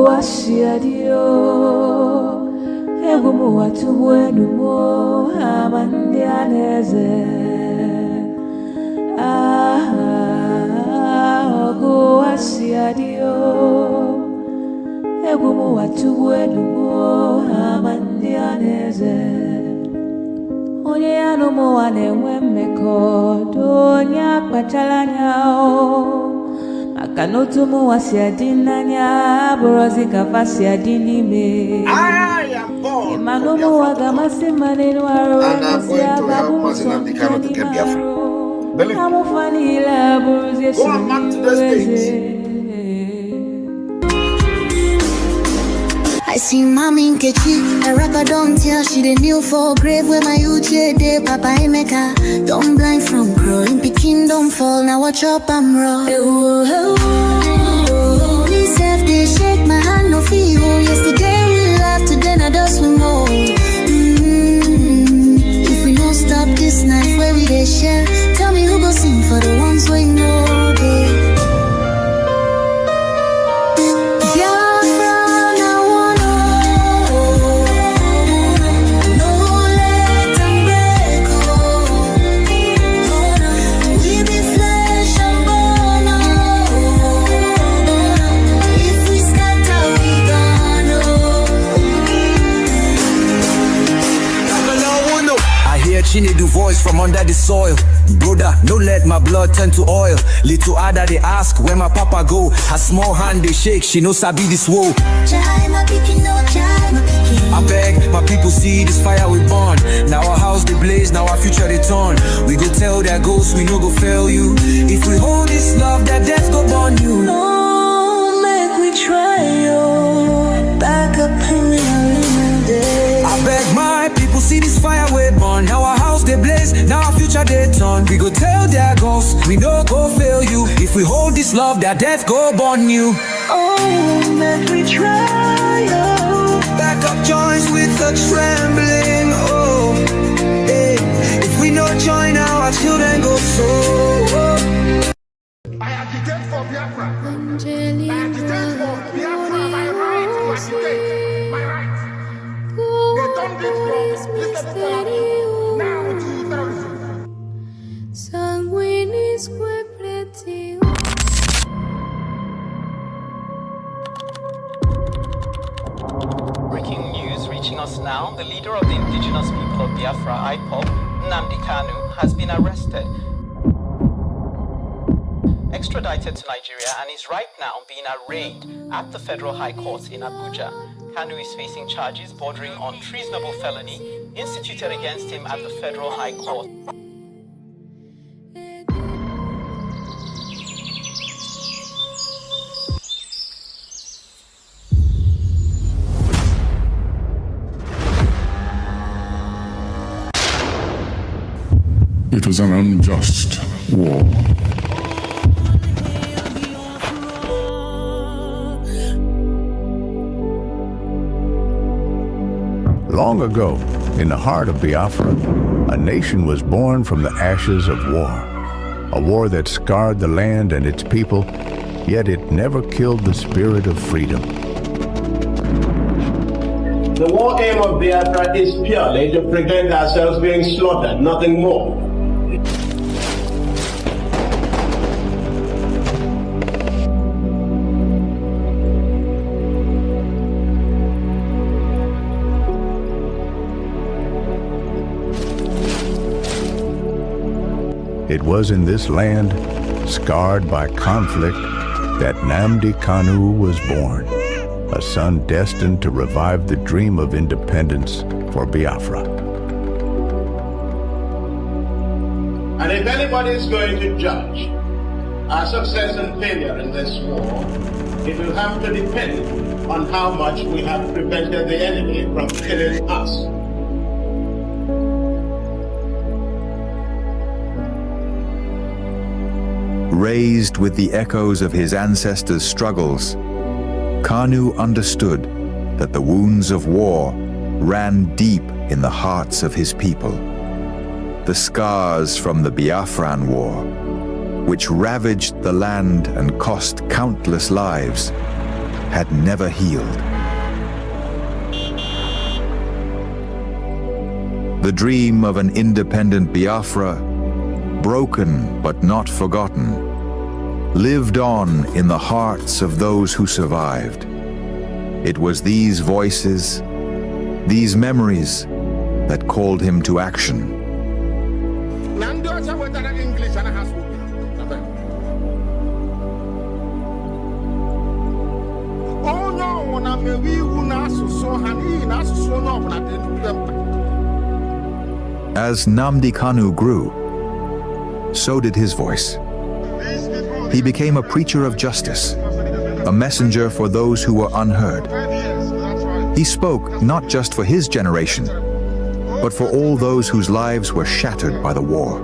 Asiadio, Egumu Watubuenumo, Amandianese. Ogo Asiadio, Egumu Watubuenumo, Amandianese. Onye anumo wane wemeko, Donya Pachalanyao. Akanotumu wasiadinanya borozi kafasiadini me. I am born Imanumu wagamasi manenu aro. and I'm going to help Mazi Nnamdi Kanu to get Biafra. Believe me. Go and mark today's date. I see Mommy Nkechi, a rapper don't tell she the new for grave where my uche de Papa Emeka. Don't blind from growing, Peking don't fall, now watch up I'm raw. This self they shake my hand no feel. Yesterday we laughed, today now dust we more. If we don't stop this night where we they share, tell me who go sing for the ones we know, babe. She need the voice from under the soil. Brother, no let my blood turn to oil. Little Ada they ask where my papa go. Her small hand they shake, she knows sabi this woe. I beg my people see this fire we burn. Now our house they blaze, now our future they turn. We go tell their ghosts we no go fail you. If we hold this love, that death go burn you. No, make we try yo. Back up in day. I beg my people see this fire we burn. Now our house they blaze, now our future they turn. We go tell their ghosts we no go fail you. If we hold this love, that death go burn you. Oh, make we try yo. Back up joins with a trembling. Oh, hey. If we no join now, our children go so. I agitate for Biafra. I agitate for Biafra. My right to agitate. My right. They done this from this now to terrorism. Breaking news reaching us now. The leader of the indigenous people of Biafra, IPOB, Nnamdi Kanu, has been arrested, extradited to Nigeria, and is right now being arraigned at the Federal High Court in Abuja. Kanu is facing charges bordering on treasonable felony instituted against him at the Federal High Court. It was an unjust war. Long ago, in the heart of Biafra, a nation was born from the ashes of war. A war that scarred the land and its people, yet it never killed the spirit of freedom. The war aim of Biafra is purely to prevent ourselves being slaughtered, nothing more. It was in this land, scarred by conflict, that Nnamdi Kanu was born, a son destined to revive the dream of independence for Biafra. And if anybody is going to judge our success and failure in this war, it will have to depend on how much we have prevented the enemy from killing us. Raised with the echoes of his ancestors' struggles, Kanu understood that the wounds of war ran deep in the hearts of his people. The scars from the Biafran War, which ravaged the land and cost countless lives, had never healed. The dream of an independent Biafra, broken but not forgotten, lived on in the hearts of those who survived. It was these voices, these memories, that called him to action. As Nnamdi Kanu grew, so did his voice. He became a preacher of justice, a messenger for those who were unheard. He spoke not just for his generation, but for all those whose lives were shattered by the war.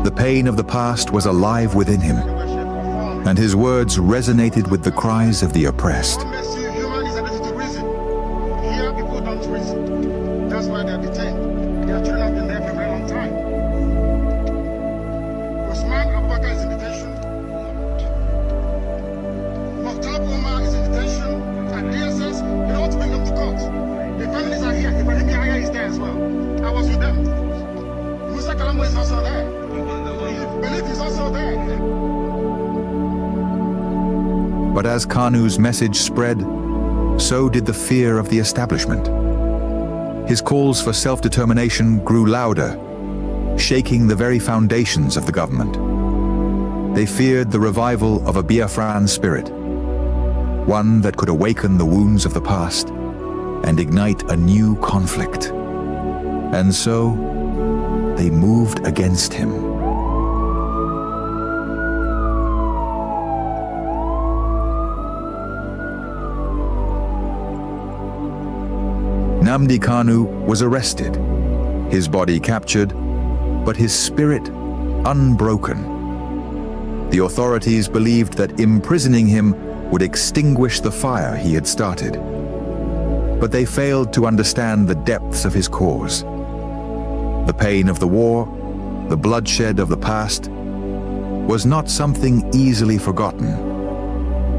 The pain of the past was alive within him, and his words resonated with the cries of the oppressed. But as Kanu's message spread, so did the fear of the establishment. His calls for self-determination grew louder, shaking the very foundations of the government. They feared the revival of a Biafran spirit, one that could awaken the wounds of the past and ignite a new conflict. And so, they moved against him. Nnamdi Kanu was arrested, his body captured, but his spirit unbroken. The authorities believed that imprisoning him would extinguish the fire he had started. But they failed to understand the depths of his cause. The pain of the war, the bloodshed of the past, was not something easily forgotten.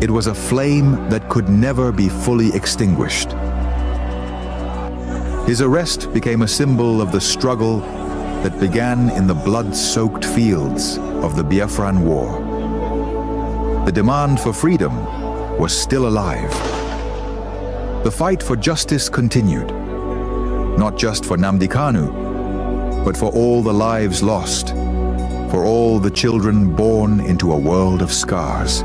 It was a flame that could never be fully extinguished. His arrest became a symbol of the struggle that began in the blood-soaked fields of the Biafran War. The demand for freedom was still alive. The fight for justice continued, not just for Nnamdi Kanu, but for all the lives lost, for all the children born into a world of scars.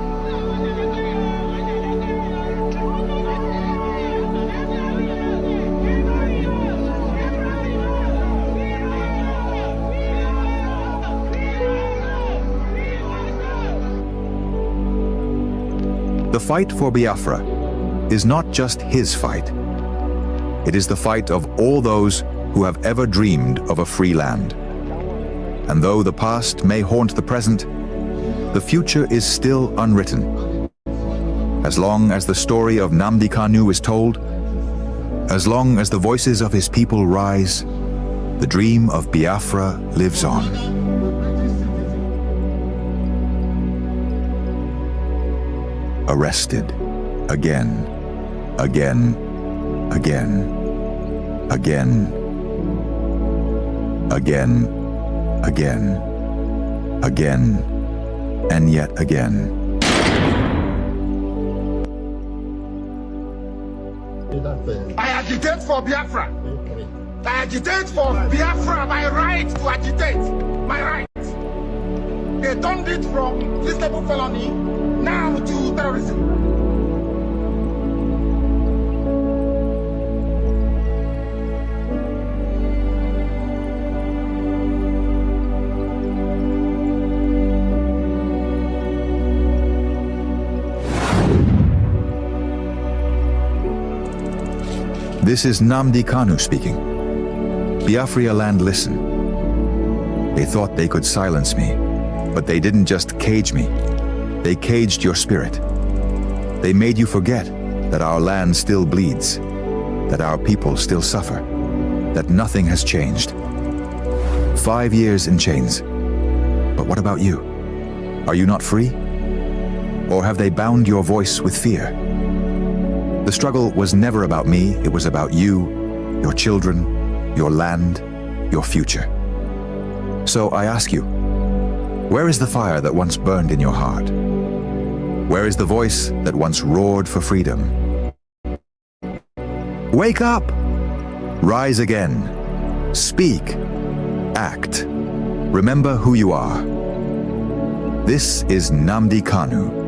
The fight for Biafra is not just his fight. It is the fight of all those who have ever dreamed of a free land. And though the past may haunt the present, the future is still unwritten. As long as the story of Nnamdi Kanu is told, as long as the voices of his people rise, the dream of Biafra lives on. Arrested again, again, again, again, again, again, again, and yet again. I agitate for Biafra. I agitate for Biafra, my right to agitate, my right. They turned it from reasonable felony now to terrorism. This is Nnamdi Kanu speaking. Biafra land, listen. They thought they could silence me, but they didn't just cage me. They caged your spirit. They made you forget that our land still bleeds, that our people still suffer, that nothing has changed. 5 years in chains. But what about you? Are you not free? Or have they bound your voice with fear? The struggle was never about me, it was about you, your children, your land, your future. So I ask you, where is the fire that once burned in your heart? Where is the voice that once roared for freedom? Wake up! Rise again. Speak. Act. Remember who you are. This is Nnamdi Kanu.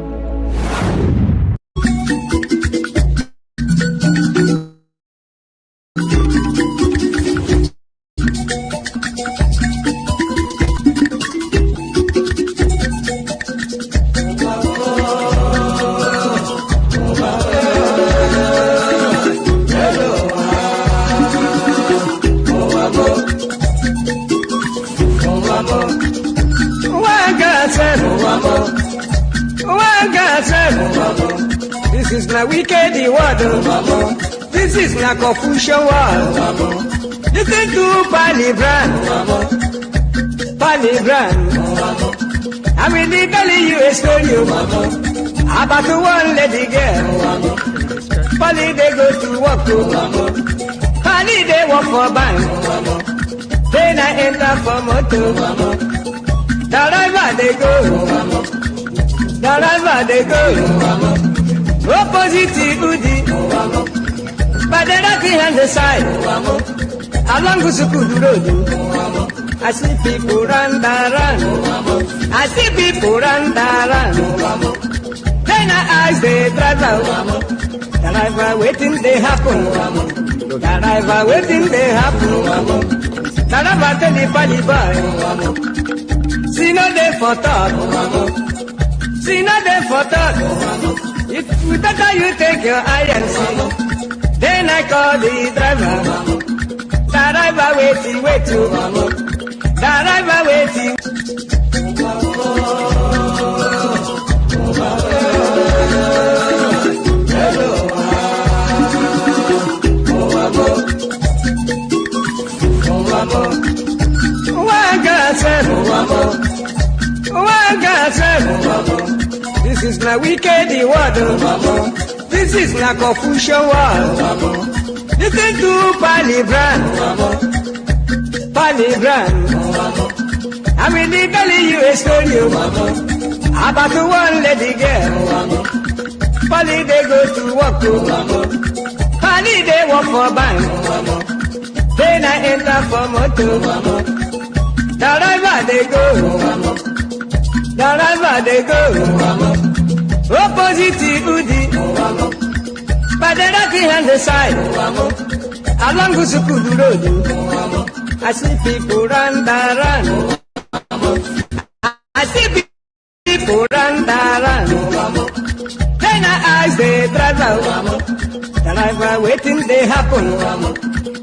This is na wicked word. This is na confusion word. Listen to Palibran. I will be telling you a story about one lady girl. Pali they go to work. Pali they work for bank. Then I enter for motor. Driver they go. Opposite Udi, but the right hand the side, along Gusukudu Road. I see people run. I see people run. Then I ask the driver waiting they happen. Driver waiting they happen. Driver tell the funny boy, see no day for talk, see no day for talk. If we better you take your eye and see. Then I call the driver. Driver waiting. Driver waiting. This is na wicked word. This is na confusion word. Listen to Palibran. I will be telling you a story about one lady girl. Pali they go to work. Pali they work for bank. Then I enter for motor. Driver they go. Opposite Udi, but the right hand the side, along Gusukudu Road. I see people run. I see people run. Then I ask the driver waiting they happen.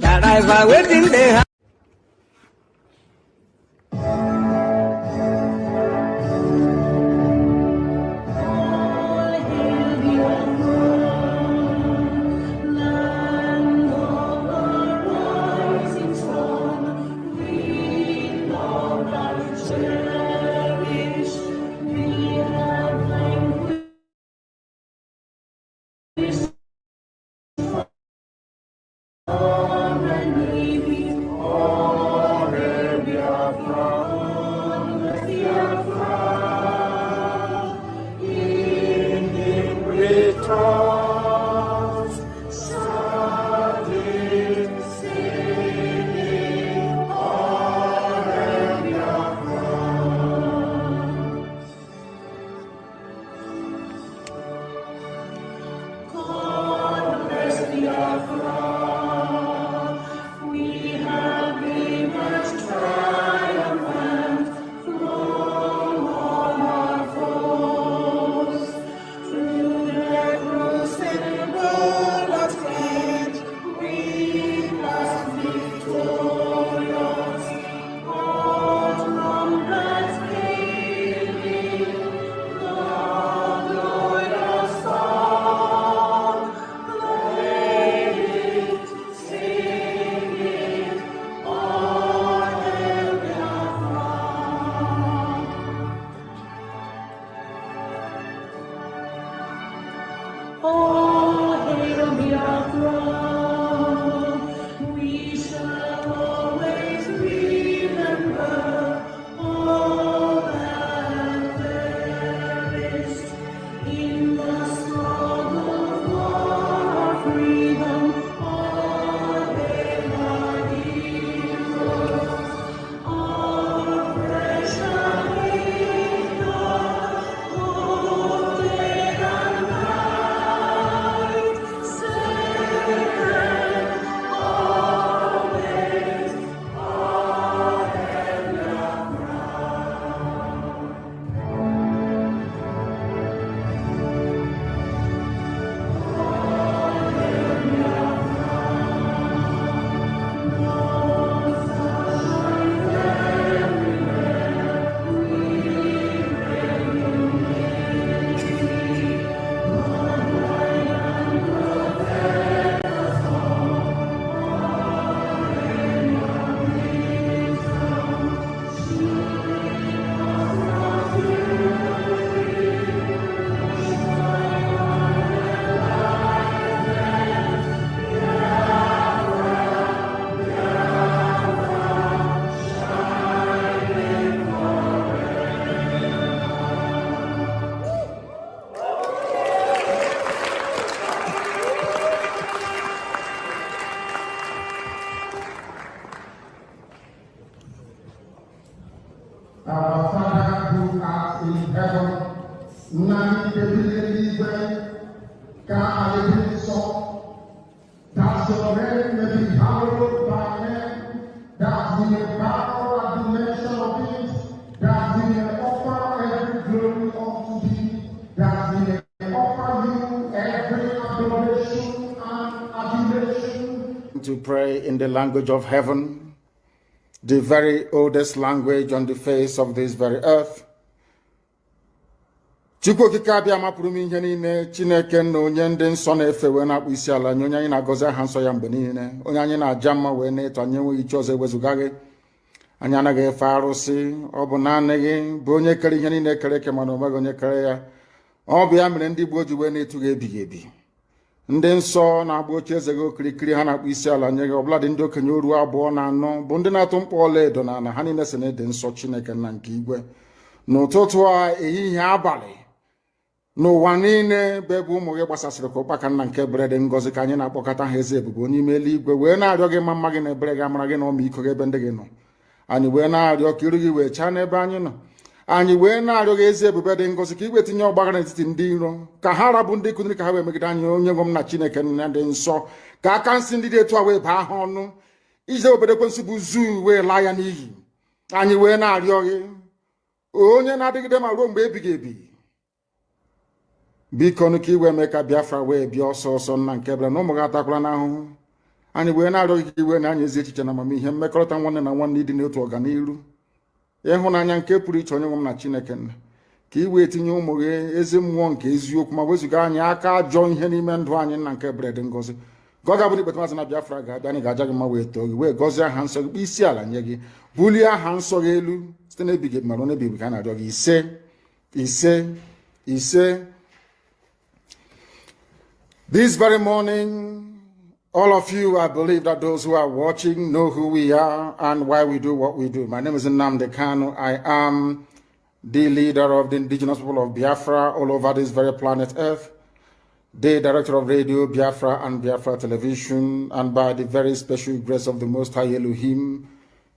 Driver waiting they happen. Father who art in heaven, Nnamdi that your name may be hallowed by men, that we may bow at the mention of it, that we may offer every glory unto thee, that we may offer you every adoration and adulation. To pray in the language of heaven, the very oldest language on the face of this very earth. Chukwu okike abịa mapụrụ m ihe niile, Chineke na onye ndị nsọ na-efe wee na-akpụ isi ala nye onye anyị na-agọzi aha nsọ ya mgbe niile, onye anyị na-aja mma wee na-eto anyị enweghị iche ọzọ ewezuga gị. Anyị anaghị efe arụsị, ọ bụ naanị gị bụ onye kere ihe niile kere eke mana onweghị onye kere ya. Ọ bụ ya mere ndị Igbo ji wee na-etu gị ebighị ebi. Ndị nsọ na-agba oche eze gị okirikiri ha na-akpụ isi ala nye gị, ọbụladị ndị okenye oru abụọ na anọ bụ ndị na-atụ mkpọ ọla edo na ala ha niile si na-ede nsọ Chineke nna nke igwe. N'ụtụtụ a, ehihie, abalị, n'ụwa niile bụ ebe ụmụ gị gbasasịrị ka ụkpaka nna nke ebere dị ngọzi ka anyị na-akpọkọta ha eze ebube n'ime eluigwe wee na-arịọ gị ma mma gị na ebere gị amara gị na ọmịiko gị ebe ndị gị nọ. Anyị wee na-arịọ ka iru gị wee chaa n'ebe anyị nọ. Anyị wee na-arịọ gị eze ebube dị ngọzi ka igwe tinye ọgbaghara n'etiti ndị iro, ka ha rabụ ndị kụziri ka ha wee megide anyị onye nwe m na Chineke nna dị nsọ, ka aka nsị ndị dị etu a wee baa ha ọnụ, ije obodo ekwensu bụ zuu wee laa ya n'iyi. Anyị wee na-arịọ gị onye na-adịgide ma ruo mgbe ebighị ebi, biko nụ ka iwe mee ka Biafra wee bịa ọsọ ọsọ nna nke ebere na ụmụ gị atakwala n'ahụhụ. Anyị wee na-arịọ gị ka iwe na anyị ezi echiche na amamihe, mmekọrịta nwanne na nwanne ịdị n'otu ọganiru, ịhụnanya nke pụrụ iche onye nwe m na Chineke nna, ka iwe tinye ụmụ gị ezi mmụọ nke eziokwu ma wezuga anyị aka ajọ ihe n'ime ndụ anyị nna nke ebere dị ngọzi. Ka ọ ga-abụ n'ikpeta maazị na Biafra ga-abịa, anyị ga-aja gị mma wee too gị wee gọzie aha nsọ gị, kpee isi ala nye gị, bulie aha nsọ gị elu site n'ebighị ebi ma ruo n'ebighị ebi ka a na-arịọ gị ise ise ise. This very morning, all of you, I believe that those who are watching know who we are and why we do what we do. My name is Nnamdi Kanu. I am the leader of the indigenous people of Biafra all over this very planet Earth, the director of Radio Biafra and Biafra Television, and by the very special grace of the Most High Elohim,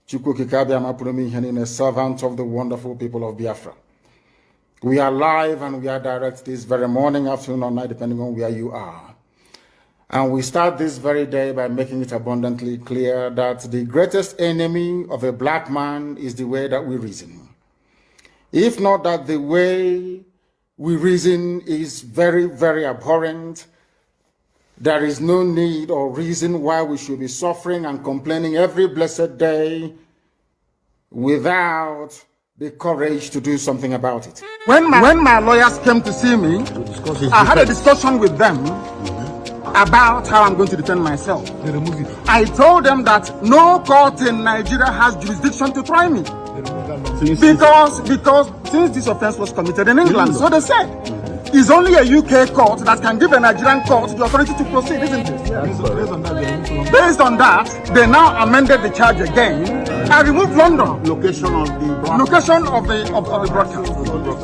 Chukwu Kikabia Mapurumi Henin, a servant of the wonderful people of Biafra. We are live and we are direct this very morning, afternoon, or night, depending on where you are. And we start this very day by making it abundantly clear that the greatest enemy of a black man is the way that we reason. If not that the way we reason is very, very abhorrent, there is no need or reason why we should be suffering and complaining every blessed day without the courage to do something about it. When my lawyers came to see me, I had a discussion with them about how I'm going to defend myself. I told them that no court in Nigeria has jurisdiction to try me. Because since this offense was committed in England, so they said, it's only a UK court that can give a Nigerian court the authority to proceed, isn't it? Based on that, they now amended the charge again. I removed London. Location of the broadcast.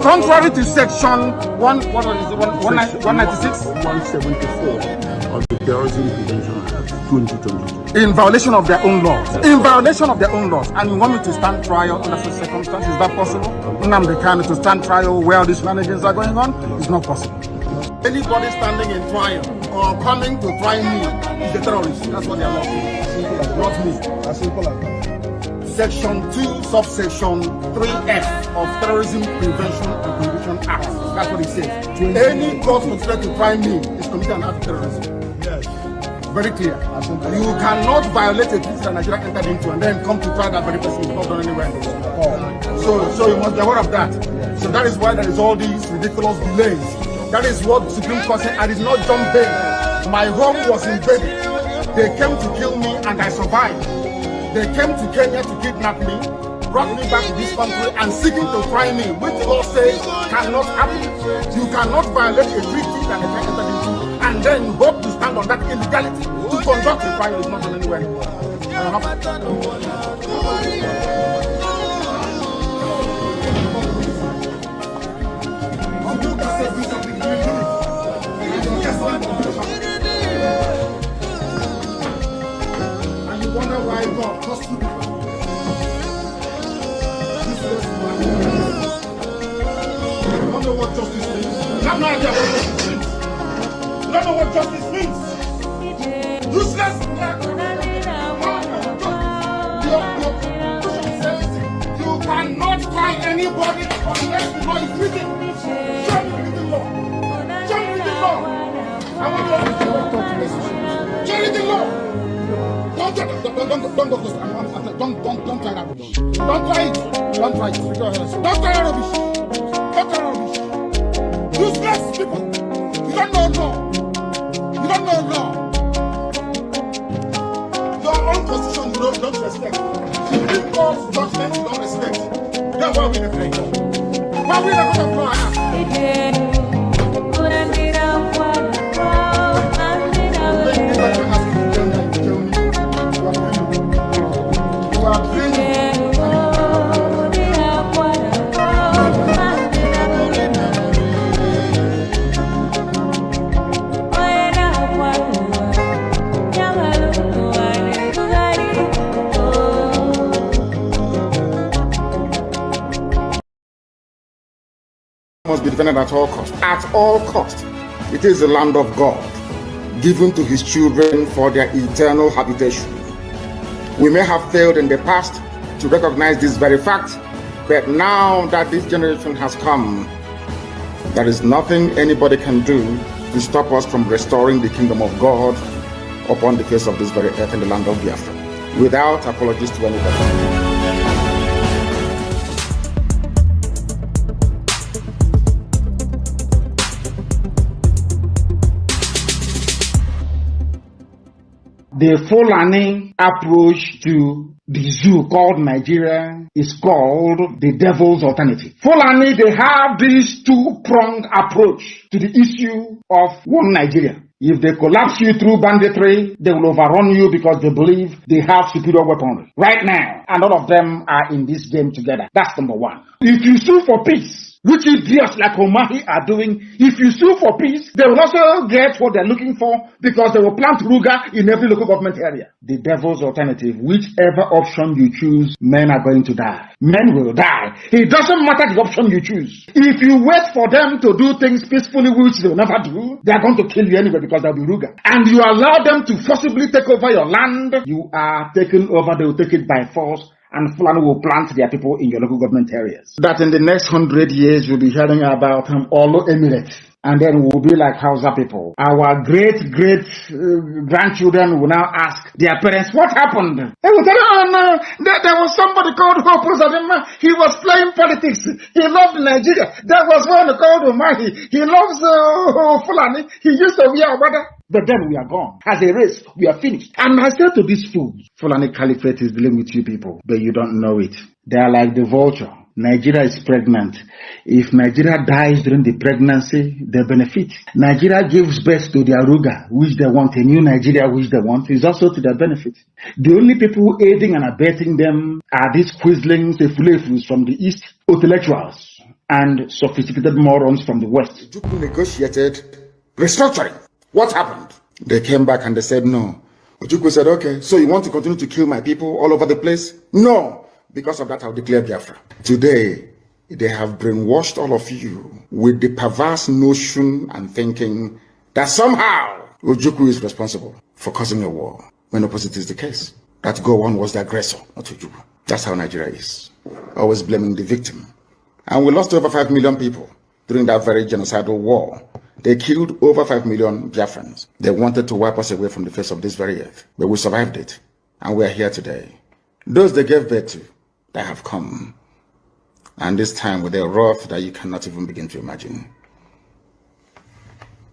Contrary to section 196, 174 of the Terrorism Prevention Act 2022. In violation of their own laws. In violation of their own laws. And you want me to stand trial under such circumstances? Is that possible? Nnamdi Kanu to stand trial where these shenanigans are going on? It's not possible. Anybody standing in trial or coming to try me is a terrorist. That's what they are not me. As simple as that. Section 2, subsection 3F of Terrorism Prevention and Prohibition Act. That's what it says. Any court considered to try me is committed an act of terrorism. Yes. Very clear. You cannot violate a treaty that Nigeria entered into and then come to try that very person. It's not done anywhere in the world. So you must be aware of that. So that is why there is all these ridiculous delays. That is what the Supreme Court said. I did not jump bail. My home was invaded. They came to kill me and I survived. They came to Kenya to kidnap me, brought me back to this country and seeking to try me, which the law says cannot happen. You cannot violate a treaty that they entered into and then hope to stand on that illegality. To conduct the trial is not done anywhere. And you wonder why God trusted you. This was my Unless the law is written, show me the written law. Show me the written law. I want to talk to this. Show me the law. Don't try that. Don't try that. Don't try it. Don't try it. Don't try rubbish. Don't try rubbish. Useless people. You don't know law. You don't know law. Your own constitution you don't respect. Supreme Court's judgment you don't respect. Then why we the play? Why we the go to law? Must be defended at all cost. At all cost. It is the land of God, given to his children for their eternal habitation. We may have failed in the past to recognize this very fact, but now that this generation has come, there is nothing anybody can do to stop us from restoring the kingdom of God upon the face of this very earth in the land of Biafra, without apologies to anybody. The Fulani approach to the zoo called Nigeria is called the devil's alternative. Fulani, they have this two-pronged approach to the issue of one Nigeria. If they collapse you through banditry, they will overrun you because they believe they have superior weaponry. Right now, and all of them are in this game together. That's number one. If you sue for peace, which idiots like Omahi are doing, if you sue for peace, they will also get what they're looking for because they will plant Ruga in every local government area. The devil's alternative, whichever option you choose, men are going to die. Men will die. It doesn't matter the option you choose. If you wait for them to do things peacefully, which they will never do, they are going to kill you anyway because they'll be Ruga. And you allow them to forcibly take over your land, you are taken over, they will take it by force. And Fulani will plant their people in your local government areas. That in the next 100 years, you'll be hearing about Olo Emirates. And then we'll be like Hausa people. Our great-grandchildren will now ask their parents, what happened? They will tell them, oh no, there was somebody called Hope Uzodinma. He was playing politics. He loved Nigeria. There was one called Omahi. He loves Fulani. He used to wear Obada. But then we are gone. As a race, we are finished. And I said to these fools, Fulani Caliphate is dealing with you people, but you don't know it. They are like the vulture. Nigeria is pregnant. If Nigeria dies during the pregnancy, they benefit. Nigeria gives birth to their Ruga, which they want, a new Nigeria, which they want, is also to their benefit. The only people aiding and abetting them are these quislings, the fulefus from the East, intellectuals, and sophisticated morons from the West. Ojukwu negotiated restructuring. What happened? They came back and they said no. Ojukwu said, okay, so you want to continue to kill my people all over the place? No. Because of that, I'll declare Biafra. Today, they have brainwashed all of you with the perverse notion and thinking that somehow Ojukwu is responsible for causing a war, when opposite is the case. That Gowon was the aggressor, not Ojukwu. That's how Nigeria is. Always blaming the victim. And we lost over 5 million people during that very genocidal war. They killed over 5 million Biafrans. They wanted to wipe us away from the face of this very earth. But we survived it. And we are here today. Those they gave birth to, they have come. And this time with a wrath that you cannot even begin to imagine.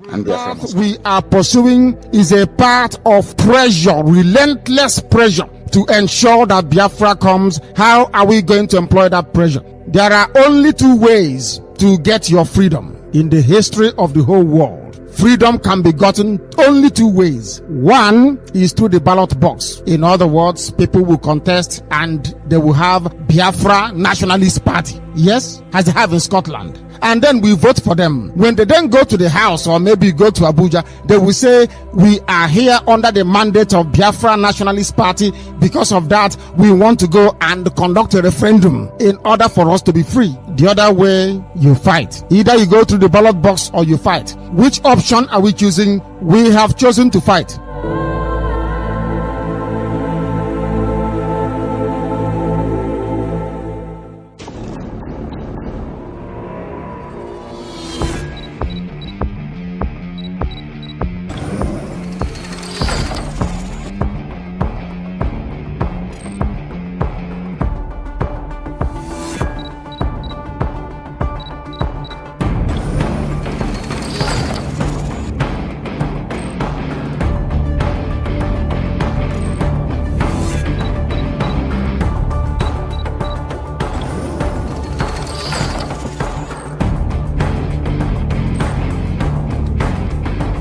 And what we are pursuing is a part of pressure, relentless pressure, to ensure that Biafra comes. How are we going to employ that pressure? There are only two ways to get your freedom in the history of the whole world. Freedom can be gotten only two ways. One is through the ballot box. In other words, people will contest and they will have Biafra Nationalist Party. Yes, as they have in Scotland. And then we vote for them. When they then go to the house or maybe go to Abuja, they will say, we are here under the mandate of Biafra Nationalist Party. Because of that, we want to go and conduct a referendum in order for us to be free. The other way, you fight. Either you go through the ballot box or you fight. Which option are we choosing? We have chosen to fight.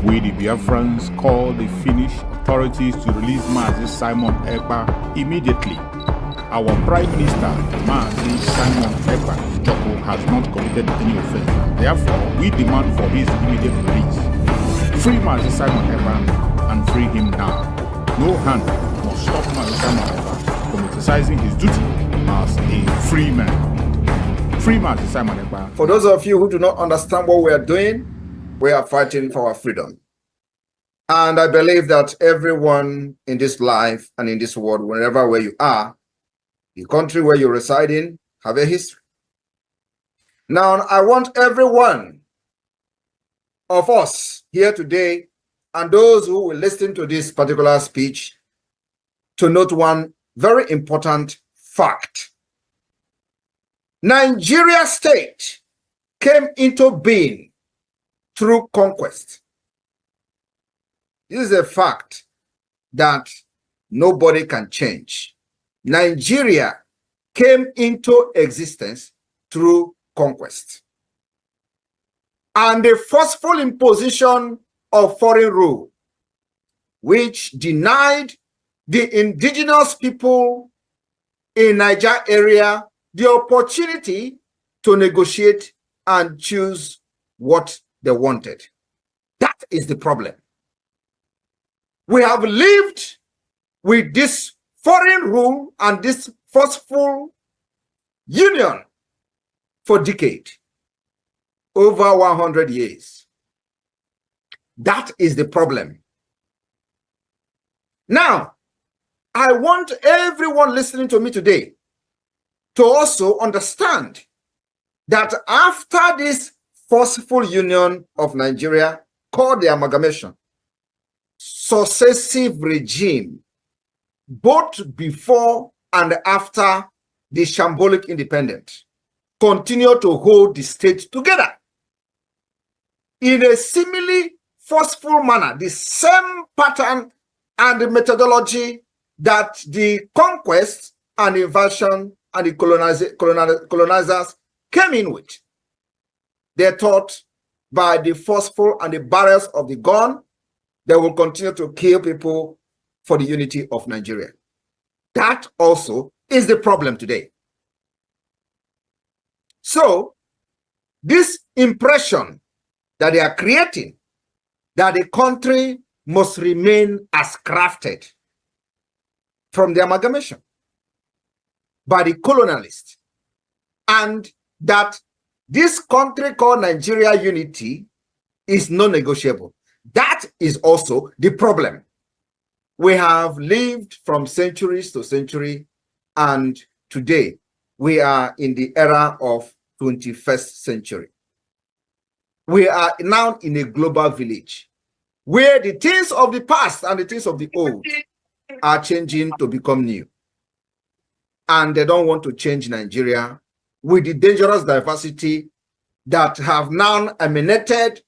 We, the Biafrans, call the Finnish authorities to release Mazi Simon Ekpa immediately. Our Prime Minister, Mazi Simon Ekpa Joko, has not committed any offense. Therefore, we demand for his immediate release. Free Mazi Simon Ekpa and free him now. No hand must stop Mazi Simon Ekpa from exercising his duty as a free man. Free Mazi Simon Ekpa. For those of you who do not understand what we are doing, we are fighting for our freedom. And I believe that everyone in this life and in this world, wherever where you are, the country where you reside in, have a history. Now, I want every one of us here today and those who will listen to this particular speech to note one very important fact. Nigeria state came into being through conquest. This is a fact that nobody can change. Nigeria came into existence through conquest. And the forceful imposition of foreign rule, which denied the indigenous people in Niger area the opportunity to negotiate and choose what they wanted. That is the problem. We have lived with this foreign rule and this forceful union for decades, over 100 years. That is the problem. Now, I want everyone listening to me today to also understand that after this forceful union of Nigeria, called the amalgamation, successive regime, both before and after the shambolic independence, continue to hold the state together in a similarly forceful manner, the same pattern and the methodology that the conquest and invasion and the colonizers came in with. They're taught by the forceful and the barriers of the gun, they will continue to kill people for the unity of Nigeria. That also is the problem today. So, this impression that they are creating, that the country must remain as crafted from the amalgamation by the colonialists, and that this country called Nigeria unity is non-negotiable. That is also the problem. We have lived from centuries to century, and today we are in the era of 21st century. We are now in a global village where the things of the past and the things of the old are changing to become new. And they don't want to change Nigeria with the dangerous diversity that have now emanated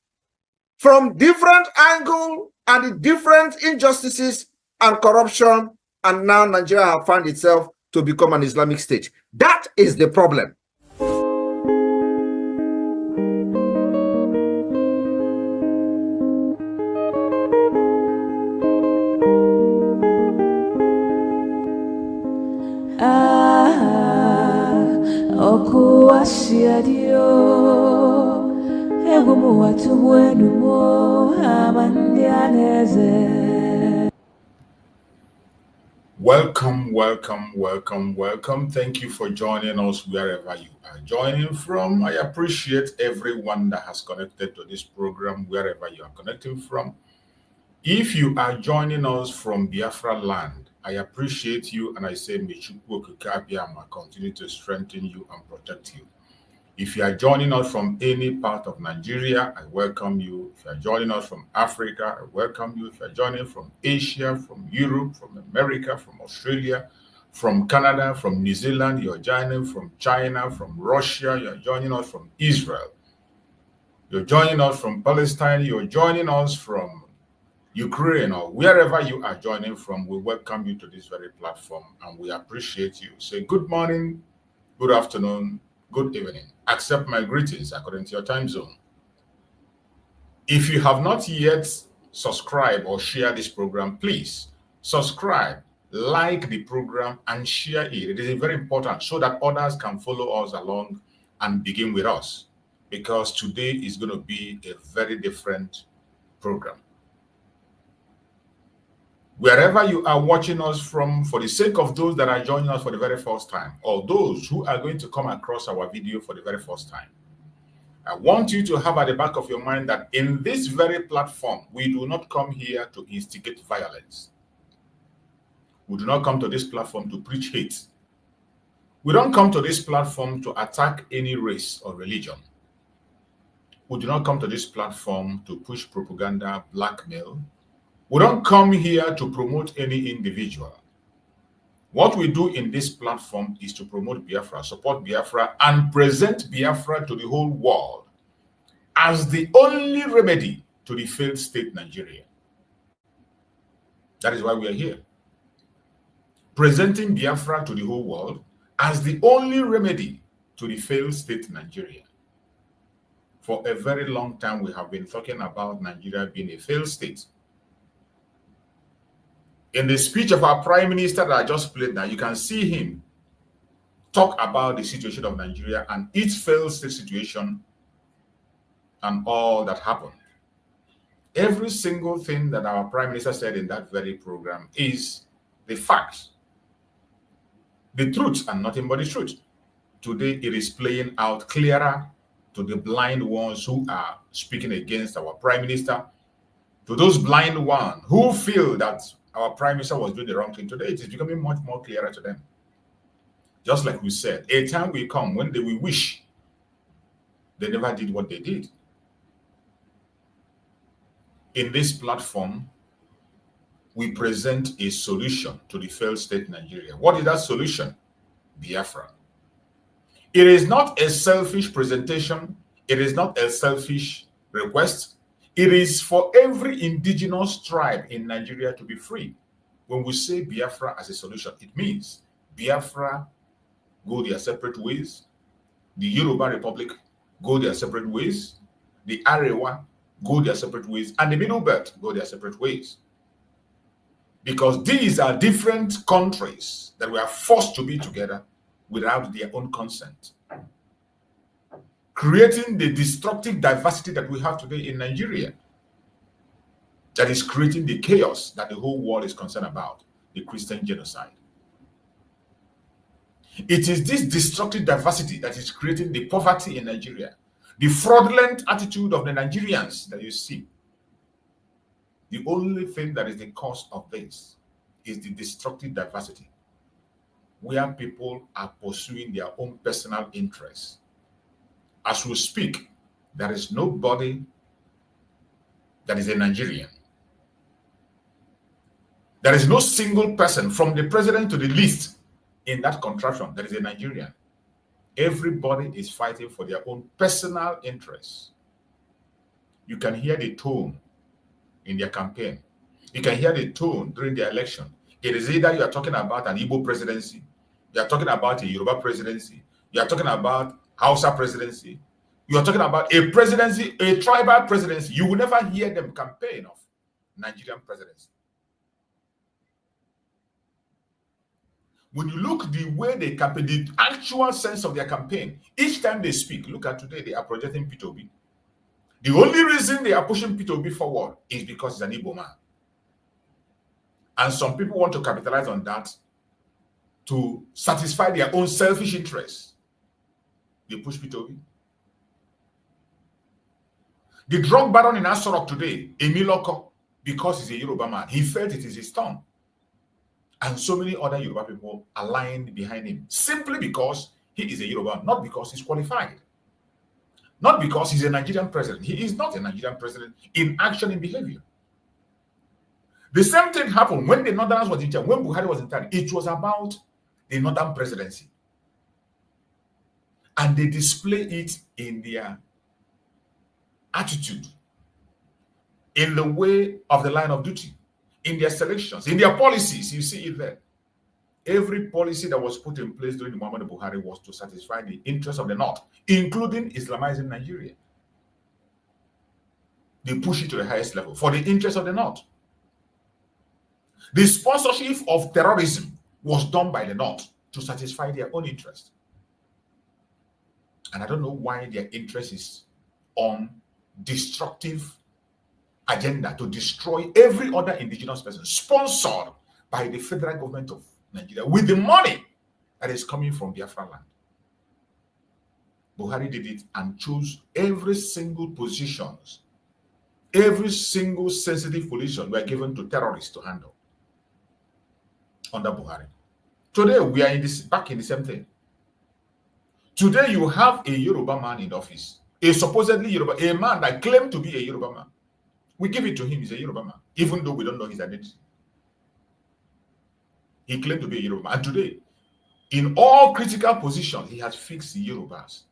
from different angles and the different injustices and corruption, and now Nigeria have found itself to become an Islamic state. That is the problem. Welcome, welcome, welcome, welcome. Thank you for joining us wherever you are joining from. I appreciate everyone that has connected to this program, wherever you are connecting from. If you are joining us from Biafra land, I appreciate you, and I say, may Chukwu Okike Abiyama continue to strengthen you and protect you. If you are joining us from any part of Nigeria, I welcome you. If you are joining us from Africa, I welcome you. If you are joining from Asia, from Europe, from America, from Australia, from Canada, from New Zealand, you're joining from China, from Russia, you're joining us from Israel, you're joining us from Palestine, you're joining us from Ukraine, or wherever you are joining from, we welcome you to this very platform and we appreciate you. Say good morning, good afternoon, good evening. Accept my greetings according to your time zone. If you have not yet subscribe or share this program, please subscribe, like the program, and share it. It is very important so that others can follow us along and begin with us, because today is going to be a very different program. Wherever you are watching us from, for the sake of those that are joining us for the very first time, or those who are going to come across our video for the very first time, I want you to have at the back of your mind that in this very platform, we do not come here to instigate violence. We do not come to this platform to preach hate. We don't come to this platform to attack any race or religion. We do not come to this platform to push propaganda, blackmail. We don't come here to promote any individual. What we do in this platform is to promote Biafra, support Biafra, and present Biafra to the whole world as the only remedy to the failed state Nigeria. That is why we are here. Presenting Biafra to the whole world as the only remedy to the failed state Nigeria. For a very long time, we have been talking about Nigeria being a failed state. In the speech of our Prime Minister that I just played now, you can see him talk about the situation of Nigeria and its failed state situation and all that happened. Every single thing that our Prime Minister said in that very program is the facts, the truth, and nothing but the truth. Today, it is playing out clearer to the blind ones who are speaking against our Prime Minister, to those blind ones who feel that our Prime Minister was doing the wrong thing. Today, it is becoming much more clearer to them. Just like we said, a time will come when they will wish they never did what they did. In this platform, we present a solution to the failed state Nigeria. What is that solution? Biafra. It is not a selfish presentation. It is not a selfish request. It is for every indigenous tribe in Nigeria to be free. When we say Biafra as a solution, it means Biafra go their separate ways. The Yoruba Republic go their separate ways. The Arewa go their separate ways. And the Middle Belt go their separate ways. Because these are different countries that were forced to be together without their own consent, creating the destructive diversity that we have today in Nigeria, that is creating the chaos that the whole world is concerned about, the Christian genocide. It is this destructive diversity that is creating the poverty in Nigeria, the fraudulent attitude of the Nigerians that you see. The only thing that is the cause of this is the destructive diversity, where people are pursuing their own personal interests. As we speak, there is nobody that is a Nigerian. There is no single person from the president to the least in that contraption that is a Nigerian. Everybody is fighting for their own personal interests. You can hear the tone in their campaign. You can hear the tone during the election. It is either you are talking about an Igbo presidency, you are talking about a Yoruba presidency, you are talking about Hausa presidency, you are talking about a presidency, a tribal presidency. You will never hear them campaign of Nigerian presidency. When you look the way they campaign, the actual sense of their campaign, each time they speak, look at today, they are projecting Peter Obi. The only reason they are pushing Peter Obi forward is because he's an Igbo man. And some people want to capitalize on that to satisfy their own selfish interests. They push Peter Obi. The drug baron in Asorok today, Emiloko, because he's a Yoruba man, he felt it is his turn. And so many other Yoruba people aligned behind him simply because he is a Yoruba, not because he's qualified. Not because he's a Nigerian president. He is not a Nigerian president in action and behavior. The same thing happened when the Northerners was in charge, when Buhari was in charge. It was about the Northern presidency. And they display it in their attitude, in the way of the line of duty, in their selections, in their policies. You see it there. Every policy that was put in place during the Muhammadu Buhari was to satisfy the interests of the North, including Islamizing Nigeria. They push it to the highest level for the interest of the North. The sponsorship of terrorism was done by the North to satisfy their own interest. And I don't know why their interest is on destructive agenda to destroy every other indigenous person sponsored by the federal government of Nigeria with the money that is coming from Biafra land. Buhari did it and chose every single positions, every single sensitive position were given to terrorists to handle under Buhari. Today we are back in the same thing. Today you have a Yoruba man in office, a supposedly Yoruba, a man that claimed to be a Yoruba man. We give it to him, he's a Yoruba man, even though we don't know his identity. He claimed to be a Yoruba man. And today, in all critical positions, he has fixed the Yorubas.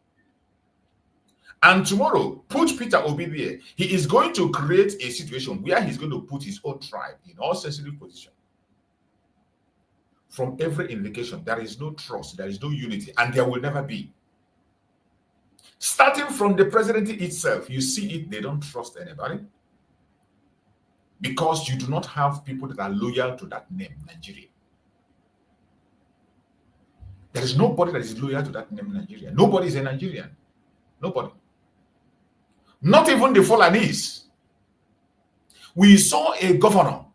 And tomorrow, put Peter Obi there. He is going to create a situation where he's going to put his own tribe in all sensitive positions. From every indication, there is no trust, there is no unity, and there will never be. Starting from the presidency itself, you see it, they don't trust anybody. Because you do not have people that are loyal to that name, Nigeria. There is nobody that is loyal to that name, Nigeria. Nobody is a Nigerian. Nobody. Not even the Fulanese. We saw a governor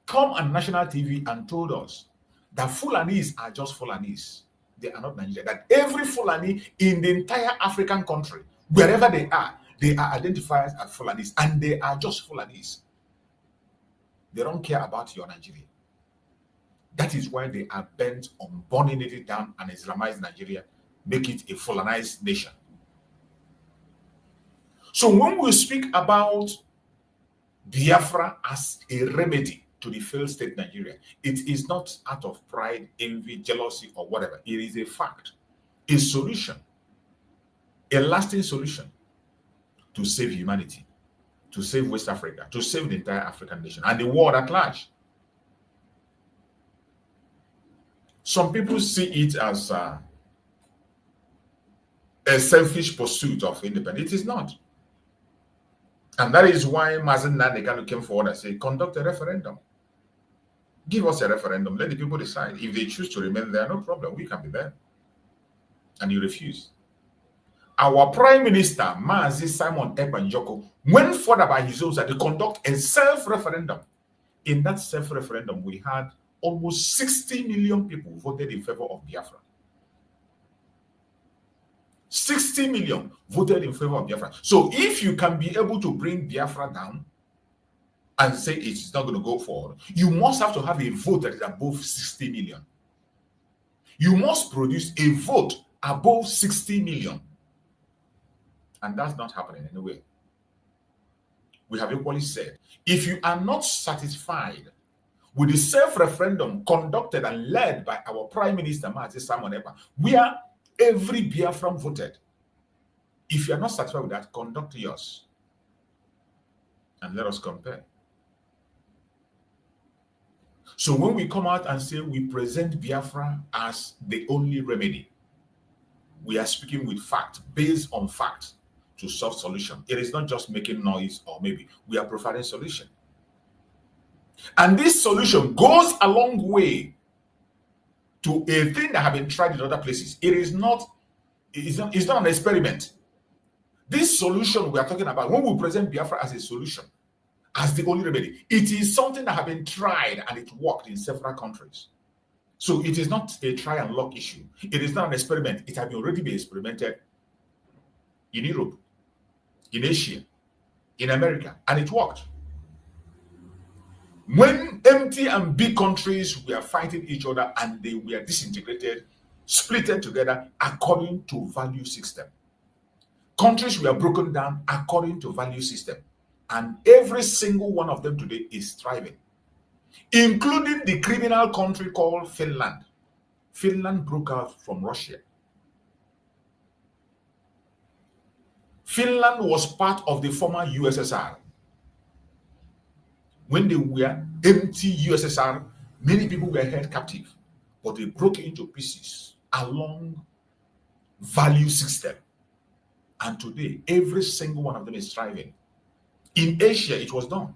come on national TV and told us that Fulanese are just Fulanese. They are not Nigerian. That every Fulani in the entire African country, wherever they are identified as Fulanese, and they are just Fulanese. They don't care about your Nigeria. That is why they are bent on burning it down and Islamize Nigeria, make it a Fulanized nation. So when we speak about Biafra as a remedy to the failed state Nigeria, it is not out of pride, envy, jealousy, or whatever. It is a fact, a solution, a lasting solution to save humanity, to save West Africa, to save the entire African nation and the world at large. Some people see it as a selfish pursuit of independence. It is not. And that is why Mazi Nnamdi Kanu came forward and said, conduct a referendum. Give us a referendum. Let the people decide. If they choose to remain there, no problem. We can be there. And you refuse. Our Prime Minister, Mazi Simon Ekpa Njoko, went further by his own side to conduct a self-referendum. In that self-referendum, we had almost 60 million people voted in favor of Biafra. 60 million voted in favor of Biafra. So if you can be able to bring Biafra down and say it's not going to go forward, you must have to have a vote that is above 60 million. You must produce a vote above 60 million. And that's not happening anyway. We have equally said, if you are not satisfied with the self-referendum conducted and led by our Prime Minister, Mazi Simon Ekpa, where every Biafran voted, if you are not satisfied with that, conduct yours. And let us compare. So when we come out and say we present Biafra as the only remedy, we are speaking with fact, based on fact, to solve solution. It is not just making noise, or maybe we are providing solution. And this solution goes a long way to a thing that have been tried in other places. It's not an experiment. This solution we are talking about, when we present Biafra as a solution, as the only remedy, it is something that have been tried and it worked in several countries. So it is not a try and luck issue. It is not an experiment. It has already been experimented in Europe, in Asia, in America, and it worked. When empty and big countries were fighting each other and they were disintegrated, splitted together according to value system. Countries were broken down according to value system. And every single one of them today is thriving, including the criminal country called Finland. Finland broke out from Russia. Finland was part of the former USSR. When they were empty USSR, many people were held captive, but they broke into pieces along value system. And today, every single one of them is thriving. In Asia, it was done.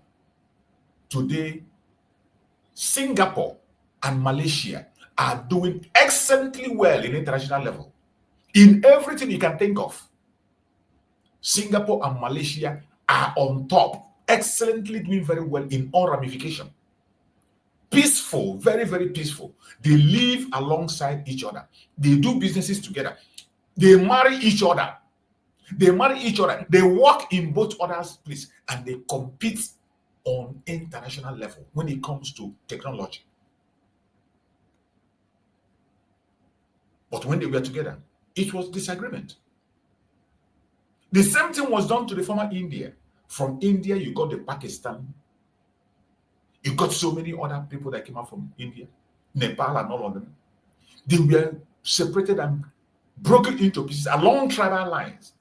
Today, Singapore and Malaysia are doing excellently well in international level. In everything you can think of, Singapore and Malaysia are on top, excellently doing very well in all ramifications. Peaceful, very, very peaceful. They live alongside each other. They do businesses together. They marry each other. They marry each other. They work in both others' place, and they compete on international level when it comes to technology. But when they were together, it was disagreement. The same thing was done to the former India. From India, you got the Pakistan. You got so many other people that came out from India, Nepal, and all of them. They were separated and broken into pieces along tribal lines.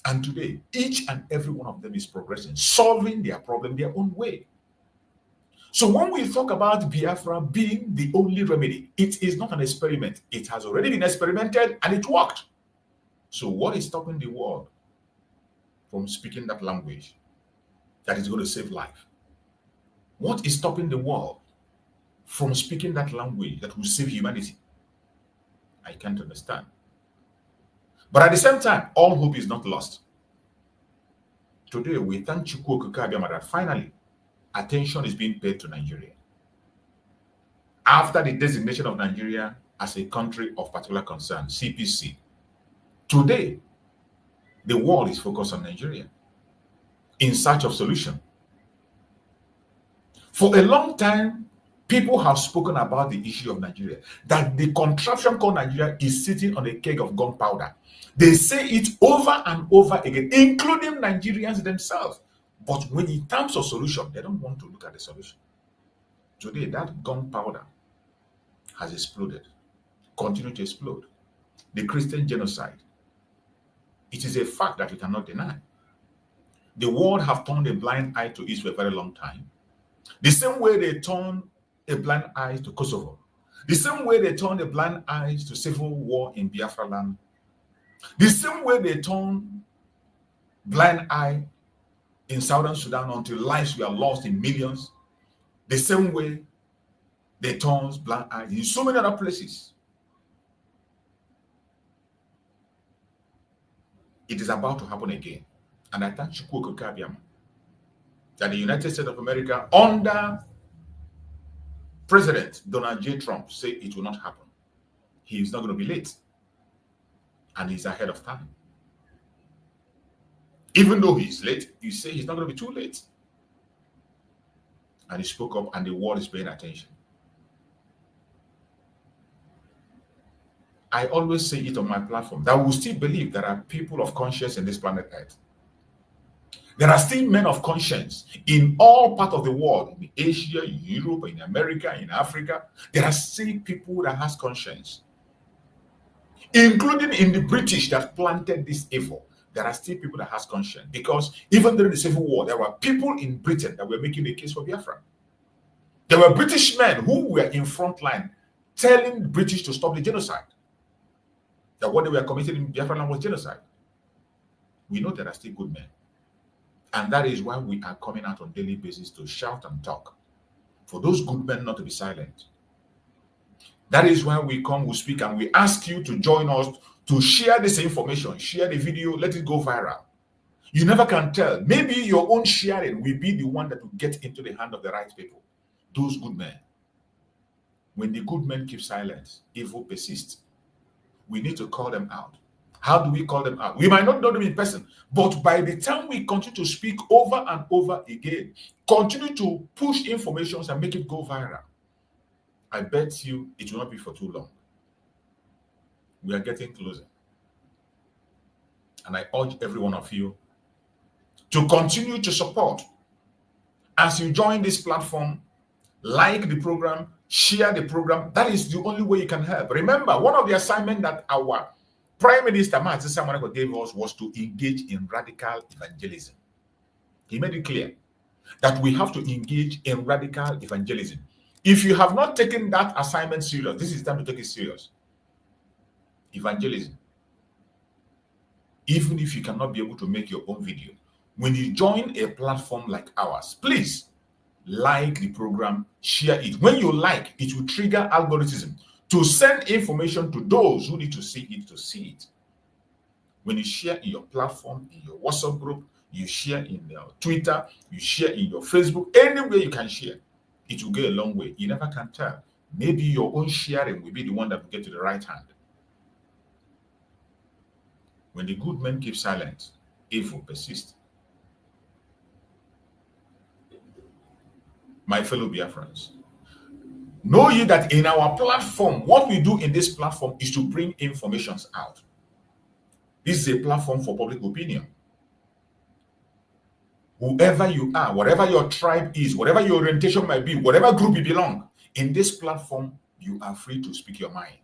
And today, each and every one of them is progressing, solving their problem their own way. So when we talk about Biafra being the only remedy, it is not an experiment. It has already been experimented and it worked. So what is stopping the world from speaking that language that is going to save life? What is stopping the world from speaking that language that will save humanity? I can't understand. But at the same time, all hope is not lost. Today, we thank Chukwu Okike Abiama that finally attention is being paid to Nigeria. After the designation of Nigeria as a country of particular concern, CPC, today, the world is focused on Nigeria in search of solution. For a long time, people have spoken about the issue of Nigeria, that the contraption called Nigeria is sitting on a keg of gunpowder. They say it over and over again, including Nigerians themselves. But when in terms of solution, they don't want to look at the solution. Today, that gunpowder has exploded, continued to explode. The Christian genocide, it is a fact that we cannot deny. The world have turned a blind eye to it for a very long time. The same way they turned a blind eye to Kosovo. The same way they turned a blind eye to civil war in Biafra land. The same way they turned blind eye in Southern Sudan until lives were lost in millions. The same way they turned blind eyes in so many other places. It is about to happen again. And I thank Chukwu Okike Abiama that the United States of America, under President Donald J. Trump, say it will not happen. He is not going to be late. And he's ahead of time. Even though he's late, you say he's not going to be too late. And he spoke up, and the world is paying attention. I always say it on my platform that we still believe there are people of conscience in this planet Earth. There are still men of conscience in all parts of the world, in Asia, in Europe, in America, in Africa. There are still people that has conscience, including in the British that planted this evil. There are still people that has conscience, because even during the Civil War, there were people in Britain that were making a case for Biafra. There were British men who were in front line telling the British to stop the genocide. That what they were committing in Biafra land was genocide. We know there are still good men. And that is why we are coming out on a daily basis to shout and talk. For those good men not to be silent. That is why we come, we speak, and we ask you to join us to share this information, share the video, let it go viral. You never can tell. Maybe your own sharing will be the one that will get into the hand of the right people. Those good men. When the good men keep silent, evil persists. We need to call them out. How do we call them out? We might not know them in person, but by the time we continue to speak over and over again, continue to push information and make it go viral, I bet you it will not be for too long. We are getting closer. And I urge every one of you to continue to support. As you join this platform, like the program, share the program. That is the only way you can help. Remember, one of the assignments that our Prime Minister Mazi Nnamdi Kanu gave us was to engage in radical evangelism. He made it clear that we have to engage in radical evangelism. If you have not taken that assignment serious, this is time to take it serious. Evangelism. Even if you cannot be able to make your own video, When you join a platform like ours, please like the program, share it. When you like, it will trigger algorithm to send information to those who need to see it. When you share in your platform, in your WhatsApp group, you share in your Twitter, you share in your Facebook, anywhere you can share, it will go a long way. You never can tell. Maybe your own sharing will be the one that will get to the right hand. When the good men keep silent, evil persists. My fellow Biafrans, know ye that in our platform, what we do in this platform is to bring informations out. This is a platform for public opinion. Whoever you are, whatever your tribe is, whatever your orientation might be, whatever group you belong, in this platform, you are free to speak your mind.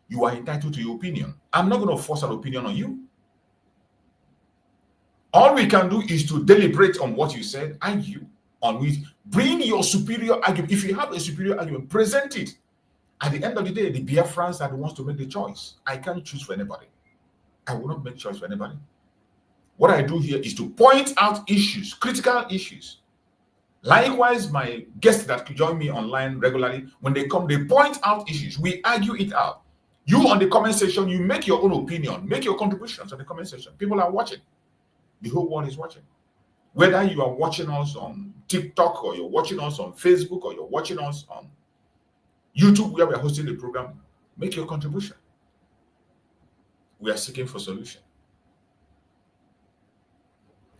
You are entitled to your opinion. I'm not going to force an opinion on you. All we can do is to deliberate on what you said, argue on which, bring your superior argument. If you have a superior argument, present it. At the end of the day, the Biafrans are the ones to make the choice. I can't choose for anybody. I will not make choice for anybody. What I do here is to point out issues, critical issues. Likewise, my guests that join me online regularly, when they come, they point out issues. We argue it out. You on the comment section, you make your own opinion, make your contributions on the comment section. People are watching. The whole world is watching. Whether you are watching us on TikTok, or you're watching us on Facebook, or you're watching us on YouTube, where we are hosting the program, make your contribution. We are seeking for solution.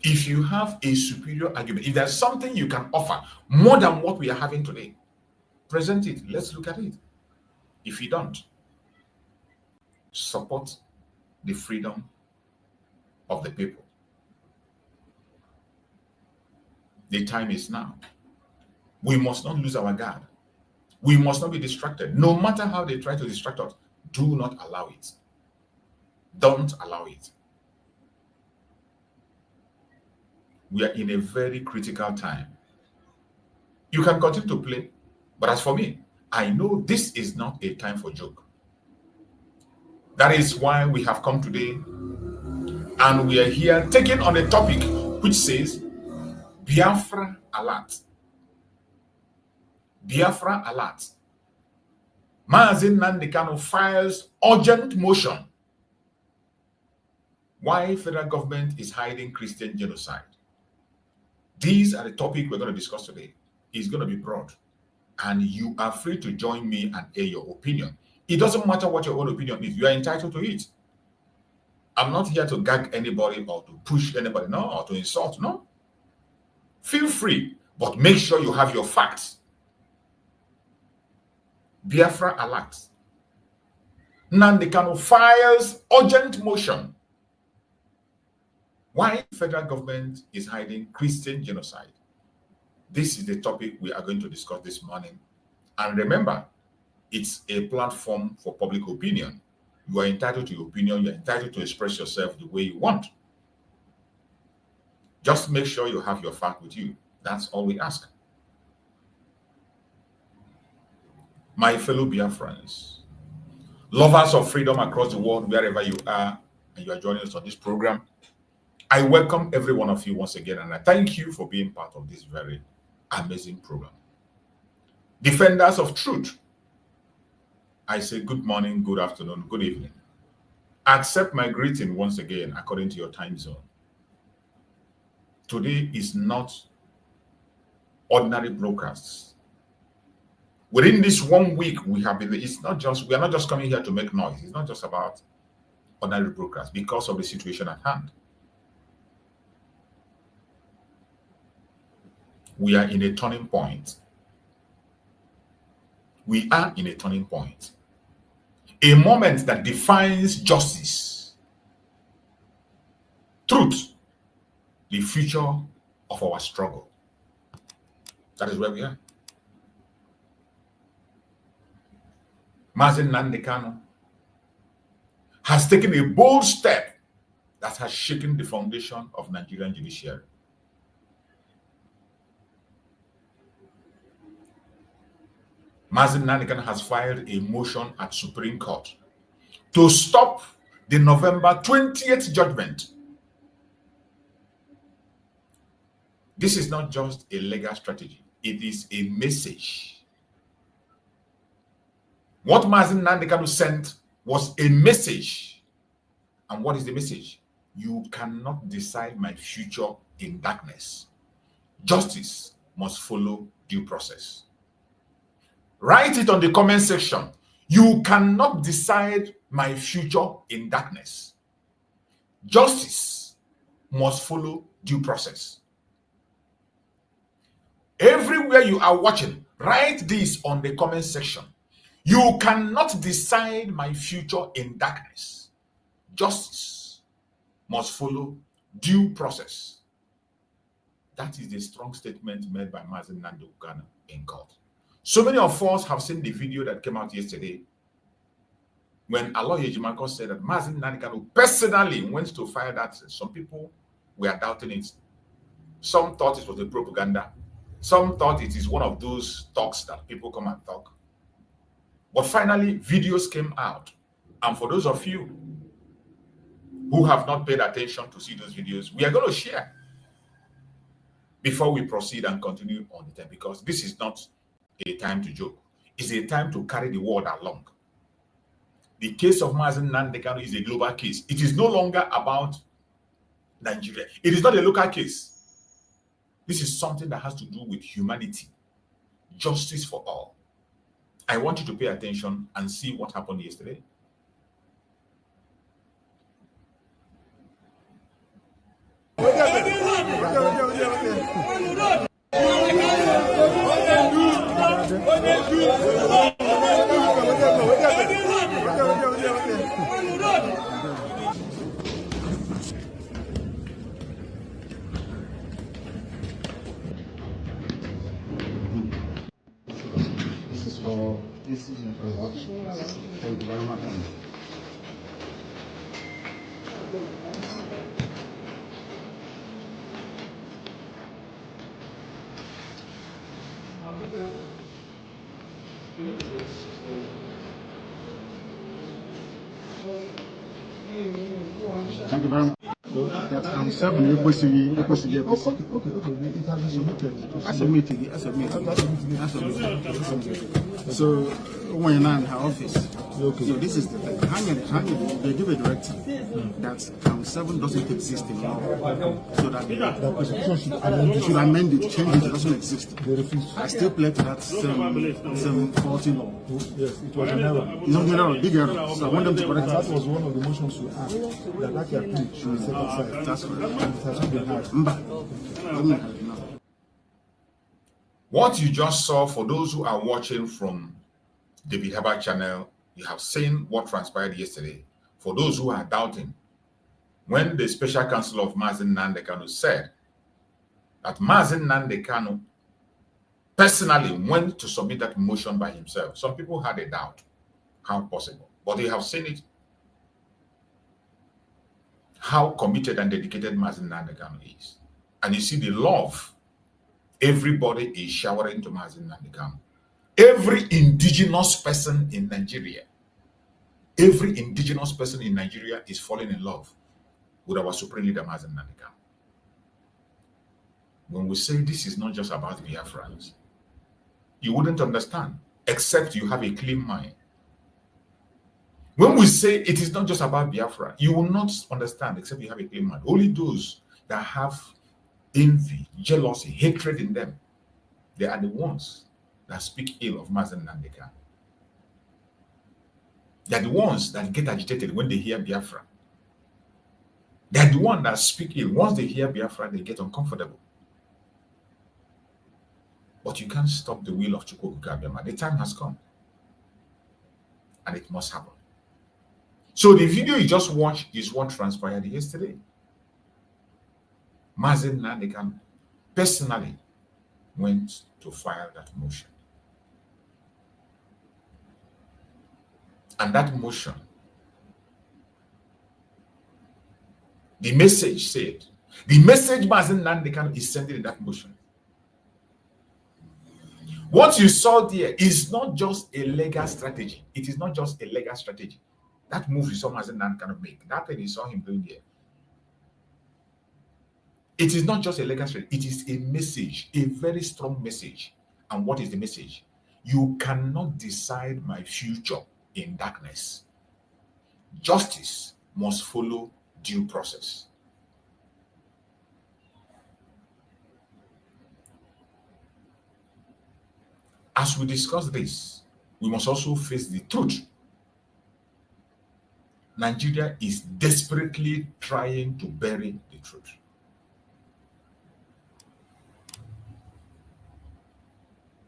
If you have a superior argument, if there's something you can offer more than what we are having today, present it. Let's look at it. If you don't, support the freedom of the people. The time is now. We must not lose our guard. We must not be distracted. No matter how they try to distract us, do not allow it. Don't allow it. We are in a very critical time. You can continue to play, but as for me, I know this is not a time for joke. That is why we have come today, and we are here taking on a topic which says Biafra alert. Biafra alert. Mazi Nnamdi Kanu files urgent motion. Why federal government is hiding Christian genocide. These are the topic we're going to discuss today. It's going to be broad, and you are free to join me and air your opinion. It doesn't matter what your own opinion is. You are entitled to it. I'm not here to gag anybody or to push anybody, no, or to insult, no. Feel free, but make sure you have your facts. Biafra alert. Nnamdi Kanu files urgent motion. Why federal government is hiding Christian genocide. This is the topic we are going to discuss this morning. And remember, it's a platform for public opinion. You are entitled to your opinion. You're entitled to express yourself the way you want. Just make sure you have your fact with you. That's all we ask. My fellow Biafrans, lovers of freedom across the world, wherever you are, and you are joining us on this program, I welcome every one of you once again, and I thank you for being part of this very amazing program. Defenders of truth, I say good morning, good afternoon, good evening. Accept my greeting once again according to your time zone. Today is not ordinary broadcasts. Within this 1 week, we are not just coming here to make noise. It's not just about ordinary broadcasts because of the situation at hand. We are in a turning point. We are in a turning point. A moment that defines justice, truth, the future of our struggle. That is where we are. Mazi Nnamdi Kanu has taken a bold step that has shaken the foundation of Nigerian judiciary. Mazi Nnamdi Kanu has filed a motion at Supreme Court to stop the November 20th judgment This is not just a legal strategy. It is a message. What Mazi Nnamdi Kanu sent was a message. And what is the message? You cannot decide my future in darkness. Justice must follow due process. Write it on the comment section. You cannot decide my future in darkness. Justice must follow due process. Everywhere you are watching, write this on the comment section. You cannot decide my future in darkness. Justice must follow due process. That is the strong statement made by Mazi Nnamdi Kanu in court. So many of us have seen the video that came out yesterday when Aloy Ejimako said that Mazi Nnamdi Kanu personally went to fire that. Some people were doubting it. Some thought it was a propaganda. Some thought it is one of those talks that people come and talk. But finally, videos came out. And for those of you who have not paid attention to see those videos, we are going to share before we proceed and continue on the time, because this is not a time to joke. It's a time to carry the word along. The case of Mazi Nnamdi Kanu is a global case. It is no longer about Nigeria. It is not a local case. This is something that has to do with humanity. Justice for all. I want you to pay attention and see what happened yesterday. This is thank you very much. Thank you very much. I'm serving you. So when you're not in her office, okay. So this is the thing. Hanging, they give a directive that Count 7 doesn't exist anymore. So that they should amend it, change it, it doesn't exist. I still play to that 740 law. Yes, it was an error. It's not an error, big error. So I want them to correct that. That was one of the motions we asked, that plea should be set aside. That's correct. And it hasn't been had. What you just saw, for those who are watching from David Herbert channel, you have seen what transpired yesterday. For those who are doubting, when the special counsel of Mazi Nnamdi Kanu said that Mazi Nnamdi Kanu personally went to submit that motion by himself, some people had a doubt. How possible? But they have seen it. How committed and dedicated Mazi Nnamdi Kanu is. And you see the love everybody is showering to Mazi Nnamdi Kanu. Every indigenous person in Nigeria, is falling in love with our supreme leader, Mazi Nnamdi Kanu. When we say this is not just about Biafrans, you wouldn't understand, except you have a clean mind. When we say it is not just about Biafra, you will not understand, except you have a clean mind. Only those that have envy, jealousy, hatred in them, they are the ones that speak ill of Mazi Nnamdi Kanu. They are the ones that get agitated when they hear Biafra. They are the ones that speak ill. Once they hear Biafra, they get uncomfortable. But you can't stop the will of Chukwuka Abiyama. The time has come. And it must happen. So the video you just watched is what transpired yesterday. Mazi Nnamdi Kanu personally went to file that motion. And that motion, the message said, the message Mazi Nnamdi Kanu is sending in that motion. What you saw there is not just a legal strategy. It is not just a legal strategy. That move you saw Mazi Nnamdi Kanu make, that thing you saw him doing there, It is not just a legal threat, it is a message, a very strong message. And what is the message? You cannot decide my future in darkness. Justice must follow due process. As we discuss this, we must also face the truth. Nigeria is desperately trying to bury the truth.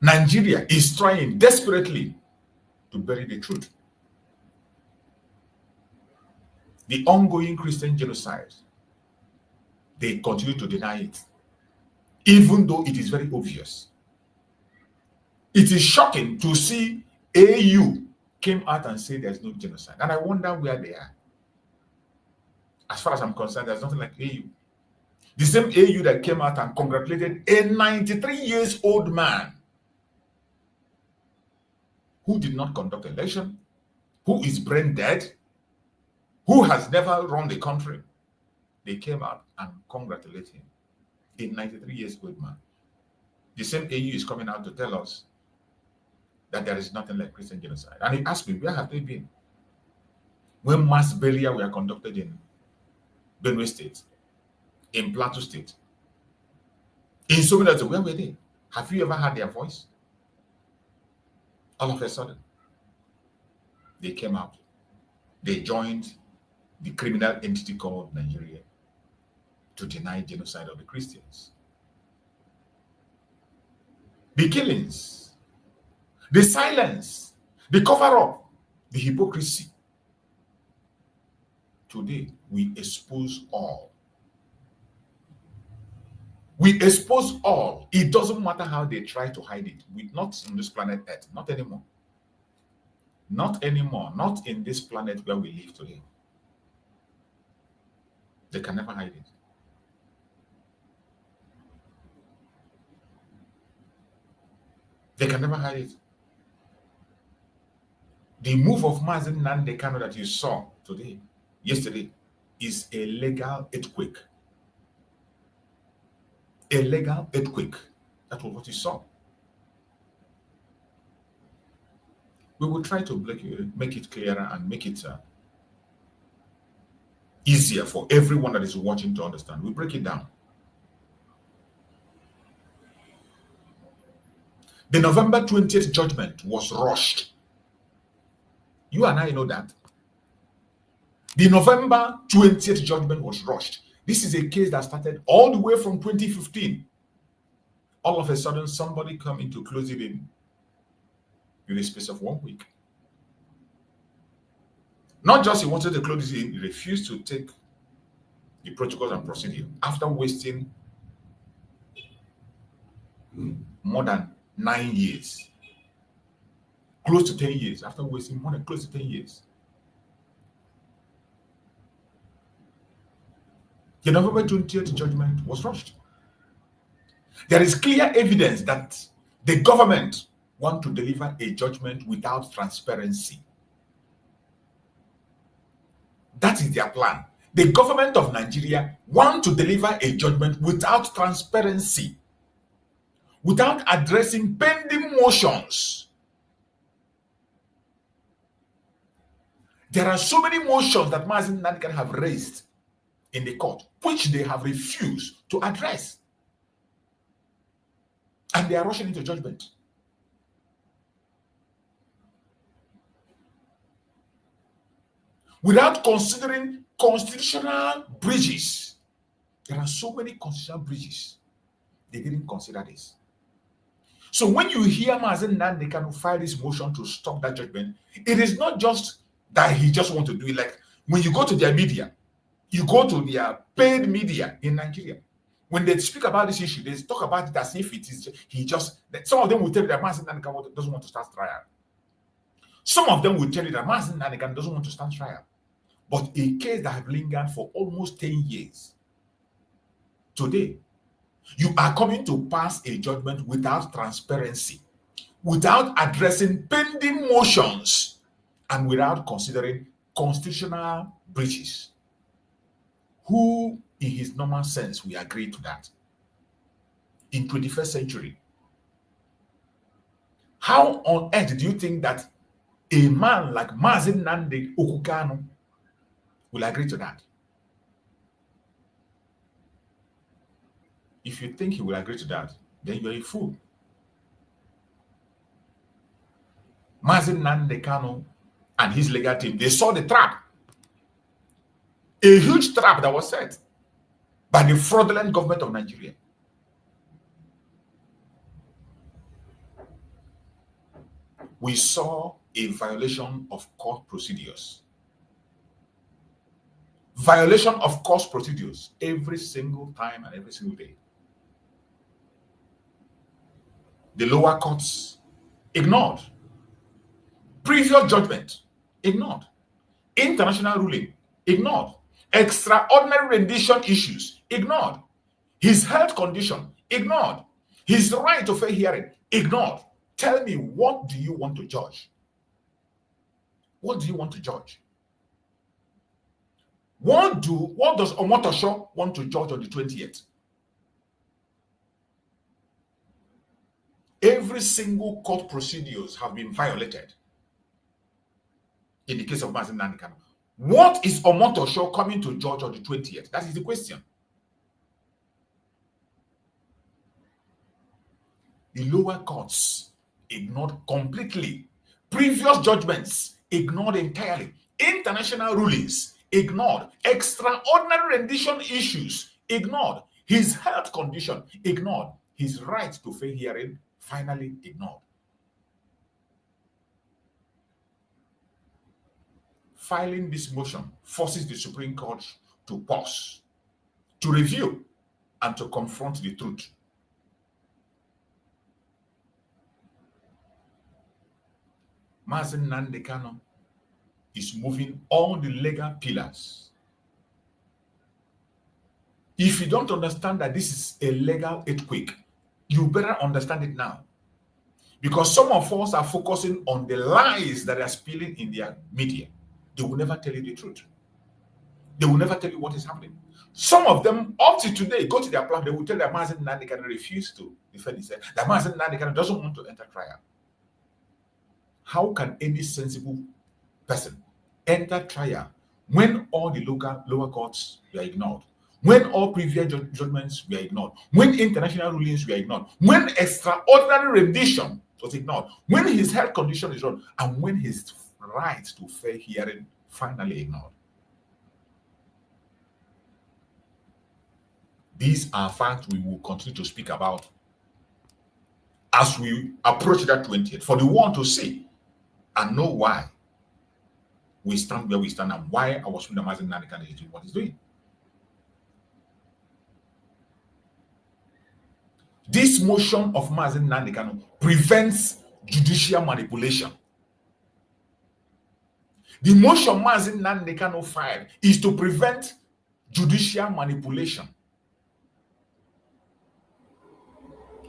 Nigeria is trying desperately to bury the truth. The ongoing Christian genocide, they continue to deny it, even though it is very obvious. It is shocking to see AU came out and said there's no genocide. And I wonder where they are. As far as I'm concerned, there's nothing like AU. The same AU that came out and congratulated a 93-year-old man who did not conduct election, who is brain dead, who has never run the country. They came out and congratulated him, a 93-year-old man. The same AU is coming out to tell us that there is nothing like Christian genocide. And he asked me, where have they been? When mass burial were conducted in Benue State, in Plateau State, in so many others, where were they? Have you ever heard their voice? All of a sudden, they came out. They joined the criminal entity called Nigeria to deny genocide of the Christians. The killings, the silence, the cover-up, the hypocrisy. Today, we expose all. We expose all. It doesn't matter how they try to hide it. Not on this planet Earth. Not anymore. Not anymore. Not in this planet where we live today. They can never hide it. They can never hide it. The move of Mazi Nnamdi Kanu that you saw today, yesterday, is a legal earthquake. A legal earthquake. That was what you saw. We will try to make it clearer and make it easier for everyone that is watching to understand. We break it down. The November 20th judgment was rushed. You and I know that. The November 20th judgment was rushed. This is a case that started all the way from 2015. All of a sudden, somebody coming to close it in a space of 1 week. Not just he wanted to close it in, he refused to take the protocols and procedure after wasting more than 9 years. Close to 10 years. After wasting more than close to 10 years. The November 20th judgment was rushed. There is clear evidence that the government want to deliver a judgment without transparency. That is their plan. The government of Nigeria want to deliver a judgment without transparency, without addressing pending motions. There are so many motions that Mazi Nnamdi Kanu have raised in the court, which they have refused to address. And they are rushing into judgment. Without considering constitutional breaches. There are so many constitutional breaches. They didn't consider this. So when you hear Mazi Nnamdi Kanu file this motion to stop that judgment, it is not just that he just wants to do it. Like when you go to their media, you go to their paid media in Nigeria. When they speak about this issue, they talk about it as if it is some of them will tell you that Mazi Nnamdi Kanu doesn't want to start trial. Some of them will tell you that Mazi Nnamdi Kanu doesn't want to start trial. But a case that has lingered for almost 10 years. Today, you are coming to pass a judgment without transparency, without addressing pending motions, and without considering constitutional breaches. Who in his normal sense, we agree to that. In 21st century, how on earth do you think that a man like Mazi Nnamdi Kanu will agree to that? If you think he will agree to that, then you're a fool. Mazi Nnamdi Kanu and his legal team, they saw the trap. A huge trap that was set by the fraudulent government of Nigeria. We saw a violation of court procedures. Violation of court procedures every single time and every single day. The lower courts ignored. Previous judgment ignored. International ruling ignored. Extraordinary rendition issues ignored. His health condition ignored. His right to fair hearing ignored. Tell me, what do you want to judge? What do you want to judge? What does Omotosho want to judge on the 20th? Every single court procedures have been violated in the case of Mazi Nnamdi Kanu. What is Omotosho coming to judge on the 20th? That is the question. The lower courts ignored completely. Previous judgments ignored entirely. International rulings ignored. Extraordinary rendition issues ignored. His health condition ignored. His right to fair hearing finally ignored. Filing this motion forces the Supreme Court to pause, to review, and to confront the truth. Mazi Nnamdi Kanu is moving all the legal pillars. If you don't understand that this is a legal earthquake, you better understand it now. Because some of us are focusing on the lies that are spilling in their media. They will never tell you the truth. They will never tell you what is happening. Some of them, up to today, go to their plan, they will tell that Mazi Nnamdi Kanu refuse to defend himself. That Mazi Nnamdi Kanu doesn't want to enter trial. How can any sensible person enter trial when all the lower courts were ignored? When all previous judgments were ignored? When international rulings were ignored? When extraordinary rendition was ignored? When his health condition is wrong? And when his right to fair hearing finally ignored? These are facts we will continue to speak about as we approach that 20th, for the world to see and know why we stand where we stand and why our Supreme Mazi Nnamdi Kanu is doing what he's doing. This motion of Mazi Nnamdi Kanu prevents judicial manipulation. The motion Mazi Nnamdi Kanu filed is to prevent judicial manipulation.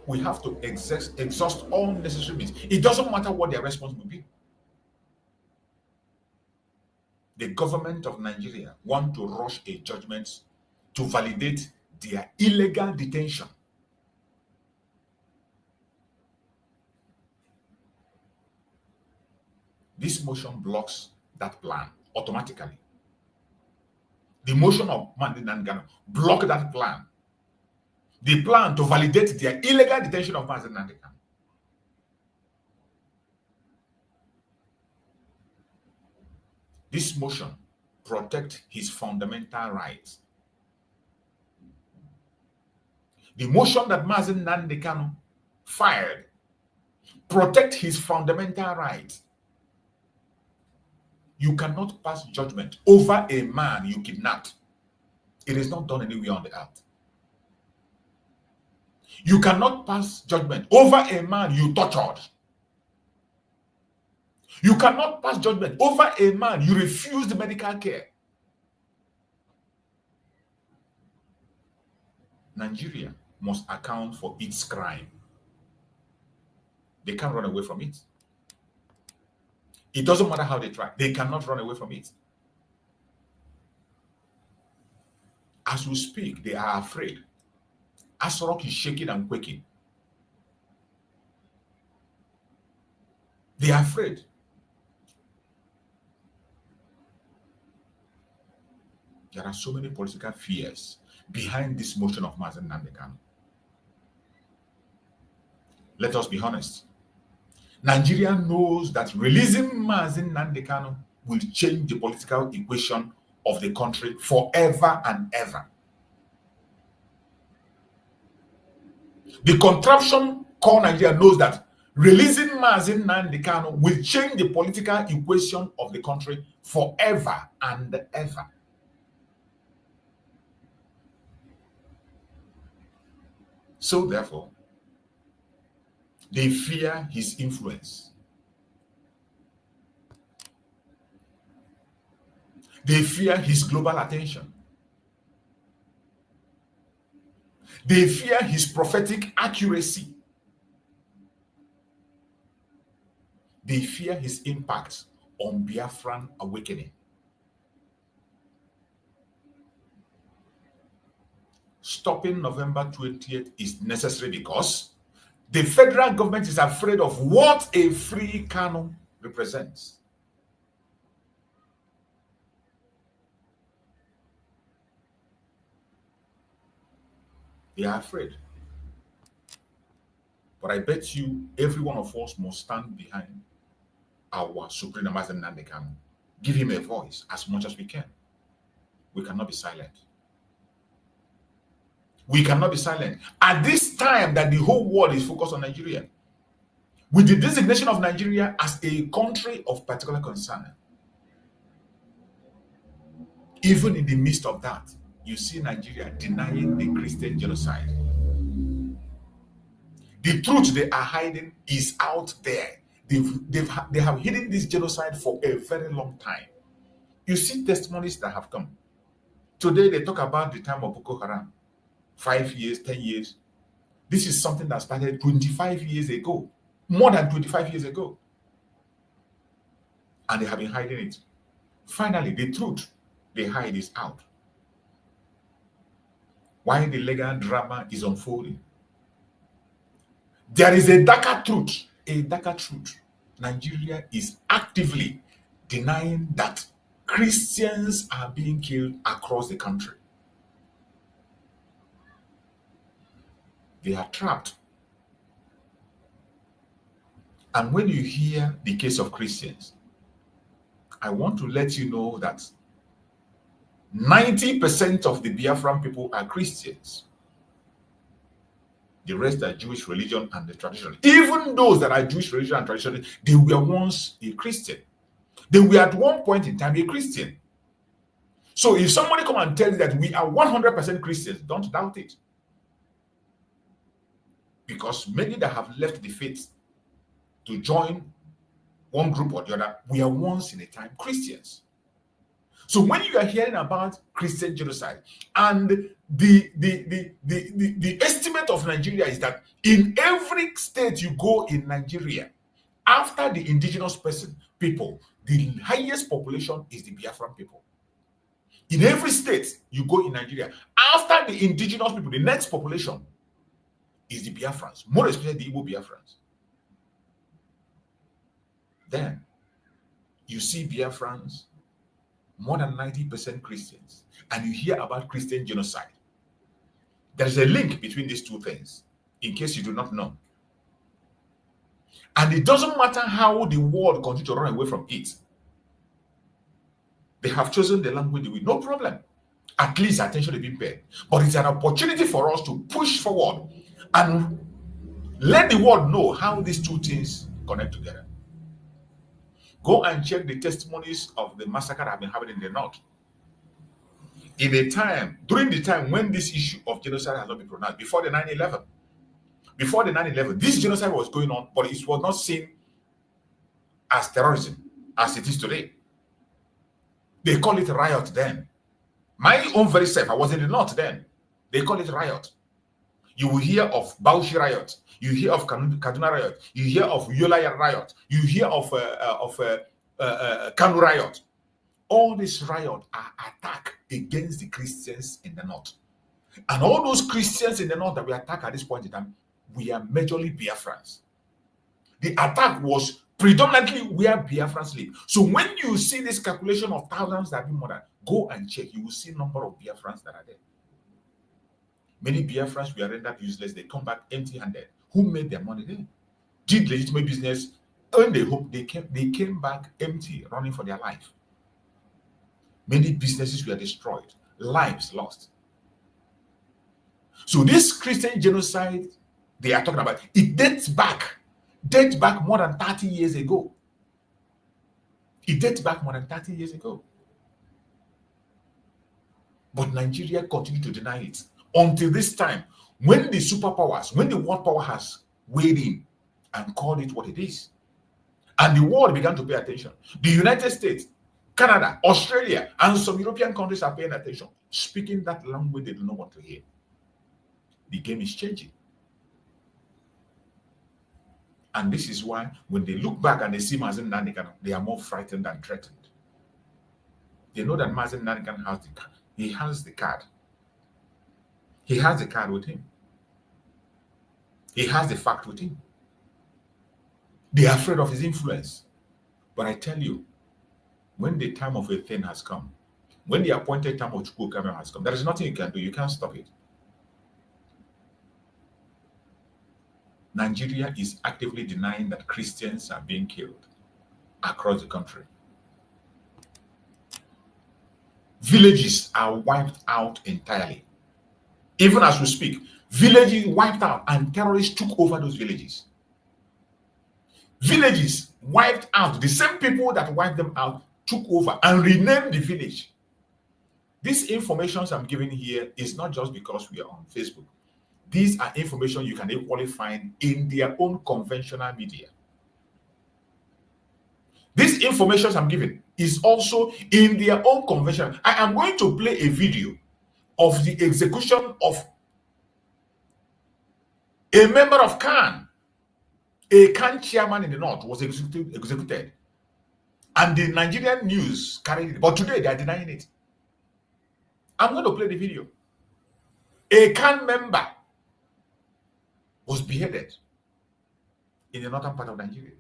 We have to exhaust all necessary means. It doesn't matter what their response will be. The government of Nigeria want to rush a judgment to validate their illegal detention. This motion blocks that plan automatically. The motion of Mazi Nnamdi Kanu block that plan. The plan to validate their illegal detention of Mazi Nnamdi Kanu. This motion protects his fundamental rights. The motion that Mazi Nnamdi Kanu filed protects his fundamental rights. You cannot pass judgment over a man you kidnapped. It is not done anywhere on the earth. You cannot pass judgment over a man you tortured. You cannot pass judgment over a man you refused medical care. Nigeria must account for its crime. They can't run away from it. It doesn't matter how they try. They cannot run away from it. As we speak, they are afraid. Asorok is shaking and quaking. They are afraid. There are so many political fears behind this motion of Mazi Nnamdi Kanu. Let us be honest. Nigeria knows that releasing Mazi Nnamdi Kanu will change the political equation of the country forever and ever. The contraption called Nigeria knows that releasing Mazi Nnamdi Kanu will change the political equation of the country forever and ever. So therefore, they fear his influence. They fear his global attention. They fear his prophetic accuracy. They fear his impact on Biafran awakening. Stopping November 20th is necessary because the federal government is afraid of what a free Kanu represents. They are afraid. But I bet you every one of us must stand behind our Supreme Mazi Nnamdi Kanu. Give him a voice as much as we can. We cannot be silent. We cannot be silent. At this time that the whole world is focused on Nigeria, with the designation of Nigeria as a country of particular concern, even in the midst of that, you see Nigeria denying the Christian genocide. The truth they are hiding is out there. They have hidden this genocide for a very long time. You see testimonies that have come. Today they talk about the time of Boko Haram. 5 years, 10 years. This is something that started 25 years ago. More than 25 years ago. And they have been hiding it. Finally, the truth they hide is out. Why the legal drama is unfolding. There is a darker truth. A darker truth. Nigeria is actively denying that Christians are being killed across the country. They are trapped. And when you hear the case of Christians, I want to let you know that 90% of the Biafran people are Christians. The rest are Jewish religion and the traditional. Even those that are Jewish religion and traditional, they were once a Christian. They were at one point in time a Christian. So if somebody come and tell you that we are 100% Christians, don't doubt it. Because many that have left the faith to join one group or the other, we are once in a time Christians. So when you are hearing about Christian genocide, and the estimate of Nigeria is that in every state you go in Nigeria, after the indigenous people, the highest population is the Biafran people. In every state you go in Nigeria, after the indigenous people, the next population is the Biafrans, more especially the Igbo Biafrans. Then you see Biafrans, more than 90% Christians, and you hear about Christian genocide. There is a link between these two things, in case you do not know. And it doesn't matter how the world continues to run away from it. They have chosen the language with no problem. At least attention is being paid. But it's an opportunity for us to push forward and let the world know how these two things connect together. Go and check the testimonies of the massacre that have been happening in the north. During the time when this issue of genocide has not been pronounced, before the 9/11. Before the 9/11, this genocide was going on, but it was not seen as terrorism as it is today. They call it riot then. My own very self, I was in the north then. They call it riot. You will hear of Bauchi riot. You hear of Kaduna riot. You hear of Yola riot. You hear of Kanu riot. all this riot are attack against the Christians in the north. And all those Christians in the north that we attack at this point in time, we are majorly Biafrans. The attack was predominantly where Biafrans live. So when you see this calculation of thousands that have been murdered, go and check. You will see number of Biafrans that are there. Many Biafrans were rendered useless. They come back empty-handed. Who made their money there? Did legitimate business, earned the hope. They came back empty, running for their life. Many businesses were destroyed, lives lost. So this Christian genocide they are talking about, it dates back more than 30 years ago. It dates back more than 30 years ago. But Nigeria continued to deny it until this time, when the superpowers, when the world power has weighed in and called it what it is. And the world began to pay attention. The United States, Canada, Australia, and some European countries are paying attention, speaking that language they do not want to hear. The game is changing. And this is why when they look back and they see Mazi Nnamdi Kanu, they are more frightened than threatened. They know that Mazi Nnamdi Kanu has the card. He has the card. He has the card with him. He has the fact with him. They are afraid of his influence. But I tell you, when the time of a thing has come, when the appointed time of Chukwu has come, there is nothing you can do. You can't stop it. Nigeria is actively denying that Christians are being killed across the country. Villages are wiped out entirely. Even as we speak, villages wiped out and terrorists took over those villages. Villages wiped out. The same people that wiped them out took over and renamed the village. These informations I'm giving here is not just because we are on Facebook. These are information you can equally find in their own conventional media. This information I'm giving is also in their own conventional. I am going to play a video of the execution of a member of Khan. A Khan chairman in the north was executed. And the Nigerian news carried it. But today they are denying it. I'm going to play the video. A Khan member was beheaded in the northern part of Nigeria.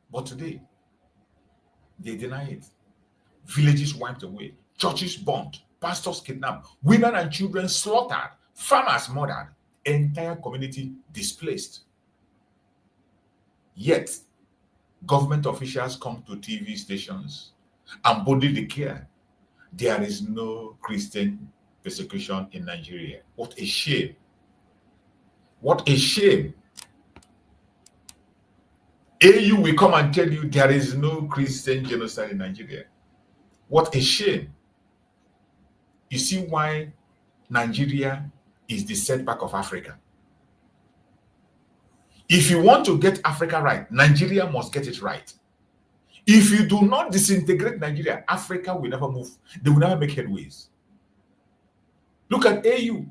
But today, they deny it. Villages wiped away, churches burned, pastors kidnapped, women and children slaughtered, farmers murdered, entire community displaced. Yet, government officials come to TV stations and boldly declare there is no Christian persecution in Nigeria. What a shame. What a shame. AU will come and tell you there is no Christian genocide in Nigeria. What a shame. You see why Nigeria is the setback of Africa. If you want to get Africa right, Nigeria must get it right. If you do not disintegrate Nigeria, Africa will never move. They will never make headways. Look at AU.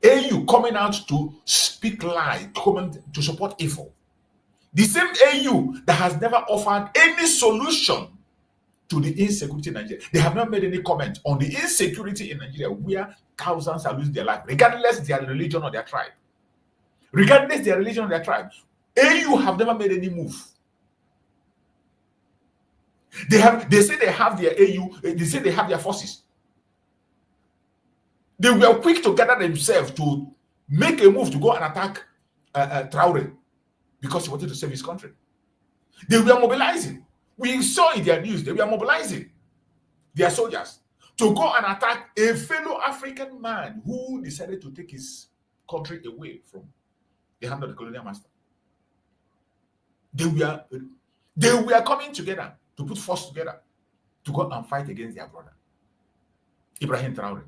AU coming out to speak lie, to support evil. The same AU that has never offered any solution to the insecurity in Nigeria. They have not made any comment on the insecurity in Nigeria where thousands are losing their life, regardless their religion or their tribe. Regardless their religion or their tribe. AU have never made any move. They say they have their AU, they say they have their forces. They were quick to gather themselves to make a move to go and attack Traore because he wanted to save his country. They were mobilizing. We saw in their news, they were mobilizing their soldiers to go and attack a fellow African man who decided to take his country away from the hand of the colonial master. They were coming together to put force together to go and fight against their brother, Ibrahim Traore.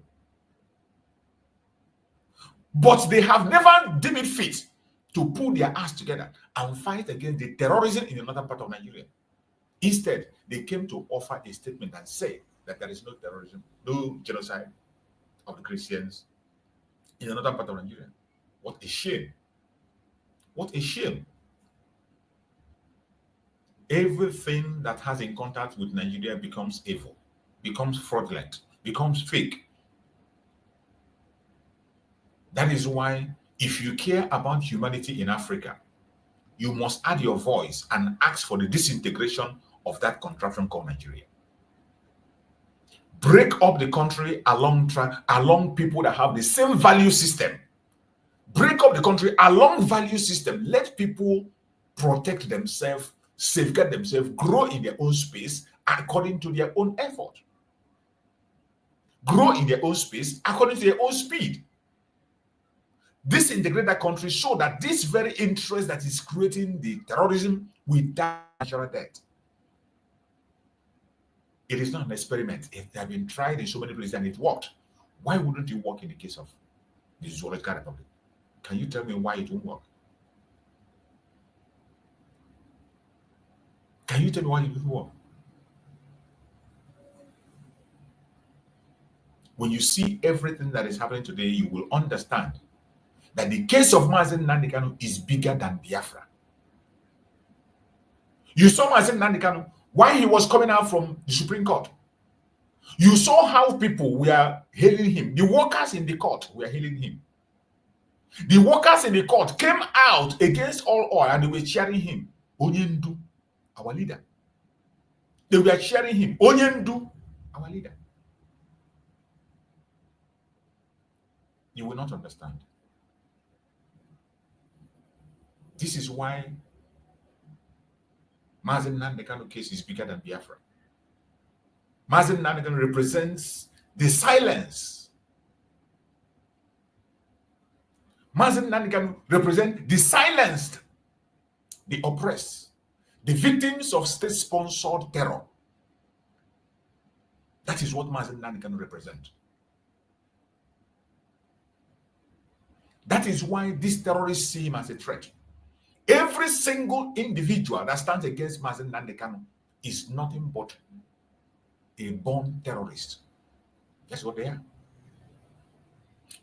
But they have never deemed it fit to pull their ass together and fight against the terrorism in the northern part of Nigeria. Instead, they came to offer a statement and say that there is no terrorism, no genocide of the Christians in the northern part of Nigeria. What a shame. What a shame. Everything that has in contact with Nigeria becomes evil, becomes fraudulent, becomes fake. That is why if you care about humanity in Africa, you must add your voice and ask for the disintegration of that contraption called Nigeria. Break up the country along people that have the same value system. Break up the country along value system. Let people protect themselves, safeguard themselves, grow in their own space according to their own effort. Grow in their own space according to their own speed. Disintegrate that country so that this very interest that is creating the terrorism will die natural death. It is not an experiment. It has been tried in so many places and it worked. Why wouldn't it work in the case of the Zoological Republic? Can you tell me why it won't work? Can you tell me why it won't work? When you see everything that is happening today, you will understand that the case of Mazi Nnamdi Kanu is bigger than Biafra. You saw Mazi Nnamdi Kanu while he was coming out from the Supreme Court. You saw how people were hailing him. The workers in the court were hailing him. The workers in the court came out against all oil and they were cheering him. Onyendu, our leader. They were cheering him. Onyendu, our leader. You will not understand. This is why Mazi Nnamdi Kanu case is bigger than Biafra. Mazi Nnamdi Kanu represents the silence. Mazi Nnamdi Kanu represents the silenced, the oppressed, the victims of state-sponsored terror. That is what Mazi Nnamdi Kanu represents. That is why these terrorists see him as a threat. Every single individual that stands against Mazi Nnamdi Kanu is nothing but a born terrorist. That's what they are.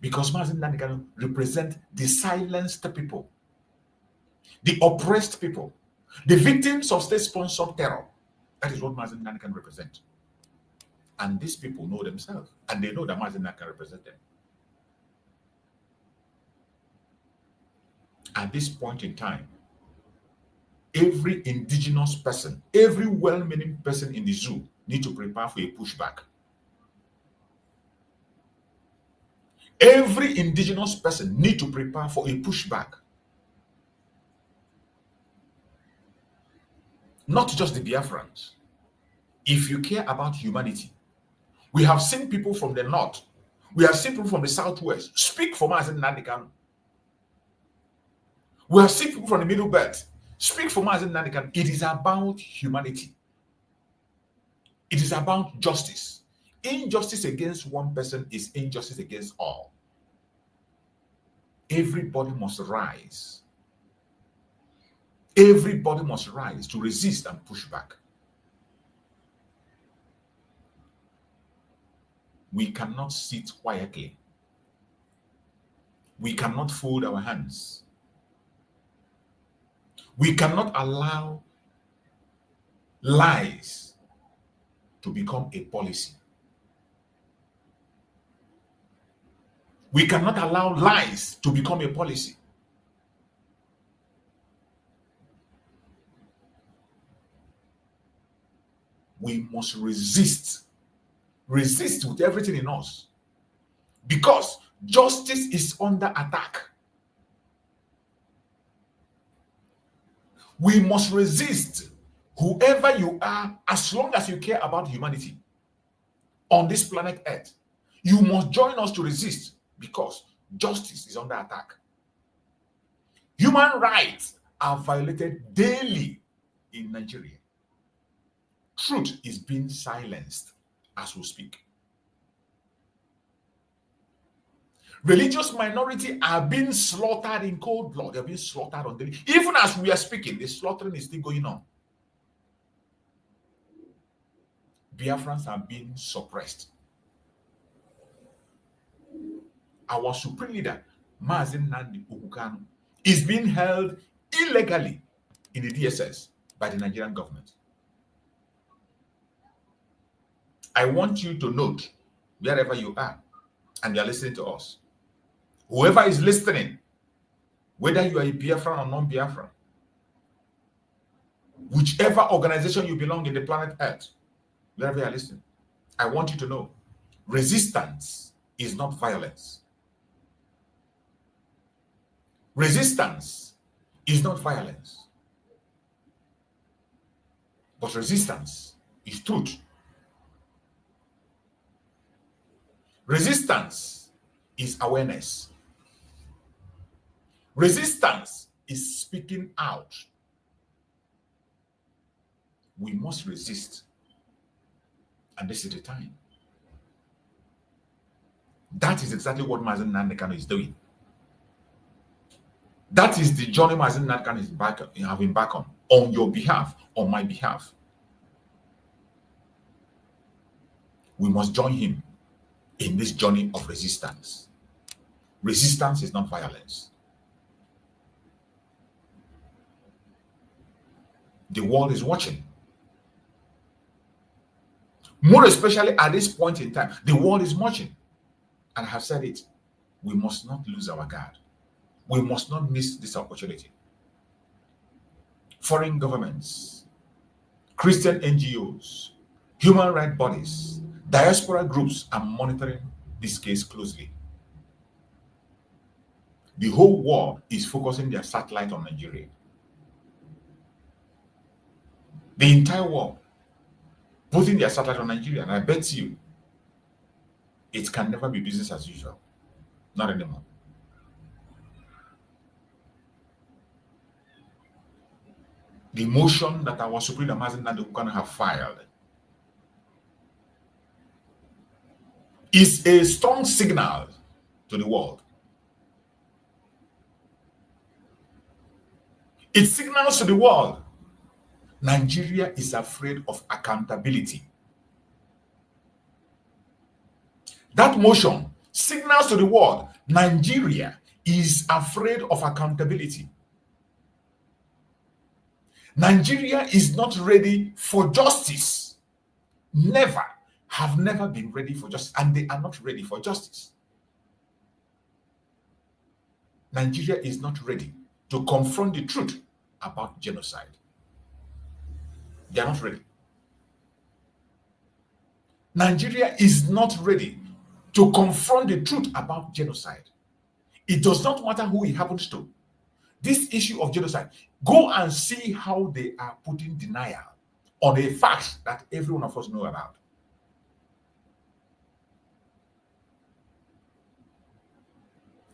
Because Mazi Nnamdi Kanu represents the silenced people, the oppressed people, the victims of state-sponsored terror. That is what Mazi Nnamdi Kanu represents. And these people know themselves, and they know that Mazi Nnamdi Kanu represents them. At this point in time, every indigenous person, every well-meaning person in the zoo need to prepare for a pushback. Every indigenous person need to prepare for a pushback. Not just the Biafrans. If you care about humanity, we have seen people from the north, we have seen people from the southwest speak for Mazi Nnamdi Kanu. We have seen people from the middle belt speak for Mazi Nnamdi Kanu. It is about humanity. It is about justice. Injustice against one person is injustice against all. Everybody must rise. Everybody must rise to resist and push back. We cannot sit quietly. We cannot fold our hands. We cannot allow lies to become a policy. We cannot allow lies to become a policy. We must resist. Resist with everything in us. Because justice is under attack. We must resist, whoever you are, as long as you care about humanity on this planet Earth. You must join us to resist because justice is under attack. Human rights are violated daily in Nigeria. Truth is being silenced as we speak. Religious minorities are being slaughtered in cold blood. They're being slaughtered on daily. Even as we are speaking, the slaughtering is still going on. Biafrans are being suppressed. Our supreme leader, Mazi Nnamdi Kanu, is being held illegally in the DSS. by the Nigerian government. I want you to note, wherever you are, and you are listening to us, whoever is listening, whether you are a Biafran or non-Biafran, whichever organization you belong in the planet Earth, wherever you are listening, I want you to know, resistance is not violence. Resistance is not violence. But resistance is truth. Resistance is awareness. Resistance is speaking out. We must resist. And this is the time. That is exactly what Mazi Nnamdi Kanu is doing. That is the journey Mazi Nnamdi Kanu is having back on your behalf, on my behalf. We must join him in this journey of resistance. Resistance is not violence. The world is watching. More especially at this point in time, the world is watching. And I have said it, we must not lose our guard. We must not miss this opportunity. Foreign governments, Christian NGOs, human rights bodies, diaspora groups are monitoring this case closely. The whole world is focusing their satellite on Nigeria. The entire world putting their satellite on Nigeria, and I bet you it can never be business as usual. Not anymore. The motion that our Supreme Mazi Nnamdi Kanu have filed is a strong signal to the world. It signals to the world Nigeria is afraid of accountability. That motion signals to the world Nigeria is afraid of accountability. Nigeria is not ready for justice. Have never been ready for justice, and they are not ready for justice. Nigeria is not ready to confront the truth about genocide. They are not ready. Nigeria is not ready to confront the truth about genocide. It does not matter who it happens to. This issue of genocide, go and see how they are putting denial on a fact that every one of us know about.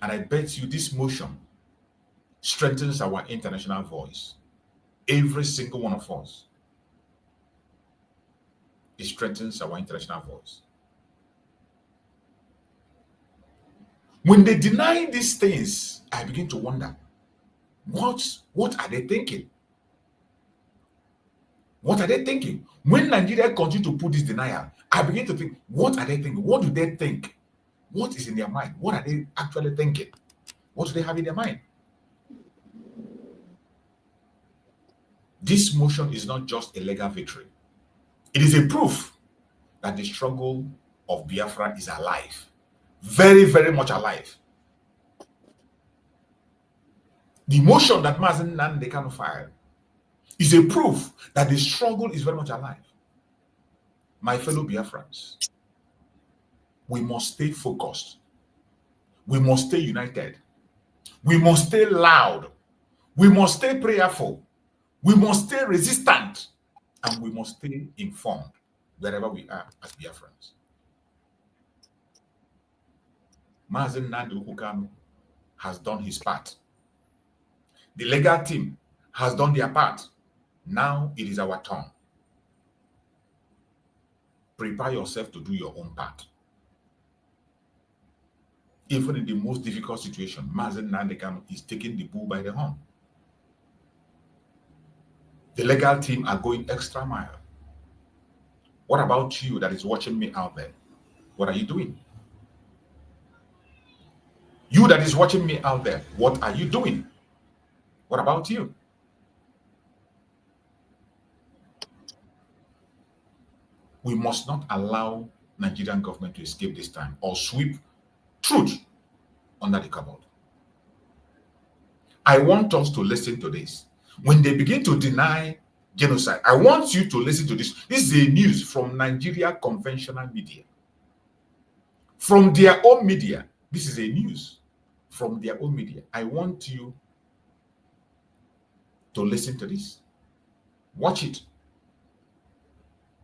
And I bet you this motion strengthens our international voice. Every single one of us. It strengthens our international voice. When they deny these things, I begin to wonder, what are they thinking? What are they thinking? When Nigeria continue to put this denial, I begin to think, what are they thinking? What do they think? What is in their mind? What are they actually thinking? What do they have in their mind? This motion is not just a legal victory. It is a proof that the struggle of Biafra is alive. Very, very much alive. The motion that Mazi Nnamdi Kanu filed is a proof that the struggle is very much alive. My fellow Biafrans, we must stay focused. We must stay united. We must stay loud. We must stay prayerful. We must stay resistant. And we must stay informed wherever we are as Biafrans. Mazi Nnamdi Kanu has done his part. The legal team has done their part. Now it is our turn. Prepare yourself to do your own part. Even in the most difficult situation, Mazi Nnamdi Kanu is taking the bull by the horn. The legal team are going extra mile. What about you that is watching me out there? What are you doing? You that is watching me out there, what are you doing? What about you? We must not allow Nigerian government to escape this time or sweep truth under the cupboard. I want us to listen to this. When they begin to deny genocide, I want you to listen to this. This is a news from Nigeria conventional media. From their own media. This is a news from their own media. I want you to listen to this. Watch it.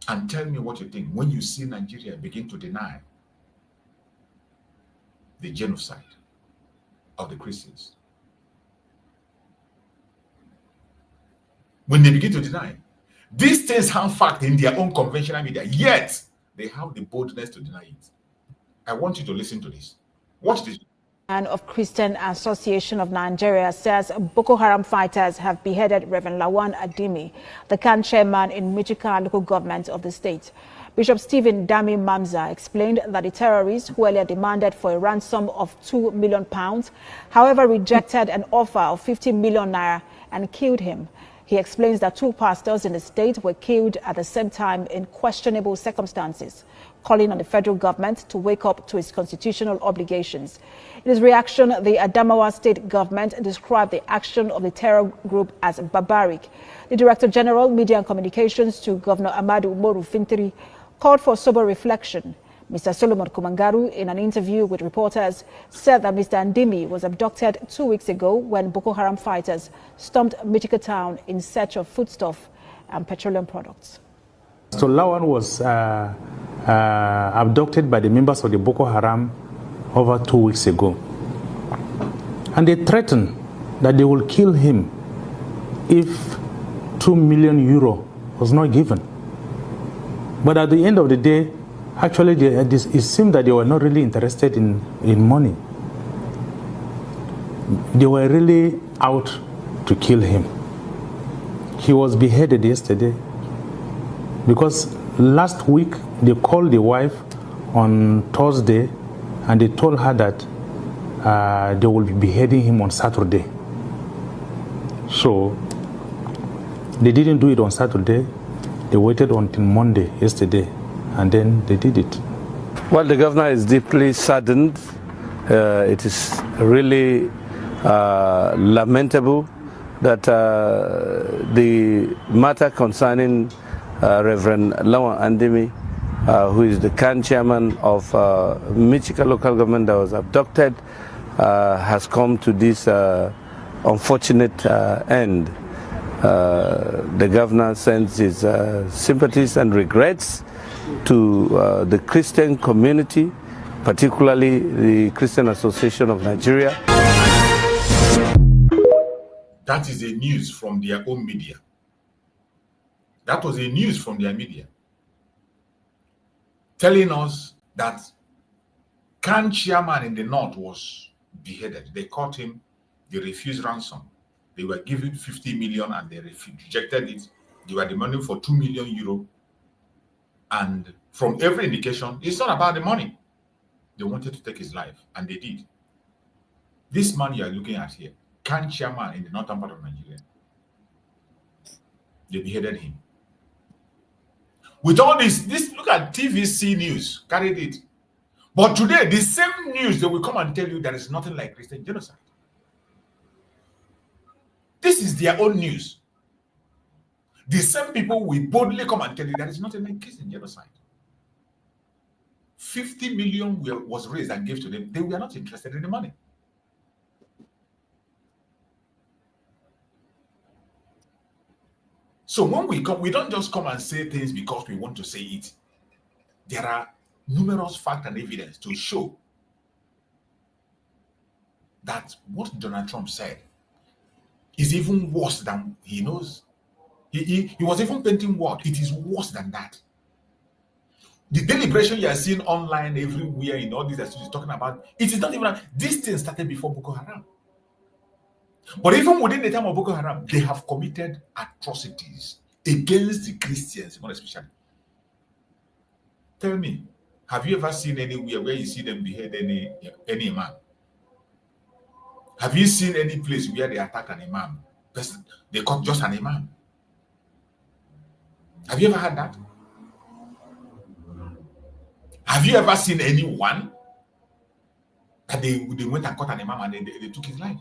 And tell me what you think when you see Nigeria begin to deny the genocide of the Christians. When they begin to deny, these things have fact in their own conventional media, yet they have the boldness to deny it. I want you to listen to this. Watch this. And of Christian Association of Nigeria says Boko Haram fighters have beheaded Reverend Lawan Adimi, the CAN chairman in Michika local government of the state. Bishop Stephen Dami Mamza explained that the terrorists who earlier demanded for a ransom of £2 million, however, rejected an offer of 50 million naira and killed him. He explains that 2 pastors in the state were killed at the same time in questionable circumstances, calling on the federal government to wake up to its constitutional obligations. In his reaction, the Adamawa state government described the action of the terror group as barbaric. The Director General, Media and Communications to Governor Amadu Umoru Fintiri called for sober reflection. Mr. Solomon Kumangaru, in an interview with reporters, said that Mr. Ndimi was abducted 2 weeks ago when Boko Haram fighters stormed Michika town in search of foodstuff and petroleum products. So Lawan was abducted by the members of the Boko Haram over 2 weeks ago. And they threatened that they will kill him if 2 million euro was not given. But at the end of the day, actually, it seemed that they were not really interested in money. They were really out to kill him. He was beheaded yesterday because last week they called the wife on Thursday and they told her that they will be beheading him on Saturday. So they didn't do it on Saturday. They waited until Monday, yesterday, and then they did it. Well, the governor is deeply saddened. It is really lamentable that the matter concerning Reverend Lawan Andimi, who is the CAN chairman of Michika local government that was abducted, has come to this unfortunate end. The governor sends his sympathies and regrets to the Christian community, particularly the Christian Association of Nigeria. That is a news from their own media. That was a news from their media, telling us that CAN chairman in the north was beheaded. They caught him, they refused ransom. They were given 50 million and they rejected it. They were demanding for 2 million euro. And from every indication, it's not about the money. They wanted to take his life, and they did. This man you are looking at here, CAN chairman in the northern part of Nigeria, they beheaded him. With all this, look at TVC News, carried it. But today, the same news, they will come and tell you there is nothing like Christian genocide. This is their own news. The same people will boldly come and tell you there is nothing like Christian genocide. 50 million was raised and gave to them. They were not interested in the money. So when we come, we don't just come and say things because we want to say it. There are numerous facts and evidence to show that what Donald Trump said is even worse than he knows. He was even painting what? It is worse than that. The deliberation you are seeing online everywhere in all these that he's talking about, it is not even, this thing started before Boko Haram. But even within the time of Boko Haram, they have committed atrocities against the Christians, more especially. Tell me, have you ever seen anywhere where you see them behead any imam? Have you seen any place where they attack an imam? They caught just an imam. Have you ever had that? Have you ever seen anyone that they went and caught an imam and they took his life?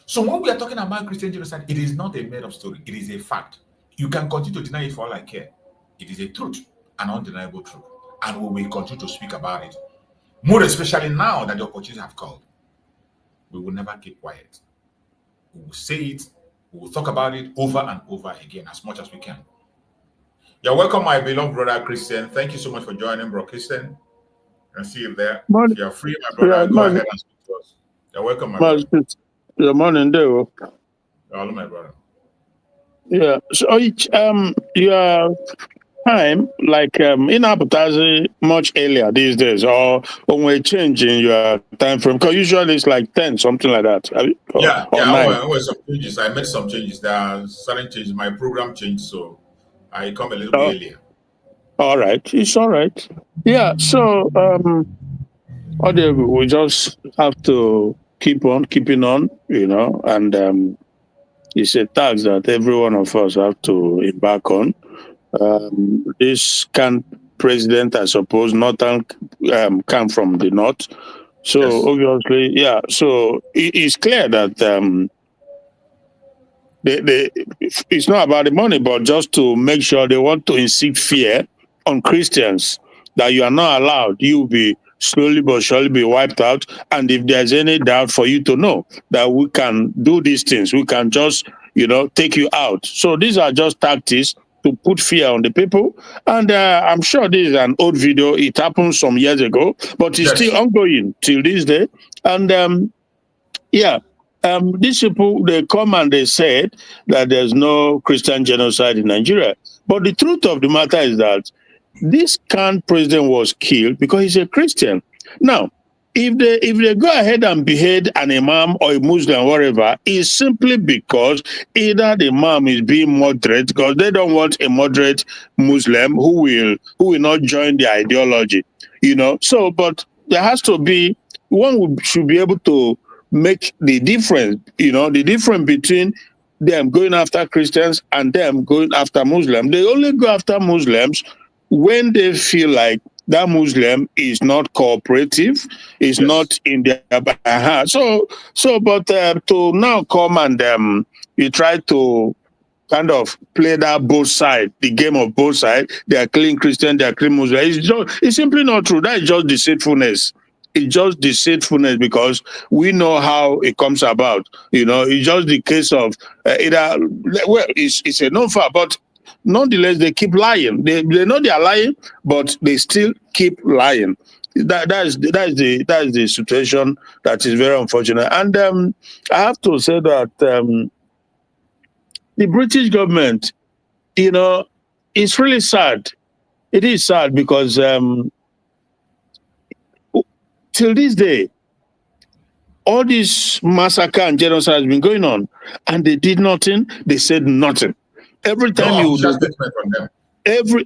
So when we are talking about Christian genocide, it is not a made-up story. It is a fact. You can continue to deny it for all I care. It is a truth, an undeniable truth. And we will continue to speak about it. More especially now that the opportunities have called. We will never keep quiet. We will say it. We will talk about it over and over again as much as we can. You're welcome, my beloved brother Christian. Thank you so much for joining, bro Christian. I see you there. If you're free, my brother, go ahead and speak to us. You're welcome, my brother. Good morning, Deo. Hello, my brother. Yeah. So your time, like in advertising much earlier these days, or when we're changing your time frame, because usually it's like 10, something like that. I made some changes. I made some changes. There are certain changes. My program changed, so I come a little bit earlier. All right. It's all right. Yeah. So we just have to keep on keeping on, and it's a task that every one of us have to embark on. This president, I suppose, northern come from the north. So yes. Obviously, yeah. So it's clear that it's not about the money, but just to make sure they want to incite fear on Christians that you are not allowed. You'll be slowly but surely be wiped out. And if there's any doubt, for you to know that we can do these things, we can just, take you out. So these are just tactics to put fear on the people. And I'm sure this is an old video. It happened some years ago, but it's still ongoing till this day. And these people, they come and they said that there's no Christian genocide in Nigeria. But the truth of the matter is that this president was killed because he's a Christian. Now, if they go ahead and behead an imam or a Muslim, whatever, it's simply because either the imam is being moderate, because they don't want a moderate Muslim who will not join the ideology, So, but there has to be should be able to make the difference, the difference between them going after Christians and them going after Muslims. They only go after Muslims when they feel like that Muslim is not cooperative, is not in their but to now come and you try to kind of play that both sides, the game of both sides. They are killing Christian, they are killing Muslim. It's simply not true. That is just deceitfulness. It's just deceitfulness because we know how it comes about. It's just the case of it's a no-fair, but nonetheless, they keep lying. They know they are lying, but they still keep lying. That's the situation that is very unfortunate. And I have to say that the British government, it's really sad. It is sad because till this day, all this massacre and genocide has been going on, and they did nothing. They said nothing. Every time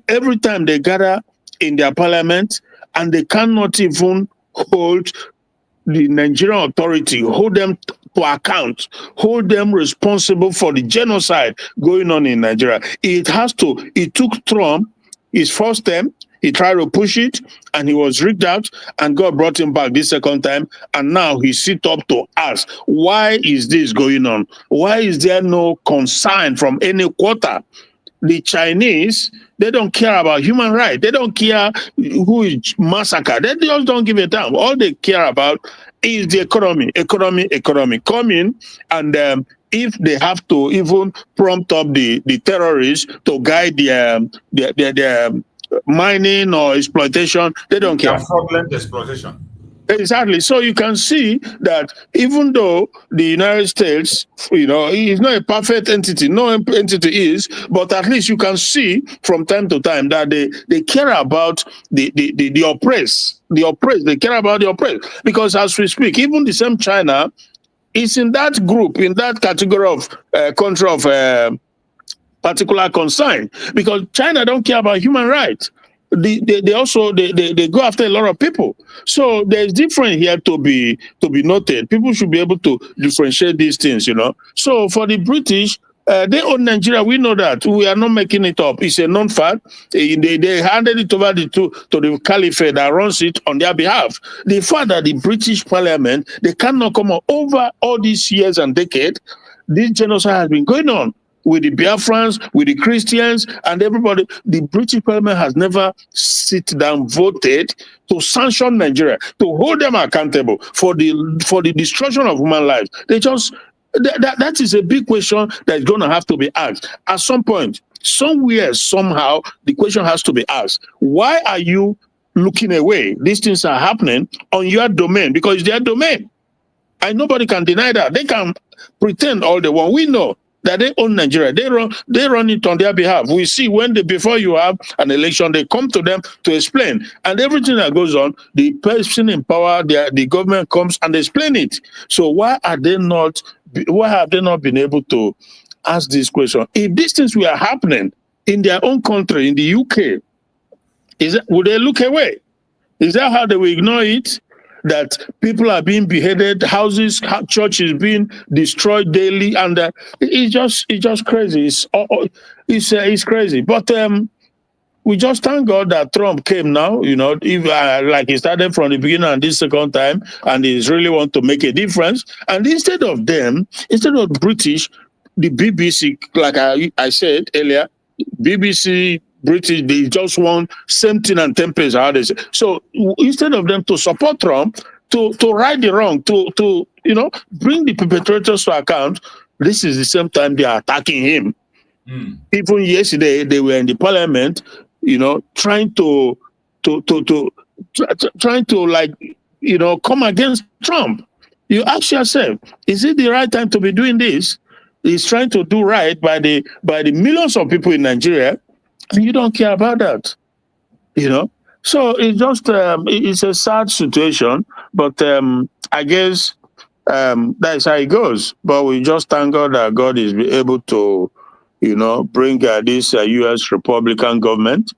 every time they gather in their parliament, and they cannot even hold the Nigerian authority, hold them to account, hold them responsible for the genocide going on in Nigeria. It took Trump his first term. He tried to push it, and he was rigged out, and God brought him back this second time, and now he sit up to ask, why is this going on? Why is there no concern from any quarter? The Chinese, they don't care about human rights. They don't care who is massacred. They just don't give a damn. All they care about is the economy. Come in, and if they have to even prompt up the terrorists to guide their mining or exploitation, they don't care. Fraudulent exploitation. Exactly. So you can see that even though the United States, is not a perfect entity, no entity is, but at least you can see from time to time that they care about the oppressed. The oppressed, they care about the oppressed. Because as we speak, even the same China is in that group, in that category of country of particular concern, because China don't care about human rights. They also go after a lot of people. So there's difference here to be noted. People should be able to differentiate these things, So for the British They own Nigeria. We know that. We are not making it up. It's a known fact. They handed it over to the caliphate that runs it on their behalf. The fact that the British Parliament, they cannot come up over all these years and decades, this genocide has been going on with the Biafrans, with the Christians, and everybody. The British Parliament has never sit down, voted to sanction Nigeria, to hold them accountable for the destruction of human lives. They just that is a big question that's going to have to be asked at some point, somewhere, somehow. The question has to be asked: why are you looking away? These things are happening on your domain because it's their domain, and nobody can deny that. They can pretend all they want. We know that they own Nigeria. They run it on their behalf. We see when before you have an election, they come to them to explain, and everything that goes on, the person in power, the government comes and explain it. So why have they not been able to ask this question? If these things were happening in their own country, in the UK, would they look away? Is that how they will ignore it? That people are being beheaded, houses, churches being destroyed daily, and it's just crazy. It's crazy. But we just thank God that Trump came now. You know, if like he started from the beginning and this second time, and he's really want to make a difference. And instead of British, the BBC, like I said earlier, BBC. British, they just want same thing and templates, how they say. So instead of them to support Trump, to right the wrong, to bring the perpetrators to account, this is the same time they are attacking him. Even yesterday, they were in the parliament, trying to come against Trump. You ask yourself, is it the right time to be doing this? He's trying to do right by the millions of people in Nigeria, and you don't care about that, So it's just it's a sad situation, but I guess that's how it goes. But we just thank God that God is able to, bring this U.S. Republican government,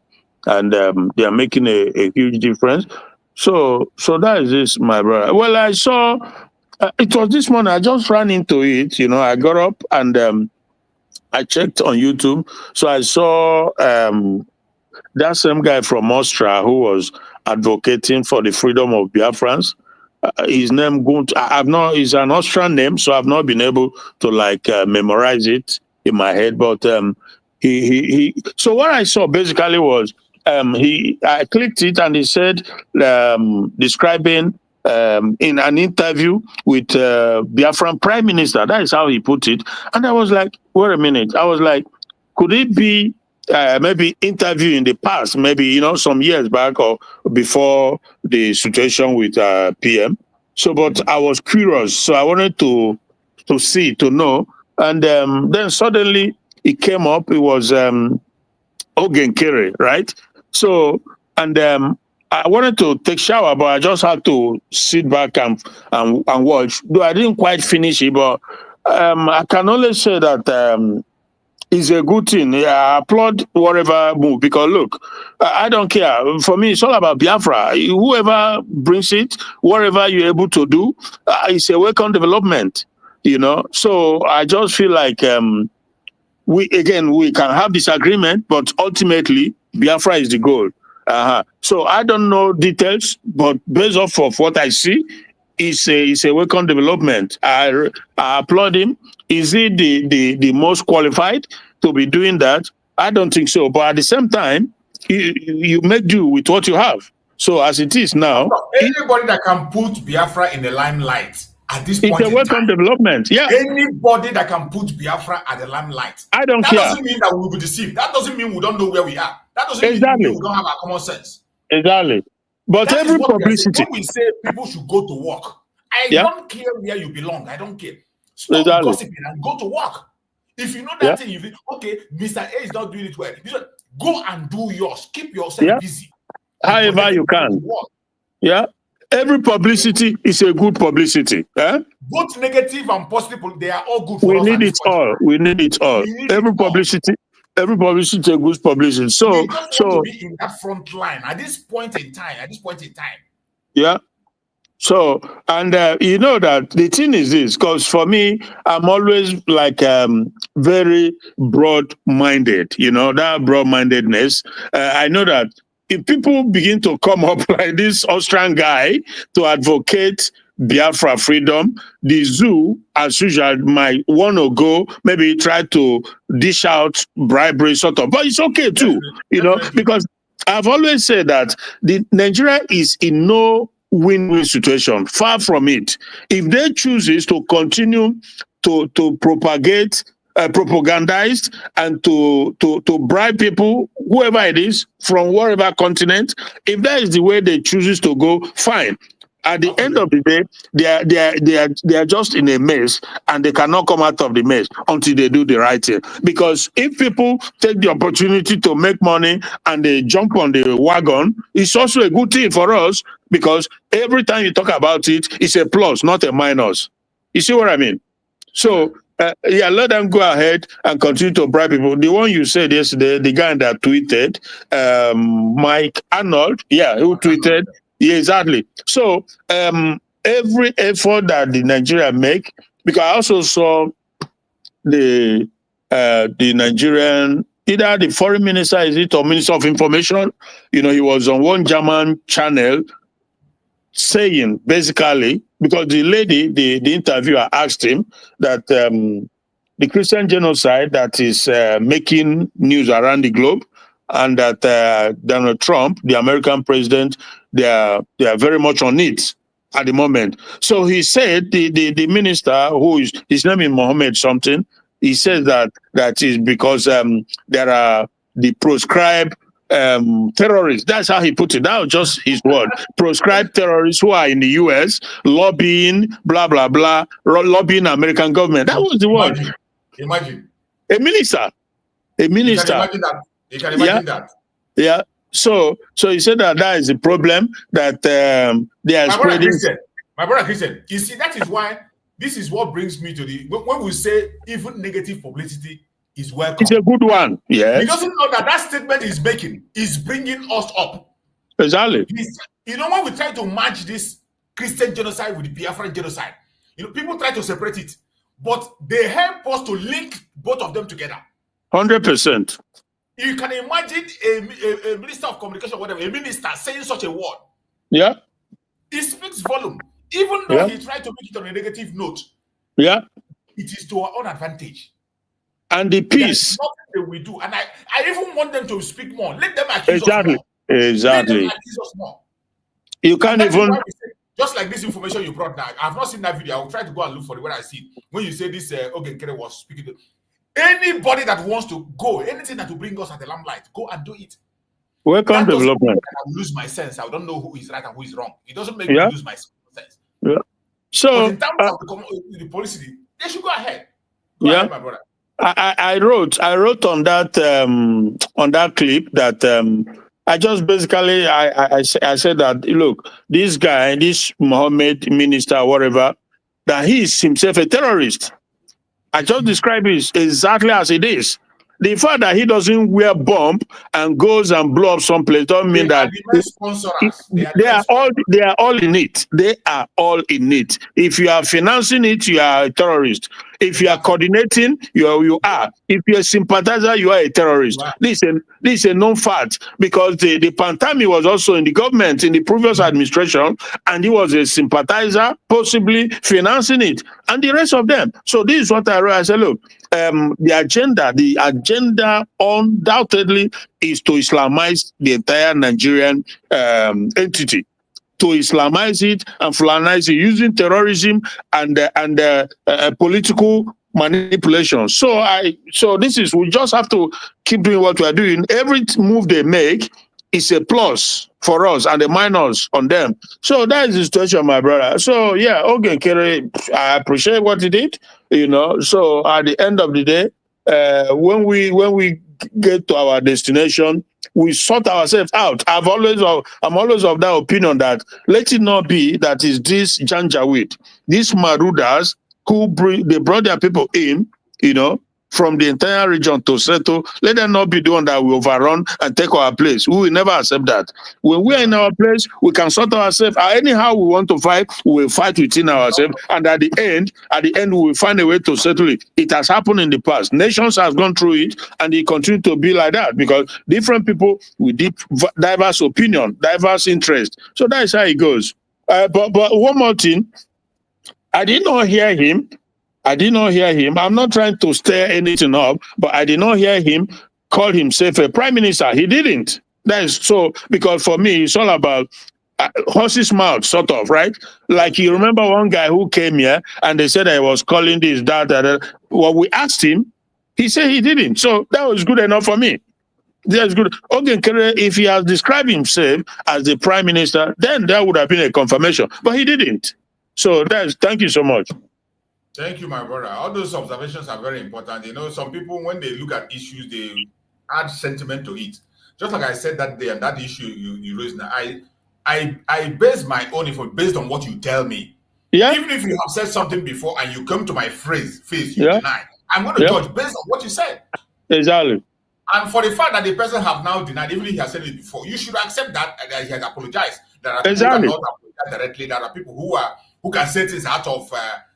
and they are making a huge difference. So that is this, my brother. Well, I saw it was this morning. I just ran into it. I got up and. I checked on YouTube, so I saw that same guy from Austria who was advocating for the freedom of Biafrans. His name is an Austrian name, so I've not been able to memorize it in my head. But he. So what I saw basically was I clicked it and he said describing. In an interview with Biafran Prime Minister. That is how he put it. And I was like, wait a minute. I was like, could it be maybe interview in the past, maybe, some years back or before the situation with PM? So, but I was curious. So I wanted to see, to know. And then suddenly it came up. It was Ogenkere, right? So, and I wanted to take shower, but I just had to sit back and watch. Though I didn't quite finish it, but I can only say that it's a good thing. I applaud whatever move, because look, I don't care. For me, it's all about Biafra. Whoever brings it, whatever you're able to do, it's a welcome development. So I just feel like we can have disagreement, but ultimately Biafra is the goal. So I don't know details, but based off of what I see, it's a welcome development. I applaud him. Is he the most qualified to be doing that? I don't think so. But at the same time, you make do with what you have. So as it is now, anybody that can put Biafra in the limelight at this point, it's a welcome development. Yeah. Anybody that can put Biafra at the limelight, I don't care. That doesn't mean that we will be deceived. That doesn't mean we don't know where we are. That doesn't mean we don't have our common sense. Exactly. But that every publicity. When we say people should go to work, I don't care where you belong. I don't care. Stop gossiping and go to work. If you know that thing, you think, okay, Mr. A is not doing it well. Go and do yours. Keep yourself busy. However you can. Yeah. Every publicity is a good publicity. Both negative and positive, they are all good for us. We need it all. We need it all. Every publicity is a good publicity. So we just want to be in that front line at this point in time. Yeah. So, and you know that the thing is this, because for me, I'm always like very broad-minded, that broad-mindedness. I know that if people begin to come up like this Austrian guy to advocate Biafra freedom, the zoo, as usual, might want to go, maybe try to dish out bribery sort of, but it's okay too, because I've always said that Nigeria is in no win-win situation. Far from it. If they chooses to continue to propagate, propagandize, and to bribe people, whoever it is, from wherever continent, if that is the way they chooses to go, fine. At the end of the day, they are just in a mess, and they cannot come out of the mess until they do the right thing. Because if people take the opportunity to make money and they jump on the wagon, it's also a good thing for us, because every time you talk about it, it's a plus, not a minus. You see what I mean? So let them go ahead and continue to bribe people. The one you said yesterday, the guy that tweeted, Mike Arnold, who tweeted. Yeah, exactly. So every effort that the Nigeria make, because I also saw the Nigerian, either the foreign minister, is it, or minister of information, he was on one German channel saying basically, because the lady, the interviewer asked him that the Christian genocide that is making news around the globe, and that Donald Trump, the American president, they are very much on it at the moment. So he said, the minister, who is, his name is Mohammed something, he says that is because there are the proscribed terrorists. That's how he put it. That was just his word. Proscribed terrorists who are in the US lobbying, blah, blah, blah, lobbying American government. That was the word. Imagine. A minister. You can imagine that. You can imagine that. Yeah. So he said that is the problem, that they are spreading. My brother Christian, you see, that is why this is what brings me to when we say even negative publicity is welcome. It's a good one. Yes. He doesn't know that statement he's making is bringing us up. Exactly. When we try to match this Christian genocide with the Biafran genocide, people try to separate it, but they help us to link both of them together. 100%. You can imagine a minister of communication, whatever, a minister saying such a word. Yeah. It speaks volume. Even though he tried to make it on a negative note. Yeah. It is to our own advantage. And the peace. Nothing that we do. And I even want them to speak more. Let them accuse us more. Exactly. Let them accuse us more. You can't even. Just like this information you brought now. I've not seen that video. I will try to go and look for it when I see it. When you say this, Ogenkere was speaking to anybody that wants to go, anything that will bring us at the lamplight, go and do it. Welcome development. I will lose my sense. I don't know who is right and who is wrong. It doesn't make me lose my sense. Yeah. So but in terms of the policy, they should go ahead. Go ahead, my brother. I wrote on that clip that I just basically I said that, look, this guy, this Mohammed minister, whatever, that he is himself a terrorist. I just describe it exactly as it is. The fact that he doesn't wear bomb and goes and blow up someplace don't mean that they are all in it. They are all in it. If you are financing it, you are a terrorist. If you are coordinating, you are. If you're a sympathizer, you are a terrorist. Wow. This is a known fact, because the Pantami was also in the government in the previous administration, and he was a sympathizer, possibly financing it, and the rest of them. So this is what I wrote. I said, look, the agenda undoubtedly is to Islamize the entire Nigerian entity. To Islamize it and Fulanize it using terrorism and political manipulation. So this is, we just have to keep doing what we are doing. Every move they make is a plus for us and a minus on them. So that is the situation, my brother. So yeah, Ogenkere, I appreciate what he did. So at the end of the day, when we get to our destination, we sort ourselves out. I'm always of that opinion that let it not be that is this Janjaweed, these Marudas who they brought their people in, from the entire region to settle. Let them not be the one that will overrun and take our place. We will never accept that. When we are in our place, we can sort ourselves. Anyhow we want to fight, we will fight within ourselves. And at the end, we will find a way to settle it. It has happened in the past. Nations have gone through it, and it continues to be like that because different people with diverse opinion, diverse interest. So that's how it goes. But one more thing, I did not hear him. I'm not trying to stir anything up, but I did not hear him call himself a prime minister. He didn't. That is so, because for me, it's all about horse's mouth, sort of, right? Like you remember one guy who came here and they said I was calling this, that. Well, we asked him, he said he didn't. So that was good enough for me. That's good. Okay, if he has described himself as the prime minister, then that would have been a confirmation, but he didn't. So thank you so much. Thank you, my brother. All those observations are very important. You know, some people, when they look at issues, they add sentiment to it. Just like I said that day, and that issue you raised now, I base my own info based on what you tell me. Yeah. Even if you have said something before and you come to my face, you deny. I'm going to judge based on what you said. Exactly. And for the fact that the person have now denied, even if he has said it before, you should accept that he has apologized. There are people who cannot apologize directly. There are people who can say things out of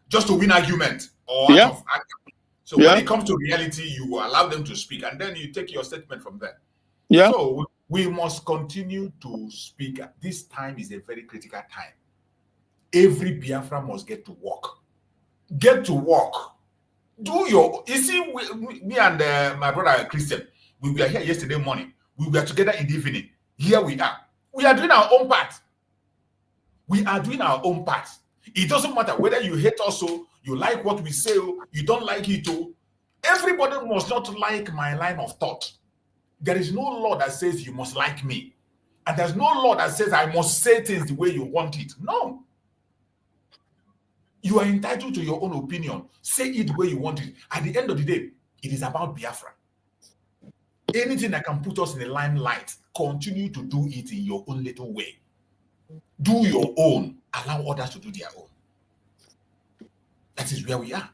just to win argument or out of anger. So when it comes to reality, you allow them to speak, and then you take your statement from there. Yeah. So we must continue to speak. This time is a very critical time. Every Biafra must get to work. Get to work. You see, me and my brother Christian, we were here yesterday morning. We were together in the evening. Here we are. We are doing our own part. We are doing our own part. It doesn't matter whether you hate us or you like what we say or you don't like it or everybody must not like my line of thought. There is no law that says you must like me. And there's no law that says I must say things the way you want it. No. You are entitled to your own opinion. Say it the way you want it. At the end of the day, it is about Biafra. Anything that can put us in the limelight, continue to do it in your own little way. Do your own. Allow others to do their own. That is where we are.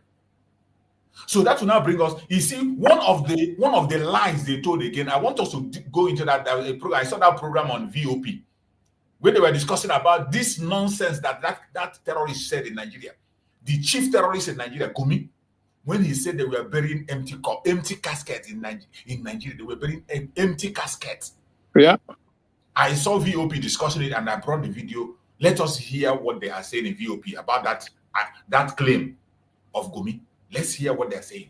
So that will now bring us. You see, one of the lies they told again. I want us to go into that. I saw that program on VOP where they were discussing about this nonsense that terrorist said in Nigeria. The chief terrorist in Nigeria, Gumi, when he said they were burying empty caskets in Nigeria, they were burying empty caskets. Yeah. I saw VOP discussing it and I brought the video. Let us hear what they are saying in VOP about that claim of Gumi. Let's hear what they're saying.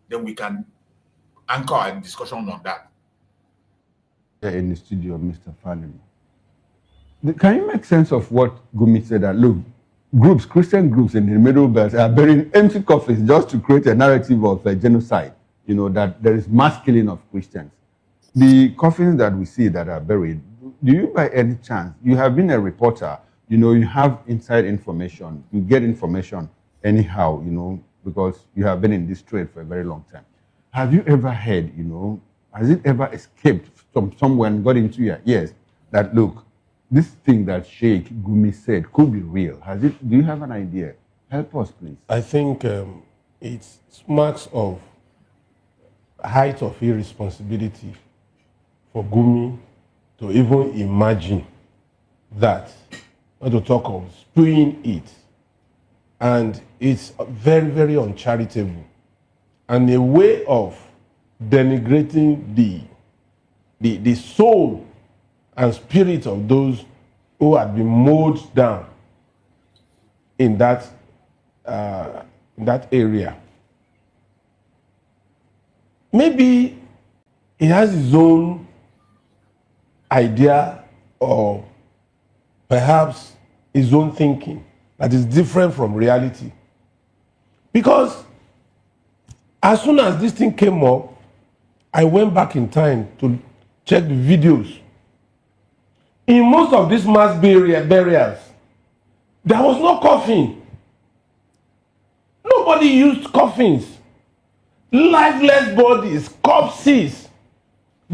Then we can anchor a discussion on that. In the studio, Mr. Falim. Can you make sense of what Gumi said? That look, Christian groups in the Middle Belt are burying empty coffins just to create a narrative of a genocide. You know, that there is mass killing of Christians. The coffins that we see that are buried, do you by any chance, you have been a reporter, you know, you have inside information, you get information anyhow, you know, because you have been in this trade for a very long time. Have you ever heard, you know, has it ever escaped from somewhere and got into your ears that, look, this thing that Sheikh Gumi said could be real? Has it? Do you have an idea? Help us, please. I think it's marks of height of irresponsibility for Gumi to even imagine that, not to talk of spewing it. And it's very, very uncharitable and a way of denigrating the soul and spirit of those who had been mowed down in that area. Maybe he has his own idea or perhaps his own thinking that is different from reality. Because as soon as this thing came up, I went back in time to check the videos. In most of these mass burials, there was no coffin. Nobody used coffins. Lifeless bodies, corpses,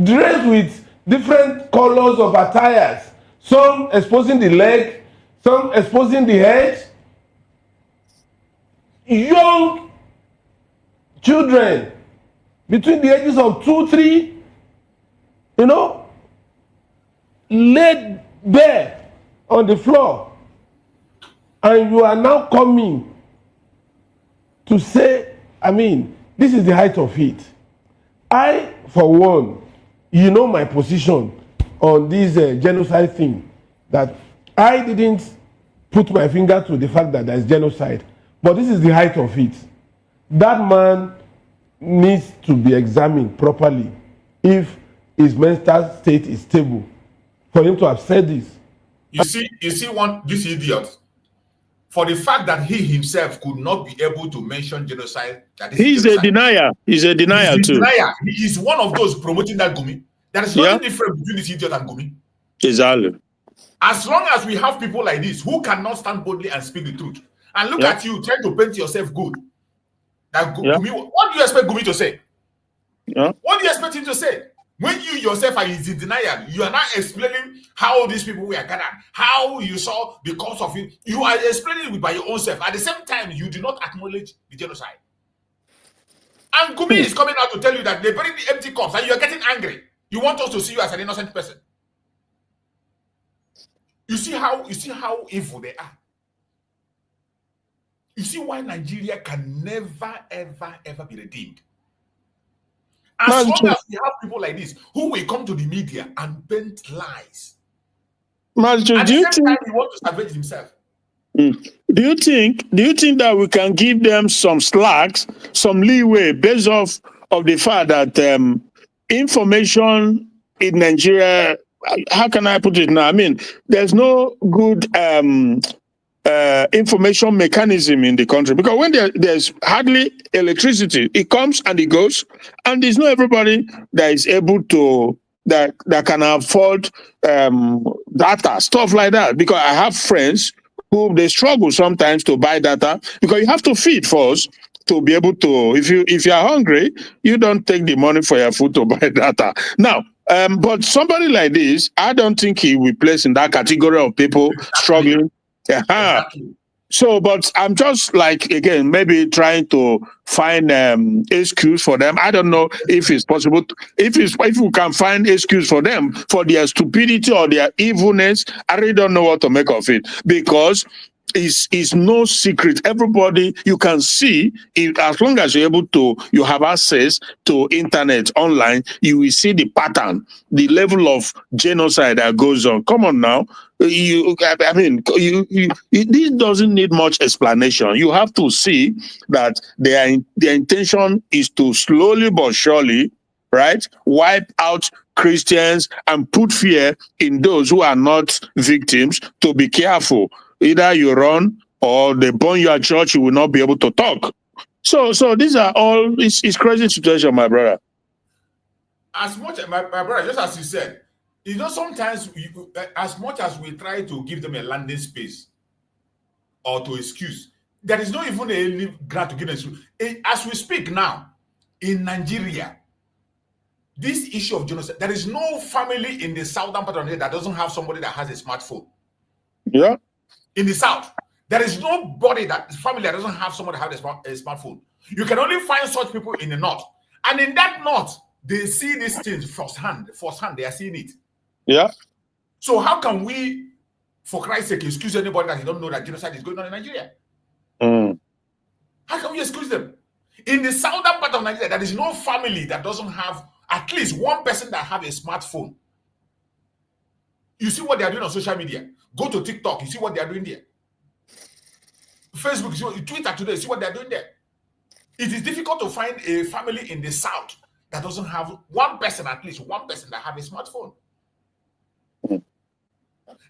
dressed with different colors of attires, some exposing the leg, some exposing the head. Young children between the ages of 2, 3, you know, laid bare on the floor. And you are now coming to say, I mean, this is the height of it. I, for one, you know my position on this genocide thing, that I didn't put my finger to the fact that there is genocide, but this is the height of it. That man needs to be examined properly if his mental state is stable for him to have said this. You see this idiot, for the fact that he himself could not be able to mention genocide. He's genocide. A denier. He's a denier too. He is one of those promoting that Gumi. There is nothing different between this idiot and Gumi. Exactly. As long as we have people like this who cannot stand boldly and speak the truth, and look at you trying to paint yourself good. That Gumi, what do you expect Gumi to say? What do you expect him to say? When you yourself are in denial, you are not explaining how these people were gathered, how you saw the cause of it. You are explaining it by your own self. At the same time, you do not acknowledge the genocide. And Gumi is coming out to tell you that they buried the empty corpse and you are getting angry. You want us to see you as an innocent person. You see how evil they are. You see why Nigeria can never, ever, ever be redeemed. As long as we have people like this who will come to the media and paint lies. At the same time, he wants to salvage himself. Do you think that we can give them some slacks, some leeway based off of the fact that information in Nigeria, how can I put it now? I mean, there's no good information mechanism in the country, because when there's hardly electricity, it comes and it goes, and there's not everybody that is able to that can afford data, stuff like that. Because I have friends who they struggle sometimes to buy data, because you have to feed first to be able to. If you are hungry, you don't take the money for your food to buy data. Now, but somebody like this, I don't think he will place in that category of people struggling. Exactly. So, but I'm just like, again, maybe trying to find excuse for them. I don't know if it's possible. If we can find excuse for them for their stupidity or their evilness, I really don't know what to make of it, because it's no secret. Everybody, you can see it, as long as you're able to, you have access to internet online, you will see the pattern, the level of genocide that goes on. Come on now. This doesn't need much explanation. You have to see that their intention is to slowly but surely, right, wipe out Christians and put fear in those who are not victims to be careful. Either you run or they burn your church, you will not be able to talk. So these are all, it's crazy situation, my brother. As much, my brother, just as you said, you know, sometimes as much as we try to give them a landing space or to excuse, there is not even any grant to give them. As we speak now, in Nigeria, this issue of genocide, there is no family in the southern part of Nigeria that doesn't have somebody that has a smartphone. Yeah. In the south, there is nobody family that doesn't have somebody that has a smartphone. You can only find such people in the north. And in that north, they see these things firsthand, they are seeing it. Yeah. So how can we, for Christ's sake, excuse anybody that don't know that genocide is going on in Nigeria? How can we excuse them? In the southern part of Nigeria, there is no family that doesn't have at least one person that have a smartphone. You see what they are doing on social media. Go to TikTok, you see what they are doing there. Facebook, you see Twitter today, you see what they are doing there. It is difficult to find a family in the south that doesn't have one person, at least one person that have a smartphone.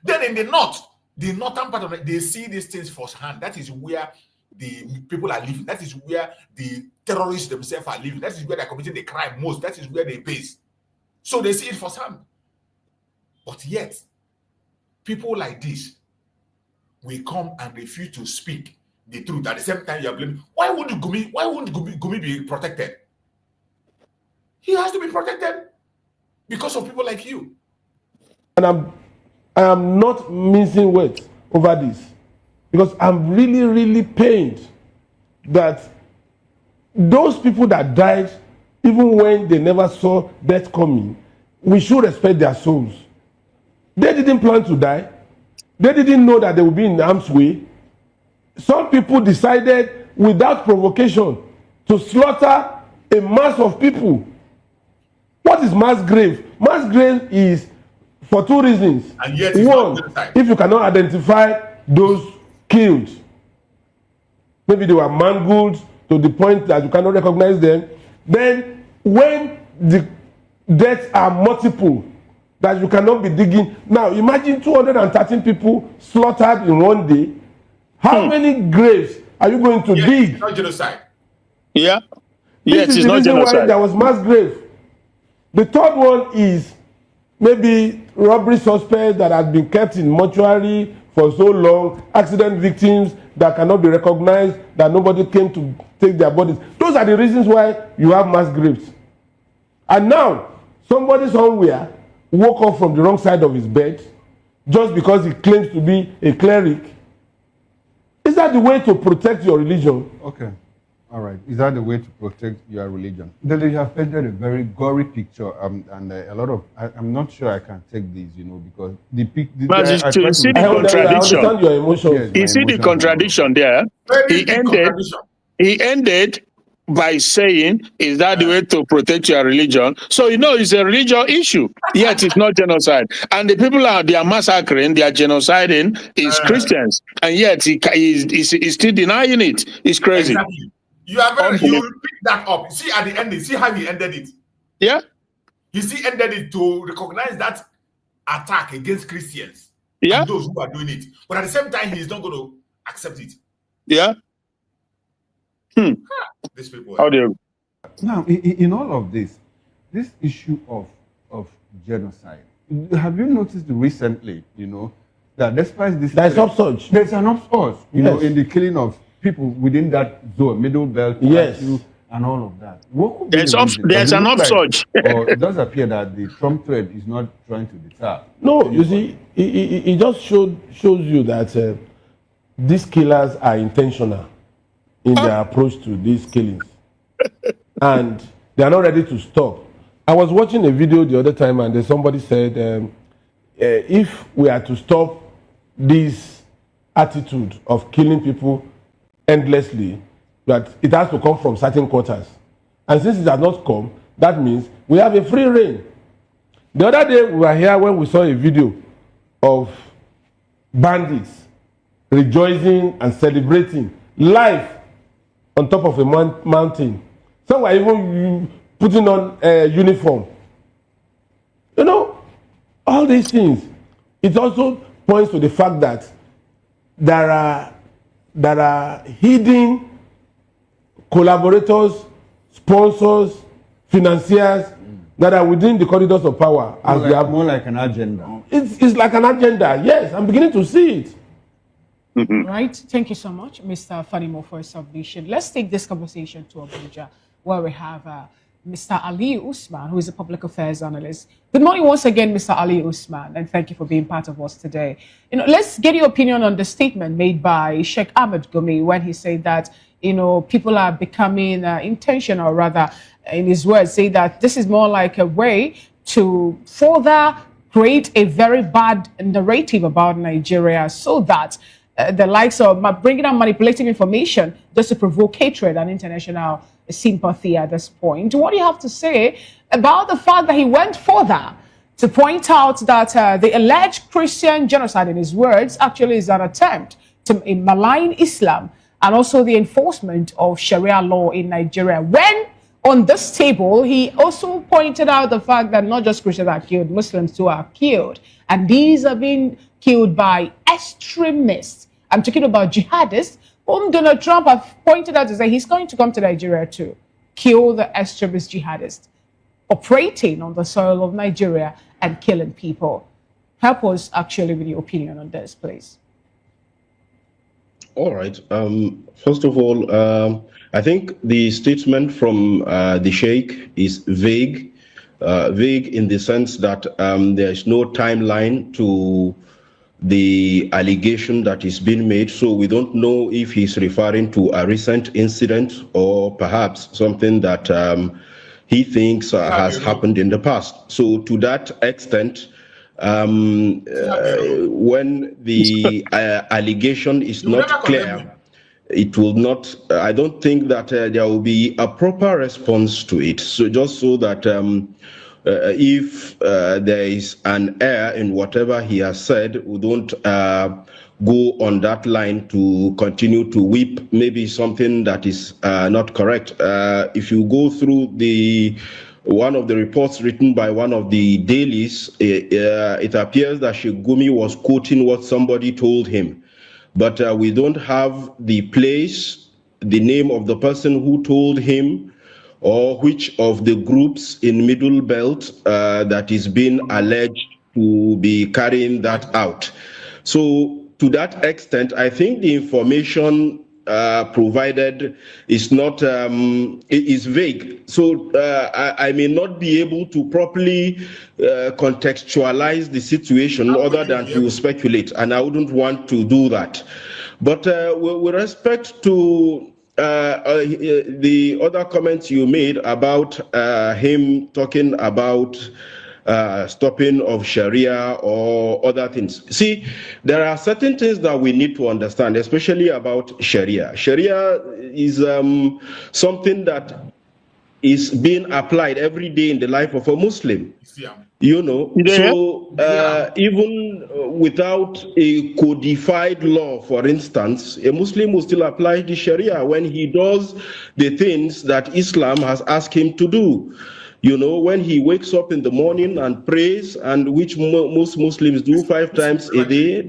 Then in the north, the northern part of it, they see these things firsthand. That is where the people are living. That is where the terrorists themselves are living. That is where they're committing the crime most. That is where they base. So they see it firsthand. But yet, people like this will come and refuse to speak the truth. At the same time, you are blaming. Why wouldn't Gumi be protected? He has to be protected because of people like you. And I am not mincing words over this, because I'm really, really pained that those people that died even when they never saw death coming, we should respect their souls. They didn't plan to die. They didn't know that they would be in harm's way. Some people decided without provocation to slaughter a mass of people. What is mass grave? Mass grave is for two reasons. And yet one, if you cannot identify those killed, maybe they were mangled to the point that you cannot recognize them. Then when the deaths are multiple, that you cannot be digging. Now imagine 213 people slaughtered in one day. How many graves are you going to dig? It's not genocide. Yeah. This is it's the not reason genocide. why there was mass grave. The third one is maybe robbery suspects that have been kept in mortuary for so long, accident victims that cannot be recognized, that nobody came to take their bodies. Those are the reasons why you have mass graves. And now, somebody somewhere woke up from the wrong side of his bed just because he claims to be a cleric. Is that the way to protect your religion? Okay. All right. Is that the way to protect your religion? Then you have painted a very gory picture, and a lot of. I'm not sure I can take this, because the picture. But you see the contradiction. I understand your emotions. Yes, You see the contradiction there. He ended by saying, "Is that the way to protect your religion?" So it's a religious issue. Yet it's not genocide, and the people they are massacring, they are genociding is Christians, and yet he's still denying it. It's crazy. Exactly. You pick that up. See at the end, see how he ended it. Yeah. He ended it to recognize that attack against Christians. Yeah. And those who are doing it. But at the same time, he's not going to accept it. Yeah. These people. How do you? Now, in all of this issue of genocide, have you noticed recently, that despite this, there's upsurge. There's an upsurge, in the killing of people within that zone, middle belt, and all of that. What could be there's an upsurge. Or it does appear that the Trump threat is not trying to deter. No, you see, it just shows you that these killers are intentional in their approach to these killings. And they are not ready to stop. I was watching a video the other time, and somebody said, if we are to stop this attitude of killing people endlessly, that it has to come from certain quarters. And since it has not come, that means we have a free reign. The other day we were here when we saw a video of bandits rejoicing and celebrating life on top of a mountain. Some were even putting on a uniform. All these things. It also points to the fact that there are hidden collaborators, sponsors, financiers that are within the corridors of power. More like an agenda. It's like an agenda. Yes, I'm beginning to see it. Right. Thank you so much, Mr. Fanimo, for your submission. Let's take this conversation to Abuja, where we have Mr. Ali Usman, who is a public affairs analyst. Good morning once again, Mr. Ali Usman, and thank you for being part of us today. Let's get your opinion on the statement made by Sheikh Ahmed Gumi when he said that, people are becoming intentional, rather, in his words, say that this is more like a way to further create a very bad narrative about Nigeria so that the likes of bringing out manipulative information just to provoke hatred and international sympathy at this point. What do you have to say about the fact that he went further to point out that the alleged Christian genocide, in his words, actually is an attempt to malign Islam and also the enforcement of Sharia law in Nigeria? When on this table, he also pointed out the fact that not just Christians are killed, Muslims too are killed. And these are being killed by extremists. I'm talking about jihadists, whom Donald Trump has pointed out to say he's going to come to Nigeria to kill the extremist jihadists operating on the soil of Nigeria and killing people. Help us actually with your opinion on this, please. All right. First of all, I think the statement from the Sheikh is vague. Vague in the sense that there is no timeline to the allegation that is being made. So we don't know if he's referring to a recent incident or perhaps something that he thinks has happened in the past. So to that extent, when the allegation is not clear, it will not, I don't think that there will be a proper response to it. So just so that if there is an error in whatever he has said, we don't go on that line to continue to whip maybe something that is not correct. If you go through one of the reports written by one of the dailies, it appears that Shigumi was quoting what somebody told him. But we don't have the place, the name of the person who told him, or which of the groups in Middle Belt that is being alleged to be carrying that out. So to that extent, I think the information provided is not is vague. So I may not be able to properly contextualize the situation other than to speculate, and I wouldn't want to do that. But with respect to the other comments you made about him talking about stopping of Sharia or other things. See, there are certain things that we need to understand, especially about Sharia. Sharia is something that is being applied every day in the life of a Muslim. You know, so even without a codified law, for instance, a Muslim will still apply the Sharia when he does the things that Islam has asked him to do. You know, when he wakes up in the morning and prays, and which most Muslims do 5 times a day,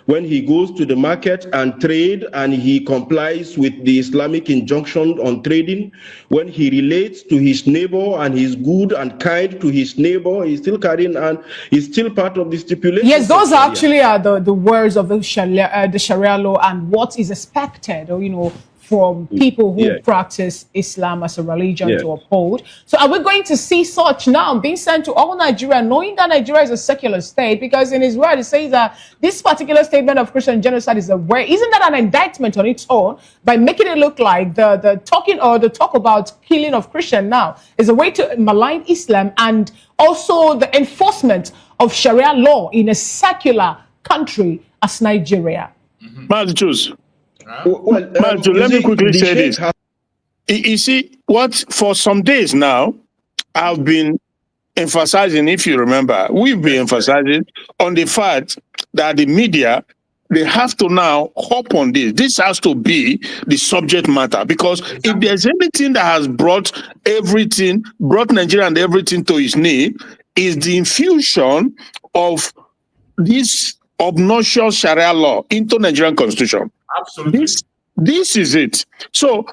when he goes to the market and trade and he complies with the Islamic injunction on trading, when he relates to his neighbor and he's good and kind to his neighbor, he's still carrying and he's still part of the stipulation. Yes, those actually are the words of the Sharia law and what is expected, or, you know, from people who practice Islam as a religion to uphold. So are we going to see such now being sent to all Nigeria, knowing that Nigeria is a secular state? Because in his word, it says that this particular statement of Christian genocide is isn't that an indictment on its own, by making it look like the talk about killing of Christian now is a way to malign Islam and also the enforcement of Sharia law in a secular country as Nigeria? Well, let me quickly say this. You see, what for some days now, I've been emphasizing, if you remember, we've been emphasizing on the fact that the media, they have to now hop on this. This has to be the subject matter, because if there's anything that has brought Nigeria and everything to its knee, is the infusion of this obnoxious Sharia law into Nigerian constitution. Absolutely. This is it. So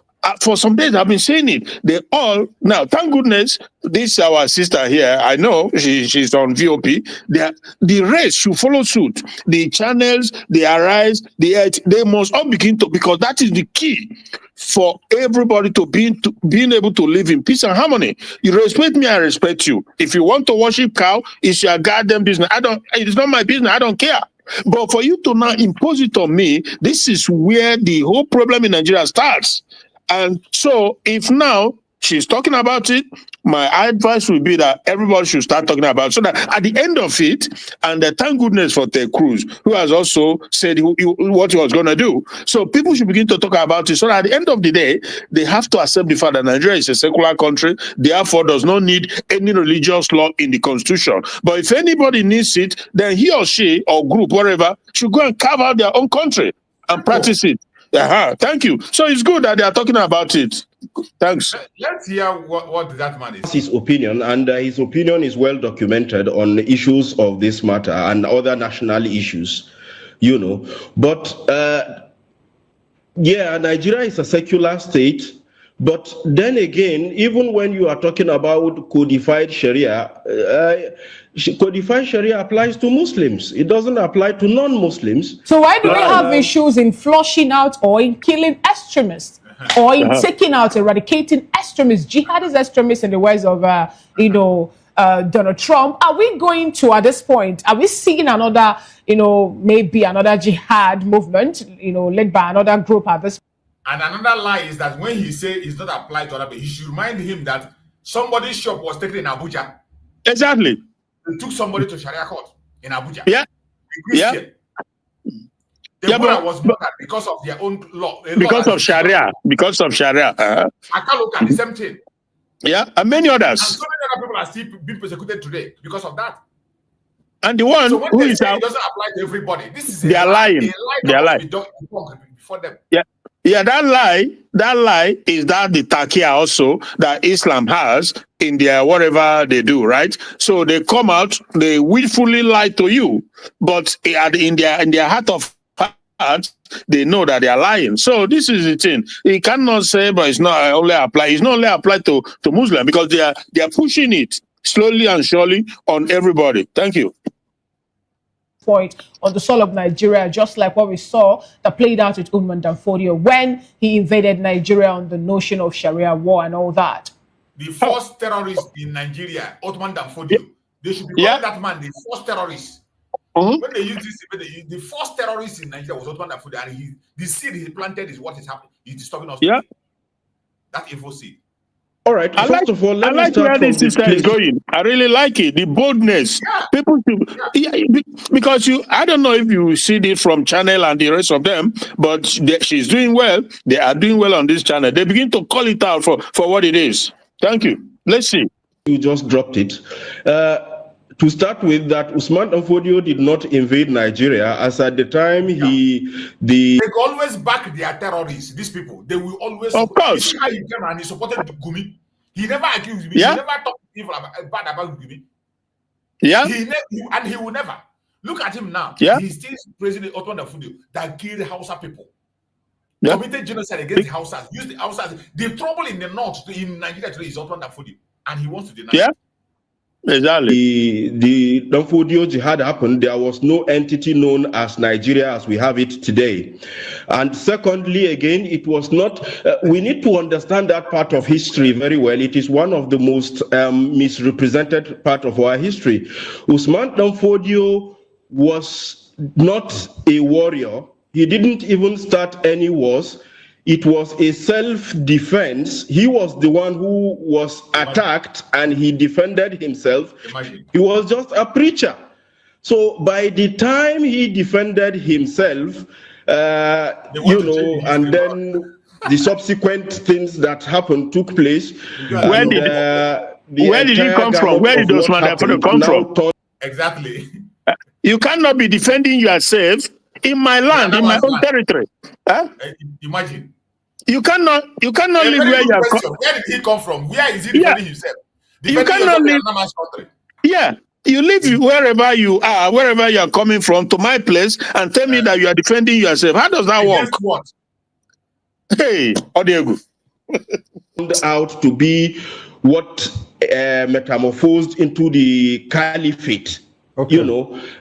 for some days I've been saying it. They all now, thank goodness, this our sister here, I know she's on VOP. The rest should follow suit. The channels, the Arise, they must all begin to, because that is the key for everybody to being able to live in peace and harmony. You respect me, I respect you. If you want to worship cow, it's your goddamn business. It's not my business. I don't care. But for you to now impose it on me, this is where the whole problem in Nigeria starts. And so if now she's talking about it, my advice would be that everybody should start talking about it, so that at the end of it, and thank goodness for Ted Cruz, who has also said what he was going to do. So people should begin to talk about it, so that at the end of the day, they have to accept the fact that Nigeria is a secular country, therefore does not need any religious law in the constitution. But if anybody needs it, then he or she or group, whatever, should go and carve out their own country and practice it. Thank you. So it's good that they are talking about it. Thanks. Let's hear what that man is. His opinion, and his opinion is well documented on issues of this matter and other national issues, you know. But yeah, Nigeria is a secular state. But then again, even when you are talking about codified Sharia, codified Sharia applies to Muslims. It doesn't apply to non-Muslims. So why do we have issues in flushing out or in killing extremists, or in taking out, eradicating extremists, jihadist extremists in the words of, Donald Trump? Are we going to, at this point, are we seeing another, maybe another jihad movement, led by another group at this point? And another lie is that when he say it's not applied to other people, he should remind him that Somebody's shop was taken in Abuja. Exactly. They took somebody to Sharia court in Abuja. Yeah. Yeah. The woman was murdered because of their own law. Because of Sharia. Because of Sharia. Akaloka, the same thing. Yeah, and many others. And so many other people are still being persecuted today because of that. And the one so when who they is say out, it doesn't apply to everybody. This is they are lying. They are lying. Before them. Yeah. Yeah, that lie is that the taqiyya also that Islam has in their whatever they do, right? So they come out, they willfully lie to you, but in their heart of hearts, they know that they are lying. So this is the thing. You cannot say, but it's not only applied. It's not only applied to Muslim because they are pushing it slowly and surely on everybody. Thank you. Point on the soil of Nigeria, just like what we saw that played out with Usman Dan Fodio when he invaded Nigeria on the notion of Sharia war and all that. The first terrorist in Nigeria, Usman Dan Fodio, they should be calling that man the first terrorist. When they use this, the first terrorist in Nigeria was Usman Dan Fodio, and the seed he planted is what is happening. He's disturbing us. Yeah, that evil seed. All right. First of all, let me start where from this system is going. I really like it. The boldness. Yeah. People should, because I don't know if you see it from Channel and the rest of them, but she's doing well. They are doing well on this channel. They begin to call it out for what it is. Thank you. Let's see. You just dropped it. To start with, that Usman Dan Fodio did not invade Nigeria, as at the time they always back their terrorists. These people, they will always. Of course. You see how he came and he supported Gumi. He never accused me. Yeah. He never talked bad about Gumi. Yeah. And he will never. Look at him now. Yeah. He's still praising Usman Dan Fodio that killed Hausa people. Yeah. Committed genocide against the Hausas. Used the Hausas. The trouble in the north in Nigeria today is Usman Dan Fodio, and he wants to deny. Yeah. Exactly. The Dan Fodio jihad happened. There was no entity known as Nigeria as we have it today. And secondly, again, it was not. We need to understand that part of history very well. It is one of the most misrepresented part of our history. Usman Dan Fodio was not a warrior. He didn't even start any wars. It was a self-defense. He was the one who was attacked and he defended himself. He was just a preacher. So by the time he defended himself, and then the subsequent things that happened took place. Where did he come from? Where did those men come from? Exactly. You cannot be defending yourself in my land, in my own territory. Huh? Imagine. You cannot live where you are. Where did he come from? Where is he defending himself? You cannot live. Yeah, you live wherever you are coming from to my place and tell me that you are defending yourself. How does that work? What? Hey, Odiego. Out to be what metamorphosed into the caliphate. Okay.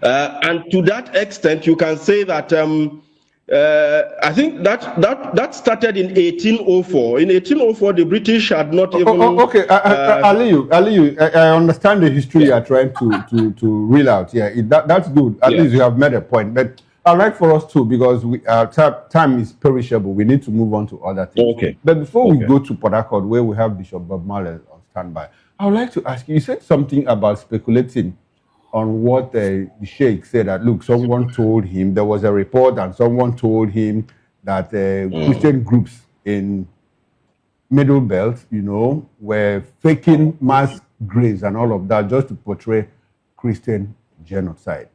And to that extent, you can say that I think that started in 1804. In 1804, the British had not even. Okay, Aliyu, I understand the history you are trying to reel out. Yeah, that's good. At least you have made a point. But I'd like for us to, because time is perishable, we need to move on to other things. Okay. But before we go to Port Harcourt, where we have Bishop Bob Marley on standby, I would like to ask you. You said something about speculating on what the Sheikh said, that, look, someone told him, there was a report and someone told him that Christian groups in Middle Belt, were faking mass graves and all of that just to portray Christian genocide.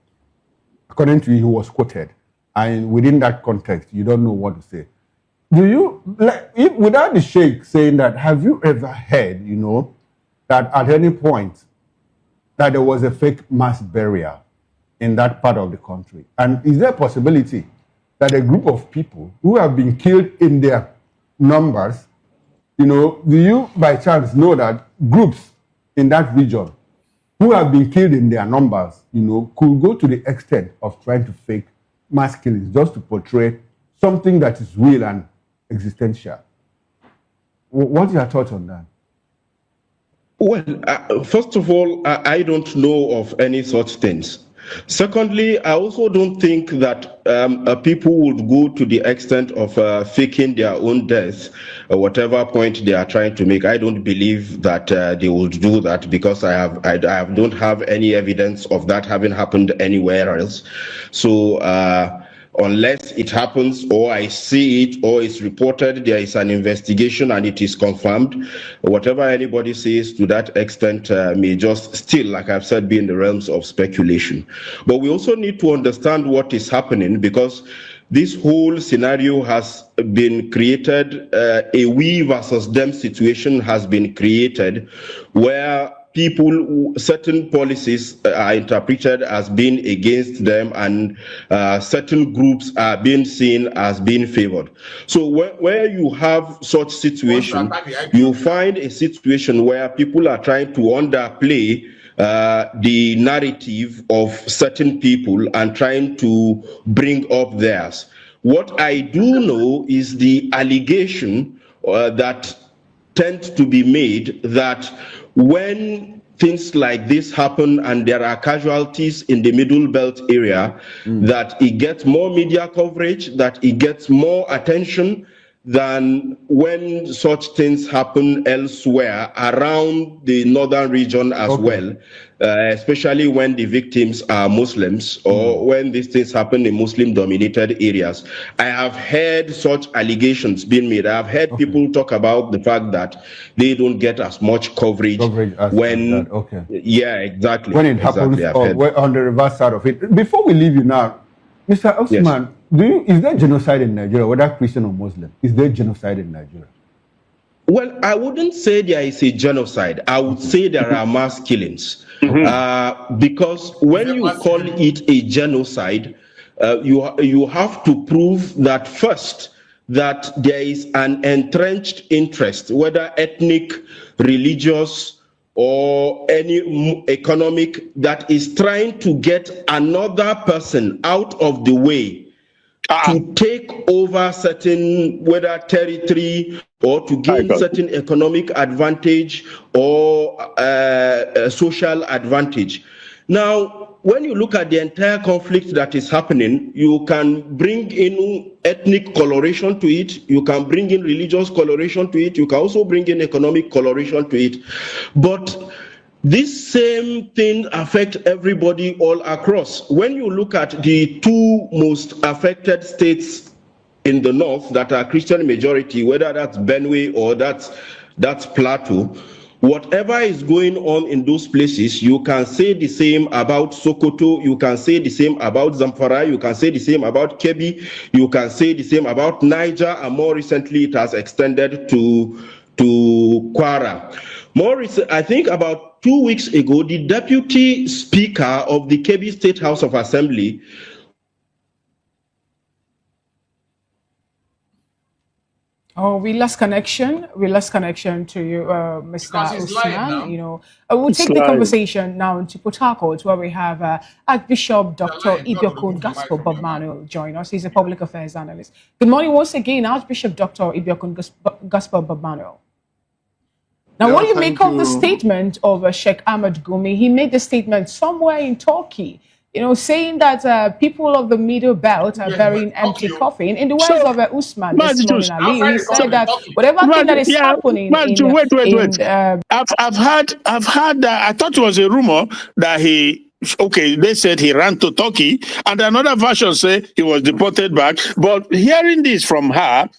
According to you, he was quoted. And within that context, you don't know what to say. Without the Sheikh saying that, have you ever heard, that at any point, that there was a fake mass burial in that part of the country? And is there a possibility that a group of people who have been killed in their numbers, do you by chance know that groups in that region who have been killed in their numbers, could go to the extent of trying to fake mass killings just to portray something that is real and existential? What's your thoughts on that? Well, first of all, I don't know of any such things. Secondly, I also don't think that people would go to the extent of faking their own death, whatever point they are trying to make. I don't believe that they would do that, because I don't have any evidence of that having happened anywhere else. So unless it happens, or I see it, or it's reported, there is an investigation and it is confirmed, whatever anybody says to that extent may just still, like I've said, be in the realms of speculation. But we also need to understand what is happening, because this whole scenario has been created, a we versus them situation has been created, where certain policies are interpreted as being against them, and certain groups are being seen as being favored. So where you have such situation, you find a situation where people are trying to underplay the narrative of certain people and trying to bring up theirs. What I do know is the allegation that tends to be made that when things like this happen and there are casualties in the Middle Belt area, that it gets more media coverage, that it gets more attention than when such things happen elsewhere around the northern region as well, especially when the victims are Muslims, or when these things happen in Muslim-dominated areas. I have heard such allegations being made. I have heard people talk about the fact that they don't get as much coverage when, yeah, exactly. When it happens on the reverse side of it. Before we leave you now, Mr. Osman, is there genocide in Nigeria, whether Christian or Muslim? Is there genocide in Nigeria? Well, I wouldn't say there is a genocide. I would say there are mass killings. Because when you call it a genocide, you have to prove that first, that there is an entrenched interest, whether ethnic, religious, or any economic, that is trying to get another person out of the way to take over certain, whether territory, or to gain certain economic advantage or social advantage. Now, when you look at the entire conflict that is happening, you can bring in ethnic coloration to it, you can bring in religious coloration to it, you can also bring in economic coloration to it. But this same thing affects everybody all across. When you look at the two most affected states in the north that are Christian majority, whether that's Benue or that's Plateau, whatever is going on in those places, you can say the same about Sokoto, you can say the same about Zamfara, you can say the same about Kebbi, you can say the same about Niger, and more recently it has extended to Kwara. More recent, I think about 2 weeks ago, the deputy speaker of the Kebbi State House of Assembly we lost connection. We lost connection to you, Mr. Usman. You know, we'll take the conversation now to Port Harcourt, where we have Archbishop Dr. Ibiokun Gospel Bob Manuel join us. He's a public affairs analyst. Good morning once again, Archbishop Dr. Ibiokun Gospel Bob Manuel. Now, what do you make of the statement of Sheikh Ahmed Gumi? He made the statement somewhere in Turkey, you know, saying that people of the Middle Belt are burying empty coffin. In the words of Usman this morning, Ali, he said that whatever thing that is happening wait. I've heard that. I thought it was a rumor that they said he ran to Turkey, and another version say he was deported back. But hearing this from her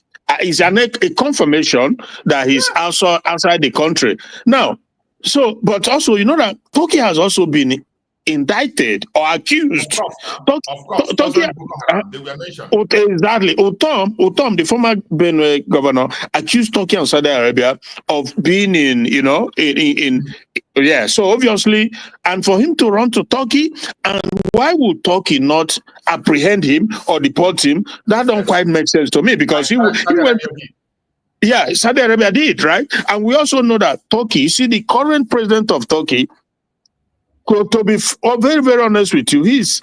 is a confirmation that he's also outside the country now. So, but also, you know that Turkey has also been indicted or accused. Of course, they were mentioned. Exactly. Utom, the former Benue governor, accused Turkey and Saudi Arabia of being yeah. So obviously, and for him to run to Turkey, and why would Turkey not apprehend him or deport him? That don't quite make sense to me, because he went. Yeah, Saudi Arabia did, right? And we also know that Turkey, see the current president of Turkey, to be very, very honest with you, he's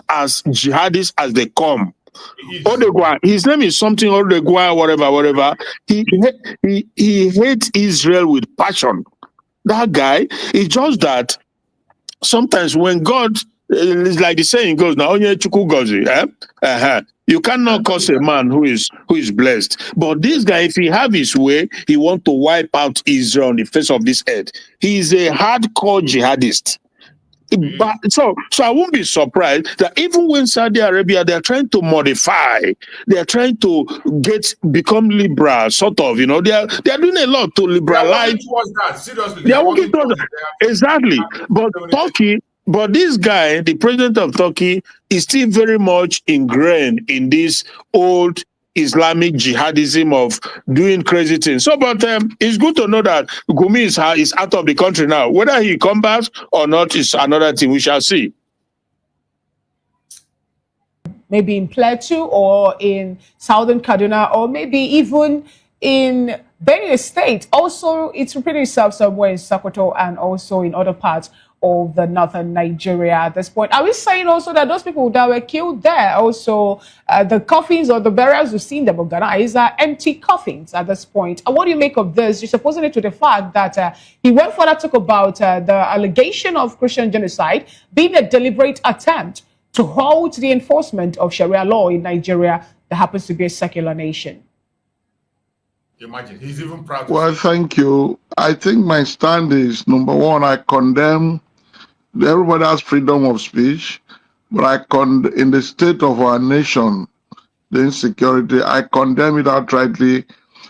as jihadist as they come. Odegwa, his name is something Odegwa, whatever. He hates Israel with passion. That guy is just that sometimes when God It's like the saying goes, now onye chukwu gozi, you cannot curse a man who is blessed. But this guy, if he have his way, he want to wipe out Israel on the face of this earth. He is a hardcore jihadist. But so I won't be surprised that even when Saudi Arabia, they're trying to modify, they're trying to become liberal, sort of, you know, they're doing a lot to liberalize. They are working towards that. Exactly. But Turkey, but this guy, the president of Turkey, is still very much ingrained in this old Islamic jihadism of doing crazy things. So, but it's good to know that Gumi is out of the country now. Whether he comes back or not is another thing. We shall see. Maybe in Plateau or in Southern Kaduna or maybe even in Benue State. Also, it's repeating itself somewhere in Sokoto and also in other parts of the northern Nigeria at this point. Are we saying also that those people that were killed there, also the coffins or the burials we've seen them of Ghana is empty coffins at this point? And what do you make of this? You're supposing it to the fact that he went further to talk about the allegation of Christian genocide being a deliberate attempt to halt the enforcement of Sharia law in Nigeria that happens to be a secular nation. Imagine, he's even proud. Well, thank you. I think my stand is, number one, I condemn. Everybody has freedom of speech, but in the state of our nation, the insecurity, I condemn it outrightly,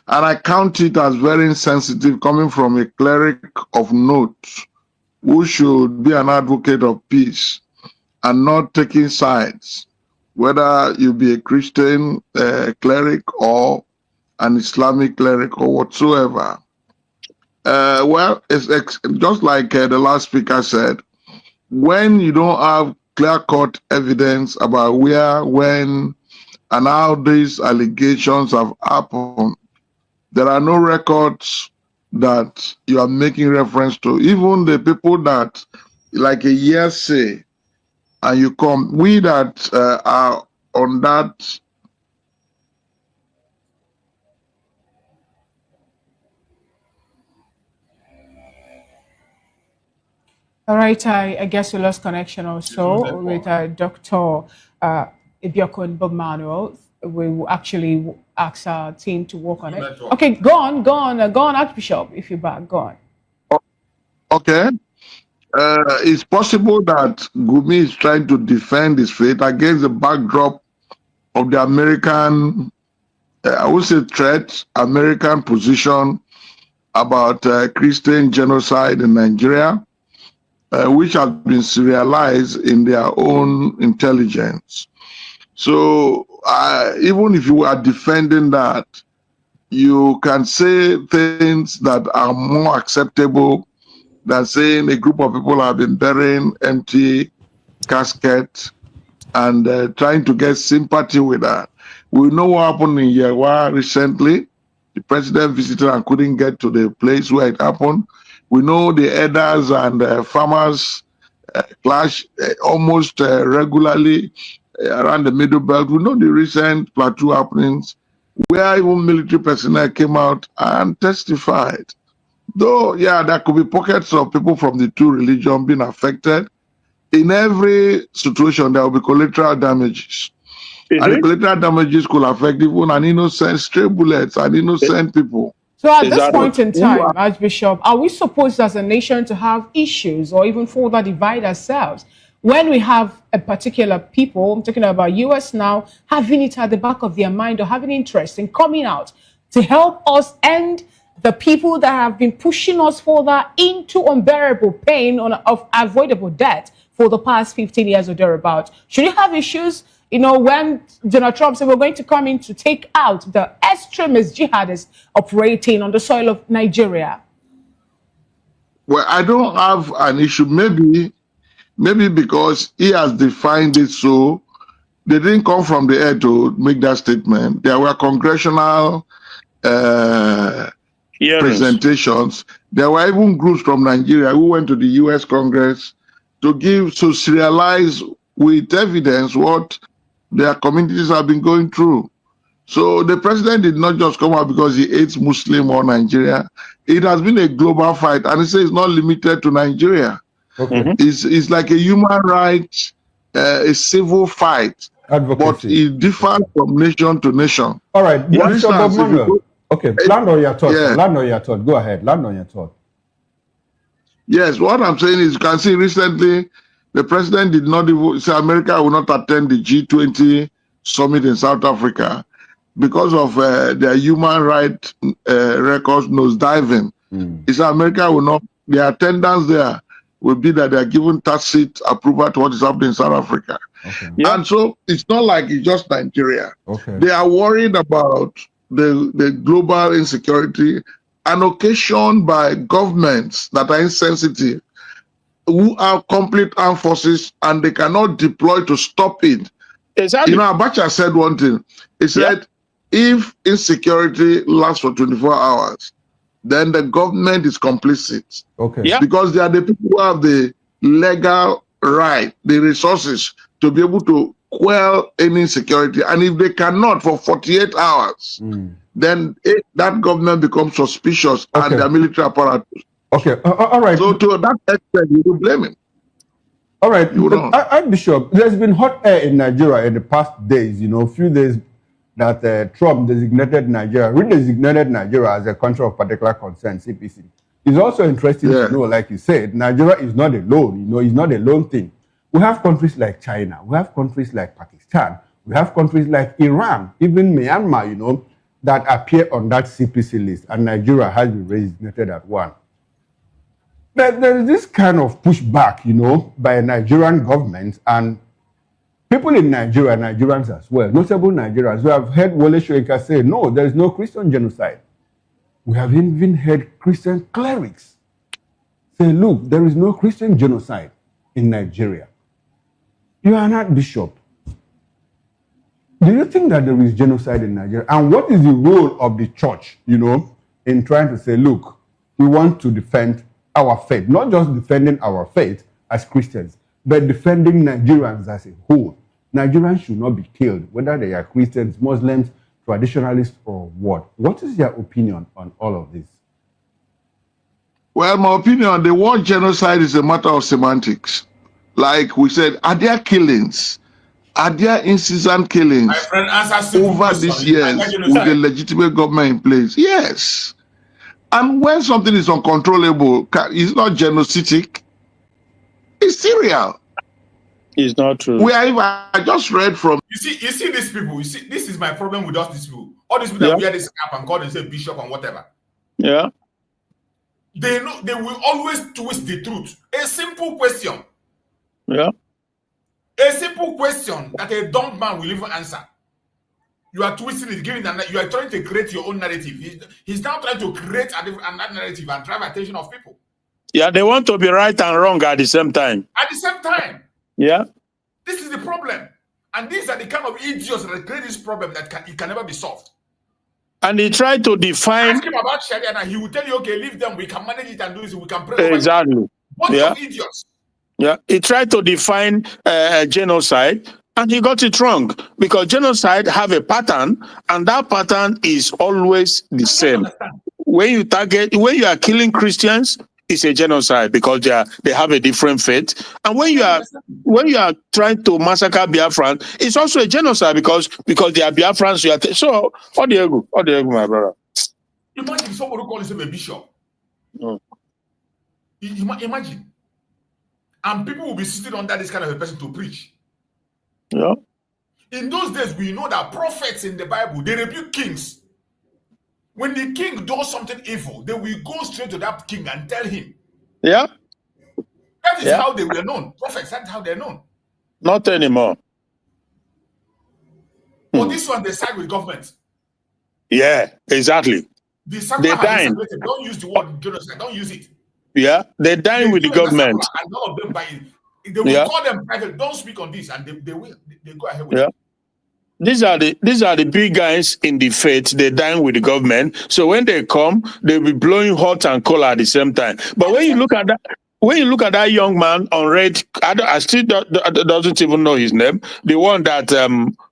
and I count it as very insensitive coming from a cleric of note who should be an advocate of peace and not taking sides, whether you be a Christian cleric or an Islamic cleric or whatsoever. Well, it's just like the last speaker said, when you don't have clear-cut evidence about where, when, and how these allegations have happened, there are no records that you are making reference to. Even the people that, like a year say, and you come, we that are on that. All right, I guess we lost connection also with Dr. Ibiokun Bob Manuel. We will actually ask our team to work on it. Okay, go on, Archbishop, if you're back, go on. Okay. It's possible that Gumi is trying to defend his faith against the backdrop of the American, I would say threat, American position about Christian genocide in Nigeria, which has been serialized in their own intelligence. So even if you are defending that, you can say things that are more acceptable than saying a group of people have been burying empty caskets and trying to get sympathy with that. We know what happened in Yewa recently. The president visited and couldn't get to the place where it happened. We know the herders and farmers clash almost regularly around the Middle Belt. We know the recent plateau happenings where even military personnel came out and testified. Though, yeah, there could be pockets of people from the two religions being affected. In every situation, there will be collateral damages. And the collateral damages could affect even an innocent stray bullets and innocent people. So at this point in time, Archbishop, are we supposed as a nation to have issues or even further divide ourselves when we have a particular people, I'm talking about US now, having it at the back of their mind or having interest in coming out to help us end the people that have been pushing us further into unbearable pain of avoidable death for the past 15 years or thereabouts? Should you have issues, you know, when Donald Trump said we're going to come in to take out the extremist jihadists operating on the soil of Nigeria? Well, I don't have an issue. Maybe because he has defined it so, they didn't come from the air to make that statement. There were congressional presentations. There were even groups from Nigeria who went to the US Congress to serialize with evidence what their communities have been going through. So the president did not just come out because he hates Muslim or Nigeria. It has been a global fight, and he says it's not limited to Nigeria. Okay. It's like a human rights, a civil fight, but it differs from nation to nation. All right. For instance, if you okay, land on your thought. Land on your thought. Go ahead. Land on your thought. Yes, what I'm saying is, you can see recently, the president did not even say America will not attend the G20 summit in South Africa because of their human rights records nosediving. He said America will not, the attendance there will be that they are given tacit approval to what is happening in South Africa. Okay. And so it's not like it's just Nigeria. Okay. They are worried about the global insecurity and occasioned by governments that are insensitive, who have complete armed forces and they cannot deploy to stop it. Exactly. You know, Abacha said one thing. He said, if insecurity lasts for 24 hours, then the government is complicit. Okay. Because they are the people who have the legal right, the resources to be able to quell any insecurity. And if they cannot for 48 hours, then that government becomes suspicious and their military apparatus. Okay, all right. So to that extent, you will blame him. All right, Bishop, there's been hot air in Nigeria in the past days, you know, a few days that Trump designated Nigeria, redesignated Nigeria as a country of particular concern, CPC. It's also interesting to know, like you said, Nigeria is not alone, you know, it's not a lone thing. We have countries like China, we have countries like Pakistan, we have countries like Iran, even Myanmar, you know, that appear on that CPC list, and Nigeria has been designated at one. But there is this kind of pushback, you know, by Nigerian government and people in Nigeria, Nigerians as well, notable Nigerians, who have heard Wole Soyinka say, no, there is no Christian genocide. We have even heard Christian clerics say, look, there is no Christian genocide in Nigeria. You are not Bishop. Do you think that there is genocide in Nigeria? And what is the role of the church, you know, in trying to say, look, we want to defend our faith, not just defending our faith as Christians, but defending Nigerians as a whole. Nigerians should not be killed, whether they are Christians, Muslims, traditionalists, or what. What is your opinion on all of this? Well, my opinion, the word genocide is a matter of semantics. Like we said, are there killings? Are there incessant killings over these years with the legitimate government in place? Yes. And when something is uncontrollable, it's not genocidal, it's serial. It's not true. I just read from. You see these people. You see, this is my problem with all these people. All these people that wear this cap and call themselves bishop and whatever. Yeah. They know they will always twist the truth. A simple question. Yeah. A simple question that a dumb man will even answer. You are twisting it, giving that you are trying to create your own narrative. He's now trying to create another narrative and drive attention of people. Yeah, they want to be right and wrong at the same time. At the same time. Yeah. This is the problem. And these are the kind of idiots that create this problem that it can never be solved. And he tried to define. Ask him about Sharia and he will tell you, okay, leave them, we can manage it and do this, we can pray. Exactly. Bunch of idiots. Yeah, he tried to define genocide and he got it wrong because genocide have a pattern and that pattern is always the same. When you are killing Christians, it's a genocide because they have a different faith. And when you are trying to massacre Biafrans, it's also a genocide because they are Biafrans. So, how do you go, my brother? Imagine somebody who calls him a bishop. Imagine. And people will be sitting under this kind of a person to preach. Yeah. In those days, we know that prophets in the Bible, they rebuke kings. When the king does something evil, they will go straight to that king and tell him. Yeah. That is how they were known. Prophets, that's how they're known. Not anymore. But this one, they side with government. Yeah, exactly. The they dying. Don't use the word genocide. Don't use it. Yeah, they're dying with the government. And none of them buy it. They will call them private. Don't speak on this, and they will. They go ahead with it. These are the big guys in the faith. They're dying with the government. So when they come, they'll be blowing hot and cold at the same time. But when you look at that young man on red, I still doesn't even know his name. The one that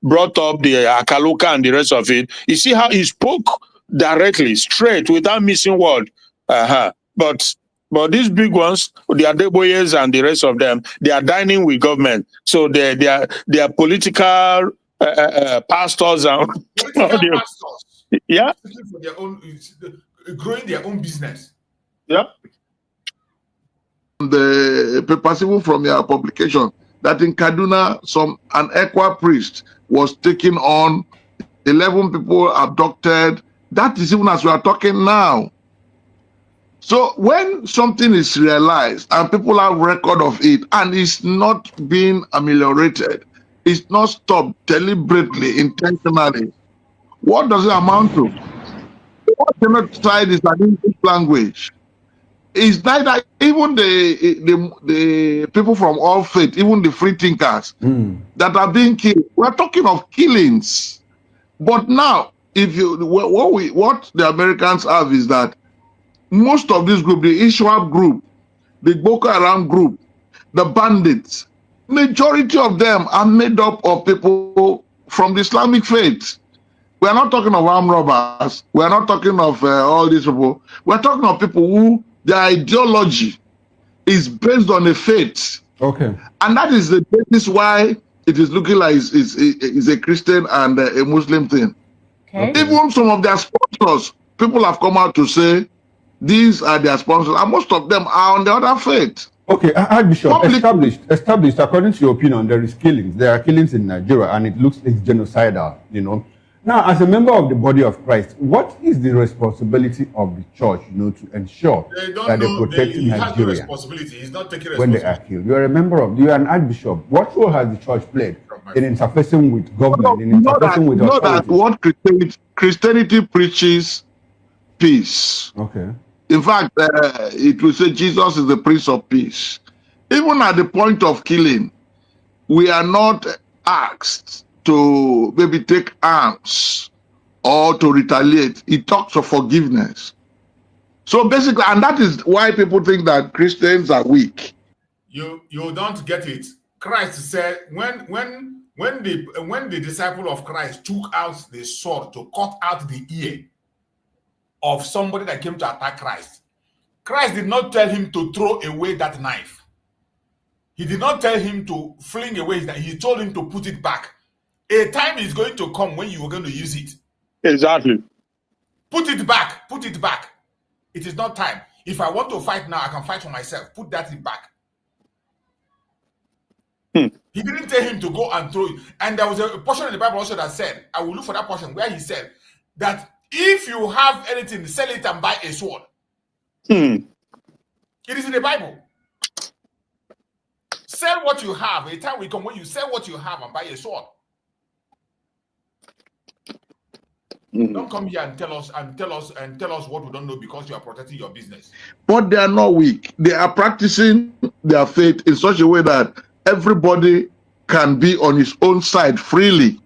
brought up the Akaluka and the rest of it. You see how he spoke directly, straight, without missing word. But But these big ones, the Adeboyes and the rest of them, they are dining with government. So they are political pastors and political pastors. Yeah. For their own, growing their own business. Yeah. The papers, even from your publication, that in Kaduna, an Ekwa priest was taken on, 11 people abducted. That is even as we are talking now. So when something is realized and people have record of it and it's not being ameliorated, it's not stopped deliberately, intentionally, what does it amount to? What genocide is an English language. It's neither even the people from all faith, even the free thinkers that are being killed. We're talking of killings. But now, if you what the Americans have is that most of this group, the Ishwab group, the Boko Haram group, the bandits, majority of them are made up of people from the Islamic faith. We are not talking of armed robbers. We are not talking of all these people. We are talking of people who their ideology is based on a faith. Okay. And that is the basis why it is looking like it's a Christian and a Muslim thing. Okay. Even some of their sponsors, people have come out to say these are their sponsors, and most of them are on the other faith. Okay, Archbishop, established, according to your opinion, there is killings. There are killings in Nigeria, and it looks it's genocidal, you know. Now, as a member of the body of Christ, what is the responsibility of the church, you know, to ensure that they protect Nigeria when they are killed? You are a member of, you are an archbishop. What role has the church played in interfacing with government, in interfacing with authorities? Know that what Christianity preaches peace. Okay. In fact, it will say Jesus is the Prince of Peace. Even at the point of killing, we are not asked to maybe take arms or to retaliate. It talks of forgiveness. So basically, and that is why people think that Christians are weak. You don't get it. Christ said when the disciple of Christ took out the sword to cut out the ear of somebody that came to attack Christ, Christ did not tell him to throw away that knife. He did not tell him to fling away his knife. He told him to put it back. A time is going to come when you are going to use it. Exactly. Put it back. Put it back. It is not time. If I want to fight now, I can fight for myself. Put that thing back. He didn't tell him to go and throw it. And there was a portion in the Bible also that said, I will look for that portion where he said that if you have anything, sell it and buy a sword. It is in the Bible. Sell what you have. A time will come when you sell what you have and buy a sword. Don't come here and tell us what we don't know because you are protecting your business. But they are not weak. They are practicing their faith in such a way that everybody can be on his own side freely.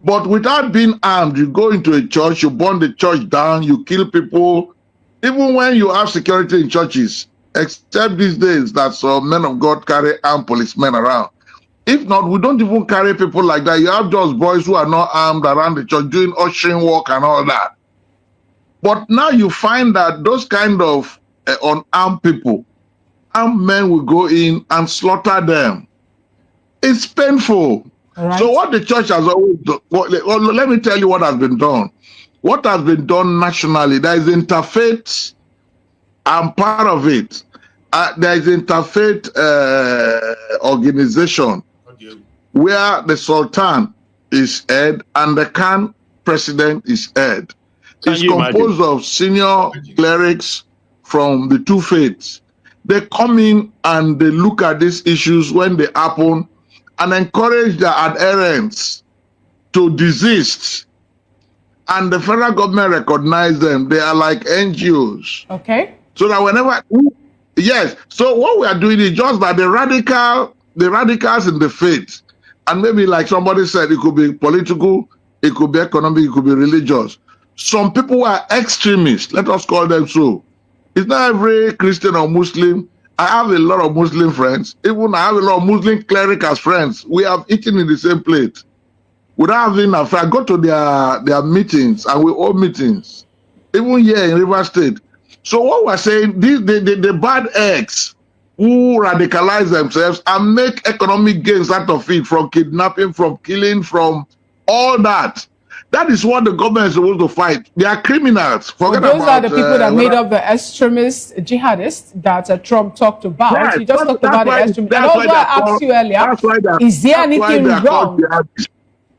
But without being armed, you go into a church, you burn the church down, you kill people. Even when you have security in churches, except these days that some men of God carry armed policemen around. If not, we don't even carry people like that. You have just boys who are not armed around the church doing ushering work and all that. But now you find that those kind of unarmed people, armed men will go in and slaughter them. It's painful. Right. So what the church has always done, let me tell you what has been done. What has been done nationally, there is interfaith, and part of it, there is interfaith organization where the Sultan is head and the Khan president is head. It's composed of senior clerics from the two faiths. They come in and they look at these issues when they happen and encourage their adherents to desist. And the federal government recognize them. They are like NGOs. Okay. So that whenever, yes. So what we are doing is just that the radicals in the faith, and maybe like somebody said, it could be political, it could be economic, it could be religious. Some people are extremists. Let us call them so. It's not every Christian or Muslim. I have a lot of Muslim friends. Even I have a lot of Muslim clerics as friends. We have eaten in the same plate. Without having a friend, I go to their meetings and we hold meetings. Even here in River State, So what we're saying, the bad eggs who radicalize themselves and make economic gains out of it, from kidnapping, from killing, from all that. That is what the government is supposed to fight. They are criminals. Forget those about, are the people that made up the extremists, jihadists that Trump talked about. Yes, You just talked about the extremists. And also I asked you earlier, is there anything wrong?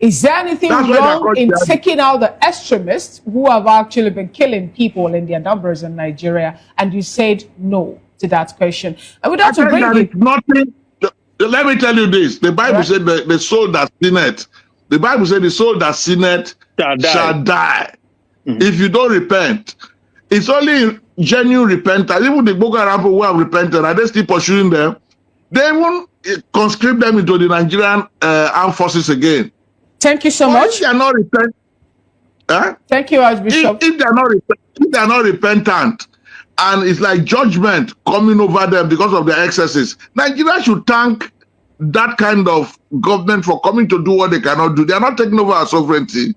Is there anything wrong in taking out the extremists who have actually been killing people in their numbers in Nigeria? And you said no to that question. And we have to bring it. Nothing. Let me tell you this. The Bible said the soul that sinneth. The Bible said the soul that sinneth shall die. If you don't repent. It's only genuine repentance. Even the Boko Haram who have repented, are they still pursuing them? They won't conscript them into the Nigerian armed forces again. Thank you so much. If they are not repentant, thank you, Archbishop. If they are not repentant, and it's like judgment coming over them because of their excesses, Nigeria should thank that kind of government for coming to do what they cannot do. They are not taking over our sovereignty.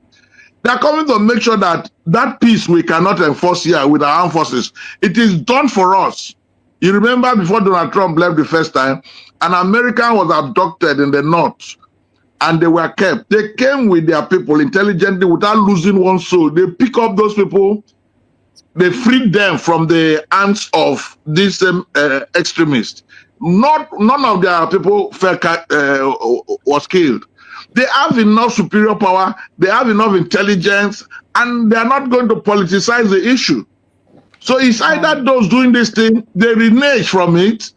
They are coming to make sure that that peace we cannot enforce here with our armed forces, it is done for us. You remember before Donald Trump left the first time, an American was abducted in the north, and they were kept. They came with their people intelligently without losing one soul. They pick up those people. They freed them from the hands of these extremists. None of their people was killed. They have enough superior power. They have enough intelligence, and they are not going to politicize the issue. So it's either those doing this thing, they renege from it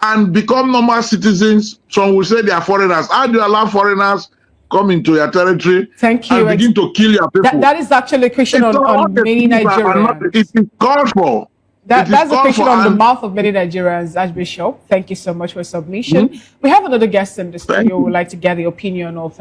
and become normal citizens. Some will say they are foreigners. How do you allow foreigners come into your territory and begin to kill your people? That is actually a question on many Nigerians. It is called for. That's a question on the mouth of many Nigerians, Archbishop. Thank you so much for your submission. We have another guest in the studio. We'd like to get the opinion of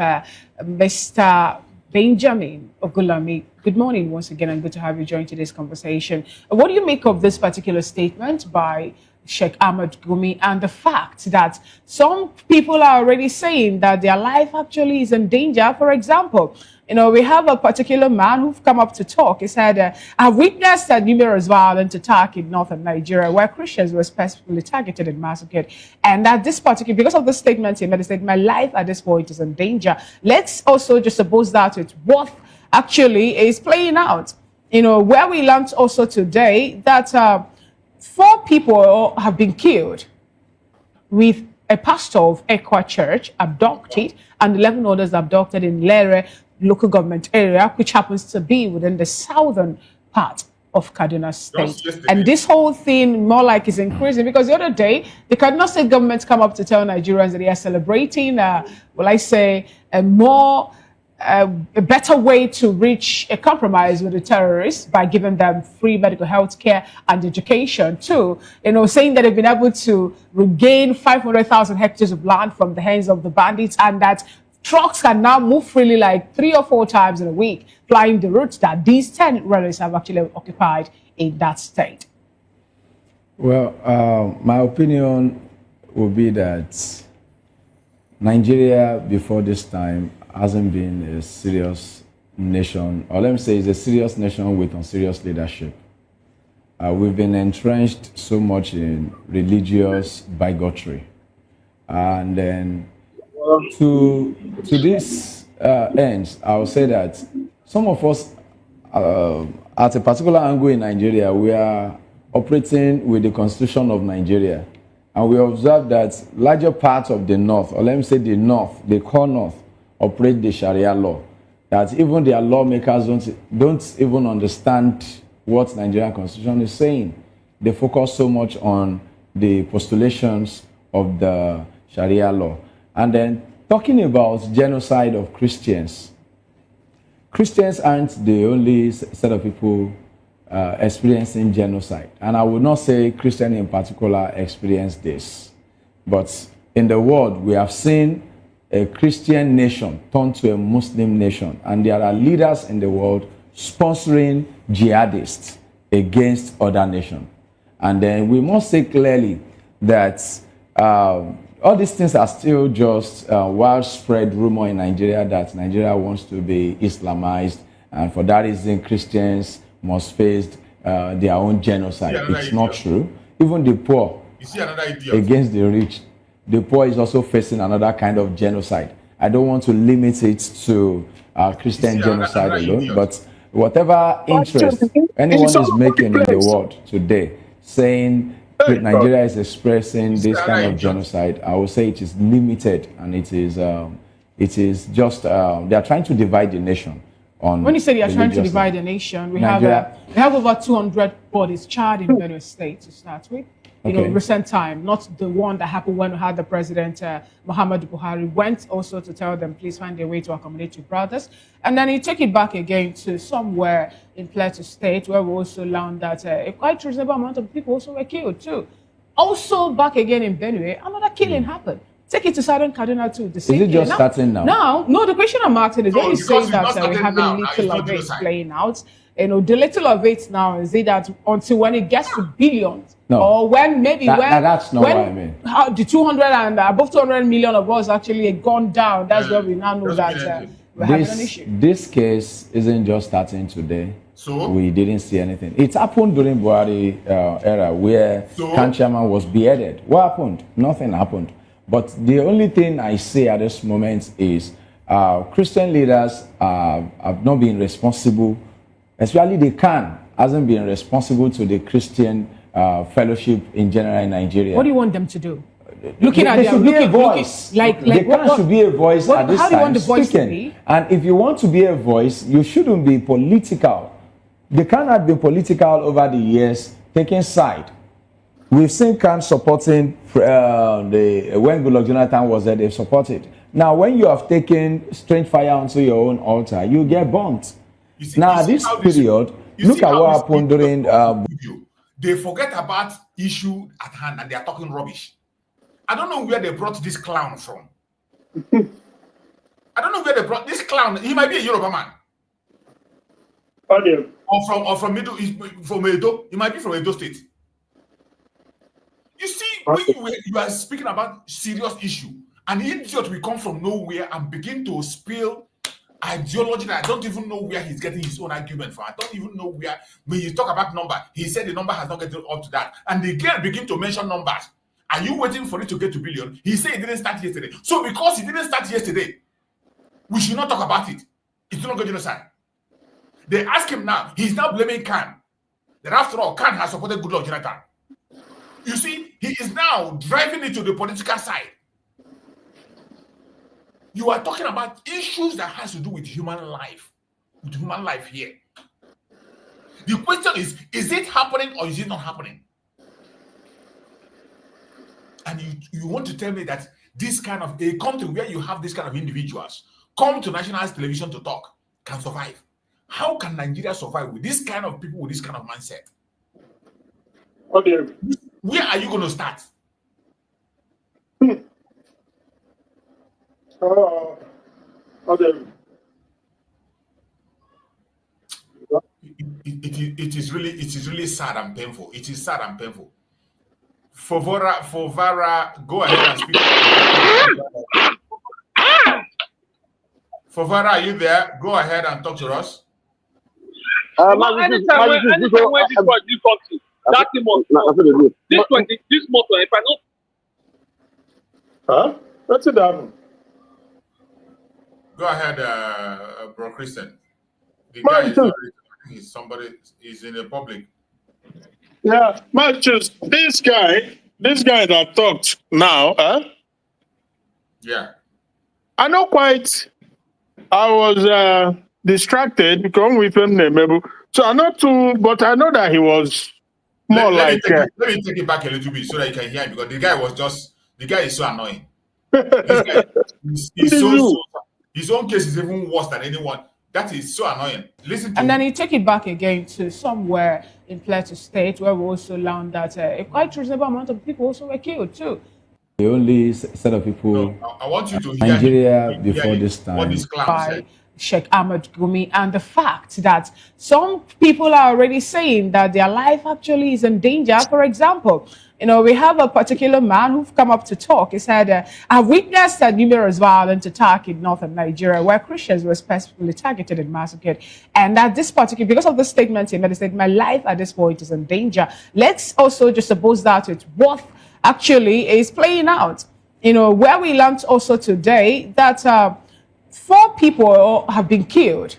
Mr. Benjamin Ogulami. Good morning once again, and good to have you join today's conversation. What do you make of this particular statement by Sheikh Ahmed Gumi and the fact that some people are already saying that their life actually is in danger? For example, you know, we have a particular man who's come up to talk. He said, I've witnessed a numerous violent attack in northern Nigeria where Christians were specifically targeted and massacred. And that this particular, because of the statement he made, he said, my life at this point is in danger. Let's also just suppose that it's what actually is playing out. You know, where we learned also today that 4 people have been killed, with a pastor of Ekwa Church abducted and 11 others abducted in Lere local government area, which happens to be within the southern part of Kaduna State. And this whole thing more like is increasing because the other day, the Kaduna State government come up to tell Nigerians that they are celebrating, well, I say, a better way to reach a compromise with the terrorists by giving them free medical health care and education too. You know, saying that they've been able to regain 500,000 hectares of land from the hands of the bandits, and that trucks can now move freely like 3 or 4 times in a week, flying the routes that these terrorists have actually occupied in that state. Well, my opinion would be that Nigeria before this time hasn't been a serious nation, or let me say it's a serious nation with unserious leadership. We've been entrenched so much in religious bigotry. And then to this end, I would say that some of us at a particular angle in Nigeria, we are operating with the Constitution of Nigeria. And we observe that larger parts of the North, or let me say the North, the core North, operate the Sharia law. That even their lawmakers don't even understand what Nigerian Constitution is saying. They focus so much on the postulations of the Sharia law. And then talking about genocide of Christians. Christians aren't the only set of people experiencing genocide. And I would not say Christians in particular experience this. But in the world, we have seen a Christian nation turned to a Muslim nation. And there are leaders in the world sponsoring jihadists against other nations. And then we must say clearly that all these things are still just widespread rumor in Nigeria that Nigeria wants to be Islamized, and for that reason Christians must face their own genocide. It's idiot. not true. Even the poor You see another idiot. against the rich, the poor is also facing another kind of genocide. I don't want to limit it to Christian genocide alone, but whatever interest anyone is making in the world today, saying Nigeria is expressing this kind of genocide, I would say it is limited, and it is just they are trying to divide the nation. When you say they are trying to divide the nation, we have over 200 bodies charred in Benue State to start with. You know, recent time, not the one that happened when we had the president, Muhammadu Buhari, went also to tell them, please find a way to accommodate your brothers. And then he took it back again to somewhere in Plateau State, where we also learned that a quite reasonable amount of people also were killed too. Also back again in Benue, another killing happened. Take it to Southern Kaduna too. Is it just starting now? No, the question I'm asking is, when you say that we're having little of it playing out, you know, the little of it now, is it that until when it gets to billions, or when that's not what I mean. How the 200 and above 200 million of us actually gone down, that's where we now know that we're having an issue. This case isn't just starting today. So we didn't see anything. It happened during Buhari era, where Kanchaman was beheaded. What happened? Nothing happened. But the only thing I say at this moment is Christian leaders have not been responsible, especially the Khan hasn't been responsible to the Christian fellowship in general in Nigeria. What do you want them to do? Looking at there should be a voice. There should be a voice at this time. How do you want the voice to be? And if you want to be a voice, you shouldn't be political. The Khan had been political over the years, taking side. We've seen Khan supporting when Goodluck Jonathan was there, they supported. Now, when you have taken strange fire onto your own altar, you get burnt. Now, at this period, look at what happened during... they forget about issue at hand and they are talking rubbish. I don't know where they brought this clown from. I don't know where they brought this clown. He might be a Yoruba man. Or from Edo. He might be from Edo State. You see, when you are speaking about serious issue, an idiot will come from nowhere and begin to spill ideology that I don't even know where he's getting his own argument from. I don't even know where. When you talk about number, he said the number has not gotten up to that. And the girl begin to mention numbers. Are you waiting for it to get to billion? He said it didn't start yesterday. So because it didn't start yesterday, we should not talk about it. It's not good genocide. They ask him now. He's now blaming Khan. That after all, Khan has supported Goodluck Jonathan. You see, he is now driving it to the political side. You are talking about issues that has to do with human life. With human life here. The question is it happening or is it not happening? And you want to tell me that this kind of a country where you have this kind of individuals come to national television to talk can survive. How can Nigeria survive with this kind of people with this kind of mindset? Okay. Where are you going to start? It is really sad and painful. It is sad and painful. Fovara, go ahead and speak. Fovara, are you there? Go ahead and talk to us. Anytime when this boy do something, that thing must this month, if I know. Huh? What's it happen? Go ahead, bro Christian. The guy is already, somebody is in the public. Yeah, Matthews, this guy that talked now, Yeah. I know quite. I was distracted because we filmed him, so I know too, but I know that he was more let me take it back a little bit so that you can hear him, because the guy is so annoying. This guy, his own case is even worse than anyone. That is so annoying. Listen to and then he took it back again to somewhere in Plateau State, where we also learned that a quite reasonable amount of people also were killed too. The only set of people I want you to Nigeria hear before this time. What this clown said. Sheikh Ahmed Gumi, and the fact that some people are already saying that their life actually is in danger. For example, we have a particular man who's come up to talk. He said, I've witnessed a numerous violent attack in northern Nigeria where Christians were specifically targeted and massacred. And that this particular, because of the statement he made, he said, my life at this point is in danger. Let's also just suppose that it's what actually is playing out. Where we learned also today that 4 people have been killed,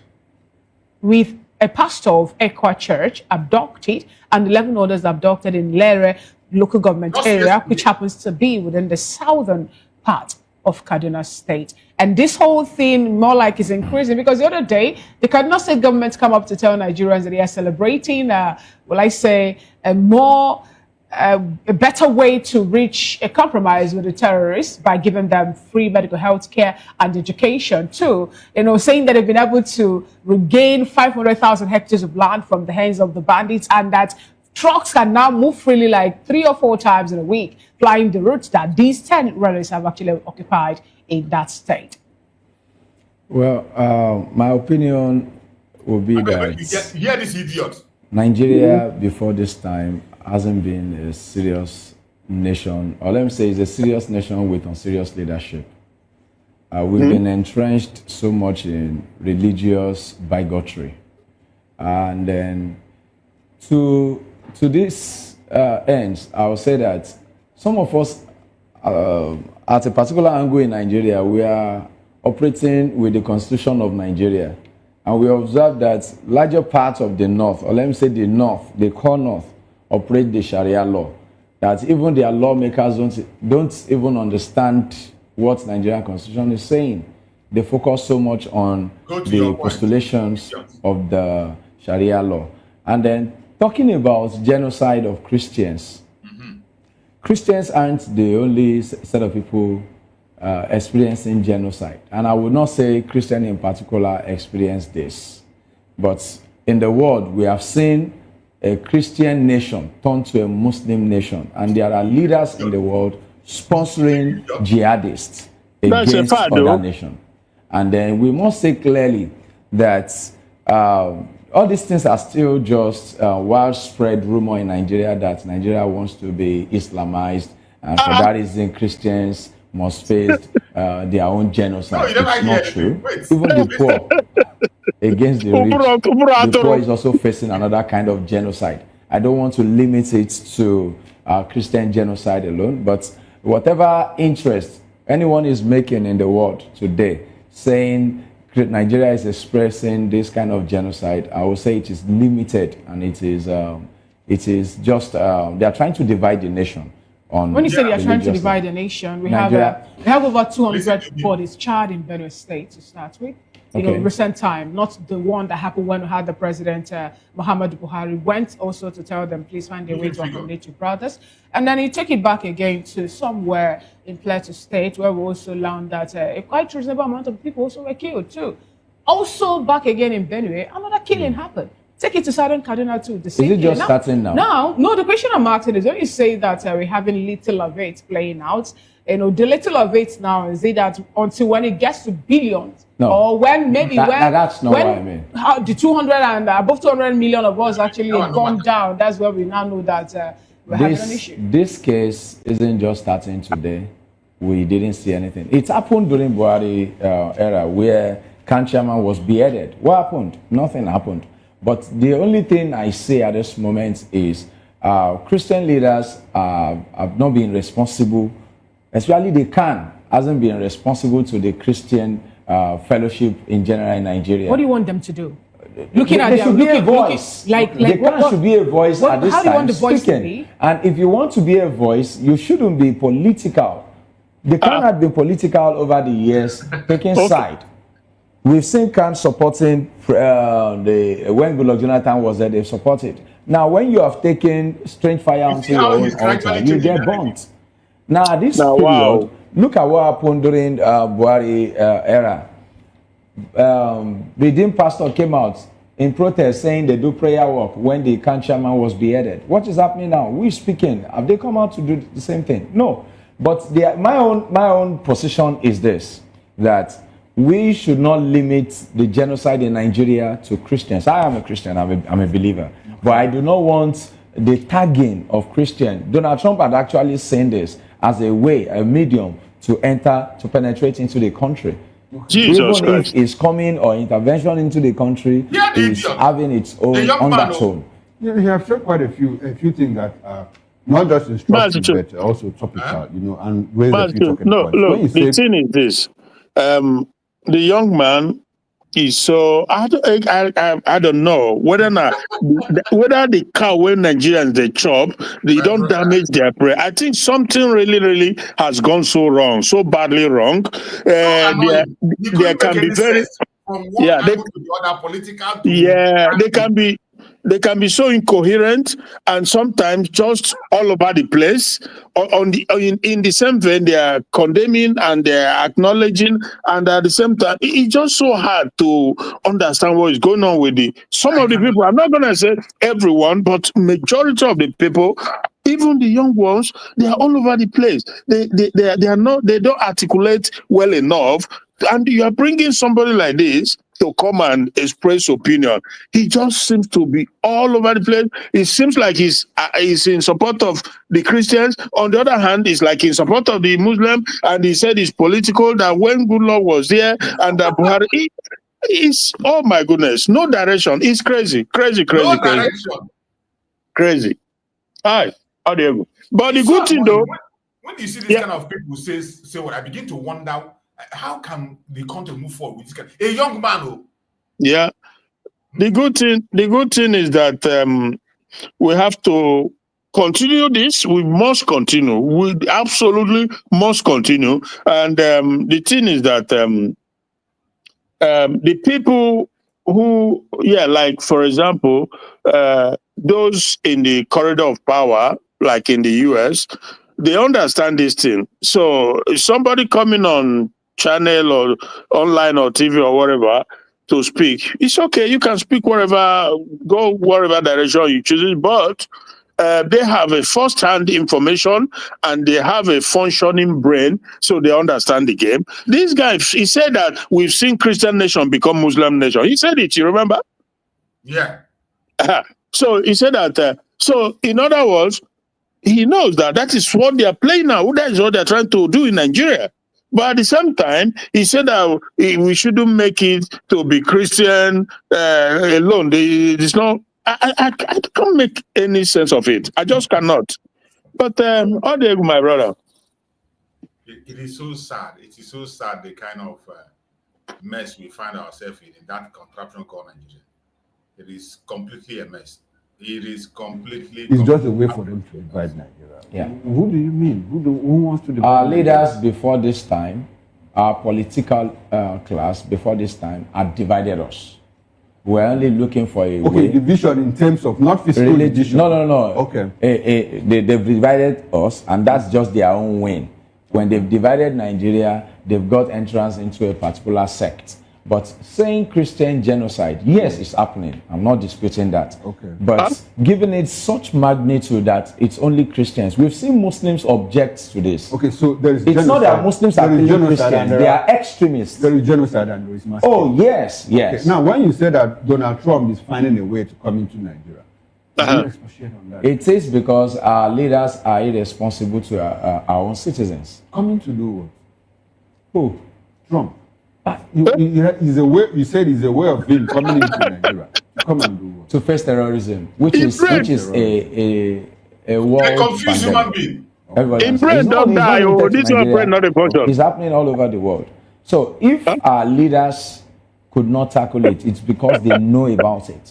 with a pastor of Ekwa Church abducted and 11 others abducted in Lere local government area, which happens to be within the southern part of Kaduna State. And this whole thing more like is increasing because the other day, the Kaduna State government come up to tell Nigerians that they are celebrating, a better way to reach a compromise with the terrorists by giving them free medical health care and education too. Saying that they've been able to regain 500,000 hectares of land from the hands of the bandits, and that trucks can now move freely like 3 or 4 times in a week, flying the routes that these terrorists have actually occupied in that state. Well, my opinion would be that hear this idiot. Nigeria before this time hasn't been a serious nation, or let me say, it's a serious nation with unserious leadership. We've been entrenched so much in religious bigotry, and then to this end, I would say that some of us, at a particular angle in Nigeria, we are operating with the Constitution of Nigeria, and we observe that larger parts of the North, or let me say the North, the core North, operate the Sharia law, that even their lawmakers don't even understand what Nigerian Constitution is saying. They focus so much on the postulations of the Sharia law. And then talking about genocide of Christians, Christians aren't the only set of people experiencing genocide. And I would not say Christians in particular experience this. But in the world, we have seen a Christian nation turned to a Muslim nation, and there are leaders in the world sponsoring jihadists against other nations. And then we must say clearly that all these things are still just widespread rumor in Nigeria that Nigeria wants to be Islamized, and for that reason Christians must face their own genocide. It's not true. Even the poor against the rich, the poor is also facing another kind of genocide. I don't want to limit it to Christian genocide alone, but whatever interest anyone is making in the world today, saying Nigeria is expressing this kind of genocide, I will say it is limited, and it is just they are trying to divide the nation. When you say they are trying to divide the nation, we have over 200 bodies charred in Benue State to start with. Recent time, not the one that happened when we had the president, Muhammadu Buhari, went also to tell them, please find a way to accommodate your brothers. And then you take it back again to somewhere in Plateau State, where we also learned that a quite reasonable amount of people also were killed too. Also back again in Benue, another killing happened. Take it to Southern Kaduna too. The same is it just starting now? No, the question I'm asking is when you say that we're having little of it playing out, the little of it now is it that until when it gets to billions, or when maybe that's not what I mean. The 200 and above 200 million of us actually gone down. That's where we now know that we're having an issue. This case isn't just starting today. We didn't see anything. It happened during Buhari era where Kan chairman was beheaded. What happened? Nothing happened. But the only thing I say at this moment is Christian leaders have not been responsible, especially the Kan hasn't been responsible to the Christian fellowship in general in Nigeria. What do you want them to do? Looking at there should be a voice. The Kan should be a voice at this time. How do you want the voice to be? And if you want to be a voice, you shouldn't be political. The Kan have been political over the years, taking side. We've seen Kan supporting when Goodluck Jonathan was there, they've supported. Now, when you have taken strange fire onto your own altar, you get burnt. Now, this period, look at what happened during Buhari era. The Redeemed pastor came out in protest saying they do prayer work when the Kan chairman was beheaded. What is happening now? We're speaking. Have they come out to do the same thing? No. But my own position is this, that we should not limit the genocide in Nigeria to Christians. I am a Christian, I'm a believer. But I do not want the tagging of Christian. Donald Trump had actually seen this as a way, a medium to penetrate into the country. Jesus Even Christ. if it's coming or intervention into the country is having its own undertone. Yeah, he has said quite a few things that are not just instructive but also topical, you know, and raise a few talking points. Look, the thing is this: the young man is so I don't know whether the cow when Nigerians they chop they don't damage their prey. I think something really has gone so wrong, so badly wrong. There can be very they can be so incoherent and sometimes just all over the place. In the same vein, they are condemning and they are acknowledging, and at the same time, it's just so hard to understand what is going on with some of the people. I'm not going to say everyone, but majority of the people, even the young ones, they are all over the place. They don't articulate well enough, and you are bringing somebody like this to come and express opinion. He just seems to be all over the place. It seems like he's in support of the Christians. On the other hand, it's like in support of the Muslim, and he said it's political, that when Goodluck was there and that Buhari, it's, oh my goodness, no direction. It's crazy. No direction. Crazy. All right, how do you go? But the good thing though, when you see this kind of people say what, I begin to wonder, how can the country move forward with this kind? A young man, oh. Yeah. The good thing is that we have to continue this. We must continue. We absolutely must continue. And the thing is that the people who, like for example, those in the corridor of power, like in the US, they understand this thing. So if somebody coming on channel or online or TV or whatever to speak, it's okay. You can speak wherever, go wherever direction you choose, but they have a first-hand information and they have a functioning brain, so they understand the game. This guy, he said that we've seen Christian nation become Muslim nation. He said it, you remember? Yeah. So he said that, so in other words, he knows that is what they are playing now. That is what they're trying to do in Nigeria. But at the same time, he said that we shouldn't make it to be Christian alone. It's not. I can't make any sense of it. I just cannot. But how do you, my brother? It is so sad. It is so sad the kind of mess we find ourselves in that contraption called Nigeria. It is completely a mess. It is completely. It's just a way for them to divide Nigeria. Yeah. Who do you mean? Who wants to divide? Our leaders before this time, our political class before this time, had divided us. We're only looking for a way. Division in terms of not physical division. No. Okay. They've divided us, and that's just their own win. When they've divided Nigeria, they've got entrance into a particular sect. But saying Christian genocide, yes, it's happening. I'm not disputing that. Okay. But giving it such magnitude that it's only Christians, we've seen Muslims object to this. Okay, so there is it's genocide. Not that Muslims are killing Christians; they are extremists. There is genocide and there is massacre. Oh yes. Okay. Now, when you say that Donald Trump is finding a way to come into Nigeria, can you expatiate on that? It is because our leaders are irresponsible to our own citizens. Coming to do what? Who? Trump. You said it's a way of being coming into Nigeria to come and do what? To face terrorism, which is a world confused human being. In brain don't die. This one brain not a function. It's happening all over the world. So if our leaders could not tackle it, it's because they know about it,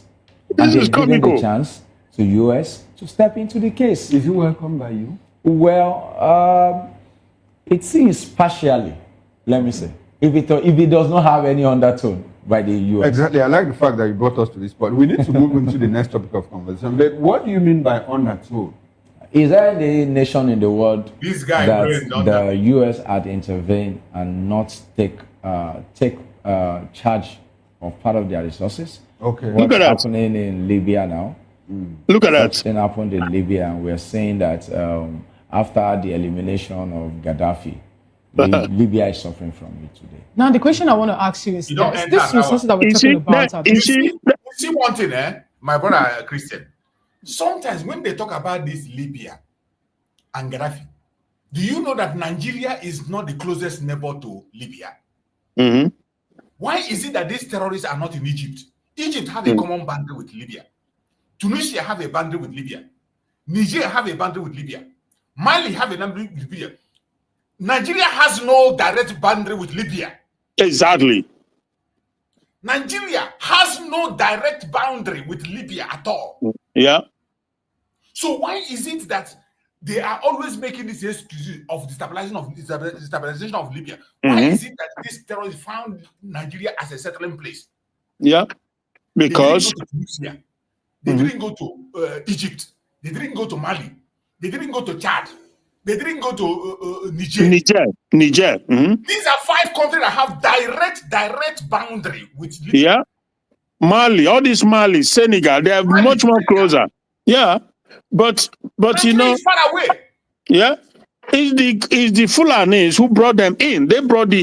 and they've given the chance to US to step into the case. Is it welcomed by you? Well, it seems partially. Let me say. If it does not have any undertone by the US. Exactly. I like the fact that you brought us to this point. We need to move into the next topic of conversation. But what do you mean by undertone? Is there any nation in the world that the US had intervened and not take charge of part of their resources? Okay. What's happening in Libya now? Look at that. Something happened in Libya, and we're saying that after the elimination of Gaddafi, Libya is suffering from it today. Now, the question I want to ask you is this resources that we're talking about. You see one thing, my brother Christian. Sometimes when they talk about this Libya and Gaddafi, do you know that Nigeria is not the closest neighbor to Libya? Mm-hmm. Why is it that these terrorists are not in Egypt? Egypt have a common boundary with Libya. Tunisia have a boundary with Libya. Niger have a boundary with Libya. Mali have a boundary with Libya. Nigeria has no direct boundary with Libya. Exactly. Nigeria has no direct boundary with Libya at all. Yeah. So why is it that they are always making this excuse of destabilization of Libya? Why is it that these terrorists found Nigeria as a settling place? Yeah, because they didn't go to Egypt. They didn't go to Mali. They didn't go to Chad. They didn't go to Niger. Niger. These are 5 countries that have direct boundary with Libya. Yeah. Mali, all this Mali, Senegal, they are much more closer. Yeah. But you know, far away. Yeah. It's the Fulanis who brought them in. They brought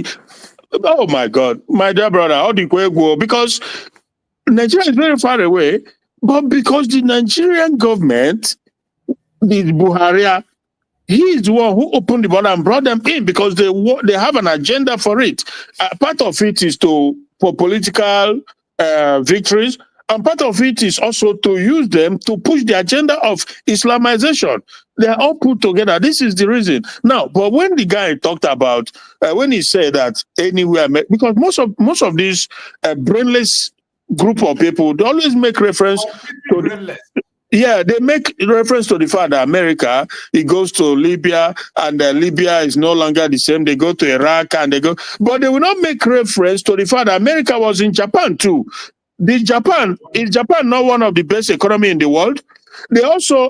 oh my God, my dear brother, how do you go? Because Nigeria is very far away, but because the Nigerian government, the Buhari, he is the one who opened the border and brought them in because they have an agenda for it. Part of it is for political victories, and part of it is also to use them to push the agenda of Islamization. They are all put together. This is the reason. Now, but when the guy talked about, when he said that anywhere, because most of these brainless group of people, they always make reference to yeah, they make reference to the fact that America, it goes to Libya, and Libya is no longer the same. They go to Iraq, and they go, but they will not make reference to the fact that America was in Japan too. Is Japan not one of the best economy in the world? They also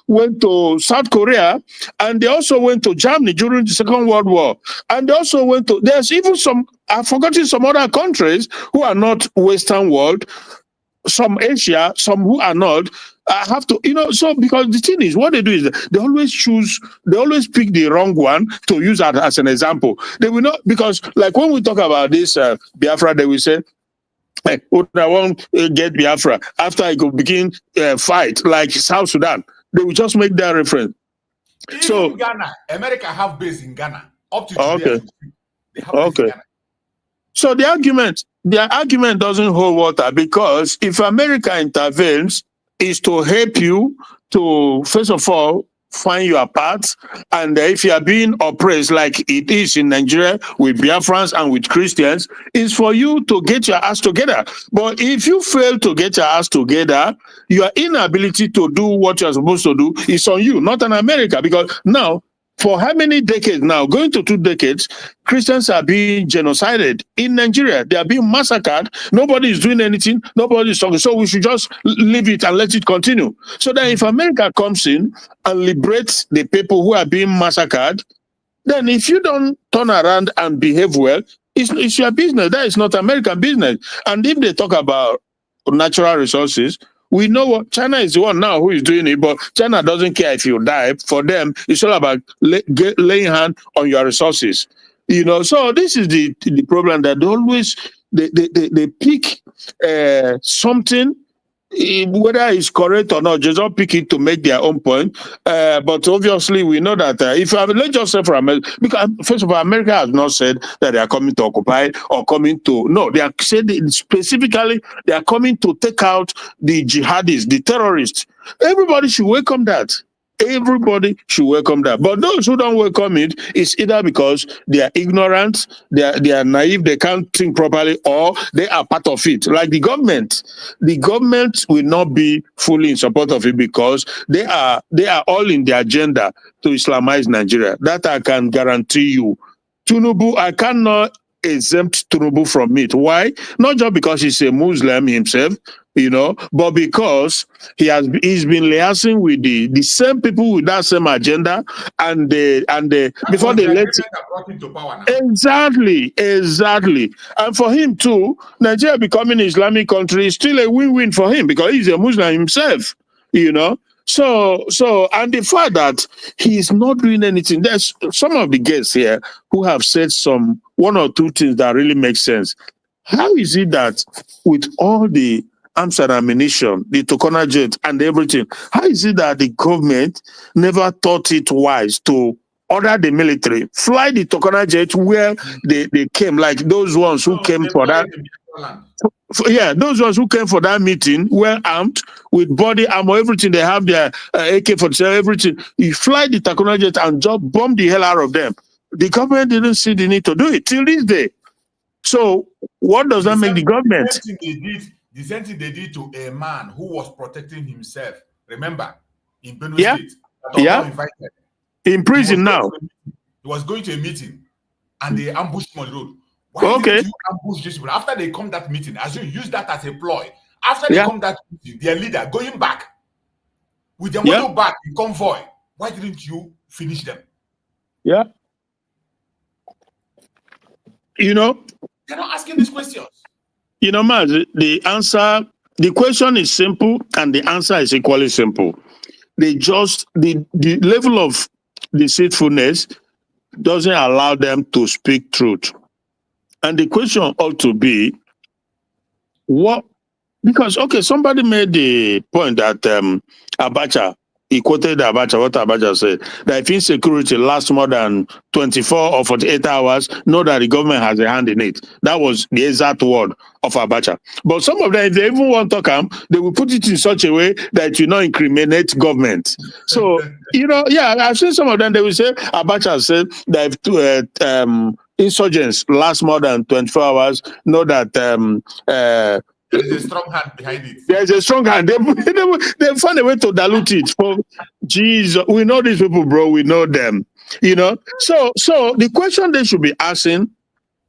went to South Korea, and they also went to Germany during the Second World War, and they also went to. There's even I've forgotten some other countries who are not Western world. Some Asia, some who are not, have to, so because the thing is, what they do is they always pick the wrong one to use as an example. They will not, because like when we talk about this Biafra, they will say, hey, I won't get Biafra after I go begin fight like South Sudan. They will just make that reference. Even in Ghana, America have base in Ghana. Up to today, they have base in Ghana. So the argument doesn't hold water, because if America intervenes, is to help you to, first of all, find your path. And if you are being oppressed like it is in Nigeria with Biafrans and with Christians, is for you to get your ass together. But if you fail to get your ass together, your inability to do what you're supposed to do is on you, not on America. Because now, for how many decades now, going to 2 decades, Christians are being genocided in Nigeria. They are being massacred. Nobody is doing anything. Nobody is talking. So we should just leave it and let it continue. So that if America comes in and liberates the people who are being massacred, then if you don't turn around and behave well, it's your business. That is not American business. And if they talk about natural resources, we know what China is the one now who is doing it, but China doesn't care if you die. For them, it's all about laying hand on your resources. So this is the problem, that they always they pick something, whether it's correct or not, just don't pick it to make their own point. But obviously, we know that let's just say for America, because first of all, America has not said that they are coming to occupy or coming to. No, they are said specifically they are coming to take out the jihadis, the terrorists. Everybody should welcome that. Everybody should welcome that. But those who don't welcome it, it's either because they are ignorant, they are naive, they can't think properly, or they are part of it. Like the government. The government will not be fully in support of it, because they are all in the agenda to Islamize Nigeria. That I can guarantee you. Tinubu, I cannot exempt Tinubu from it. Why? Not just because he's a Muslim himself, but because he's been liaising with the same people with that same agenda, and before they let him to power now. Exactly. And for him too, Nigeria becoming an Islamic country is still a win-win for him, because he's a Muslim himself. And the fact that he is not doing anything, there's some of the guests here who have said one or two things that really make sense. How is it that with all the arms and ammunition, the Tokona jet and everything, how is it that the government never thought it wise to order the military, fly the Tokona jet where they came, like those ones who came for that? Yeah, those ones who came for that meeting, well armed with body armor, everything. They have their AK-47, everything. You fly the Tokona jet and just bomb the hell out of them. The government didn't see the need to do it till this day. So what does that make the government? The same thing they did to a man who was protecting himself. Remember, in Benue State. Invited. In prison now. He was going to a meeting and they ambushed him on the road. Why did you ambush these people? After they come that meeting, as you use that as a ploy, after they come that meeting, their leader going back with their motor back in convoy, why didn't you finish them? Yeah. You know, they're not asking these questions. You know, Mazi, the question is simple and the answer is equally simple. They just, the level of deceitfulness doesn't allow them to speak truth. And the question ought to be, because, okay, somebody made the point that Abacha, he quoted Abacha, what Abacha said, that if insecurity lasts more than 24 or 48 hours, know that the government has a hand in it. That was the exact word of Abacha. But some of them, if they even want to come, they will put it in such a way that you not incriminate government. So, you know, yeah, I've seen some of them, they will say, Abacha said that if insurgents last more than 24 hours, know that there's a strong hand behind it. There's a strong hand. They find a way to dilute it. For Jesus, we know these people, bro. We know them. You know. So the question they should be asking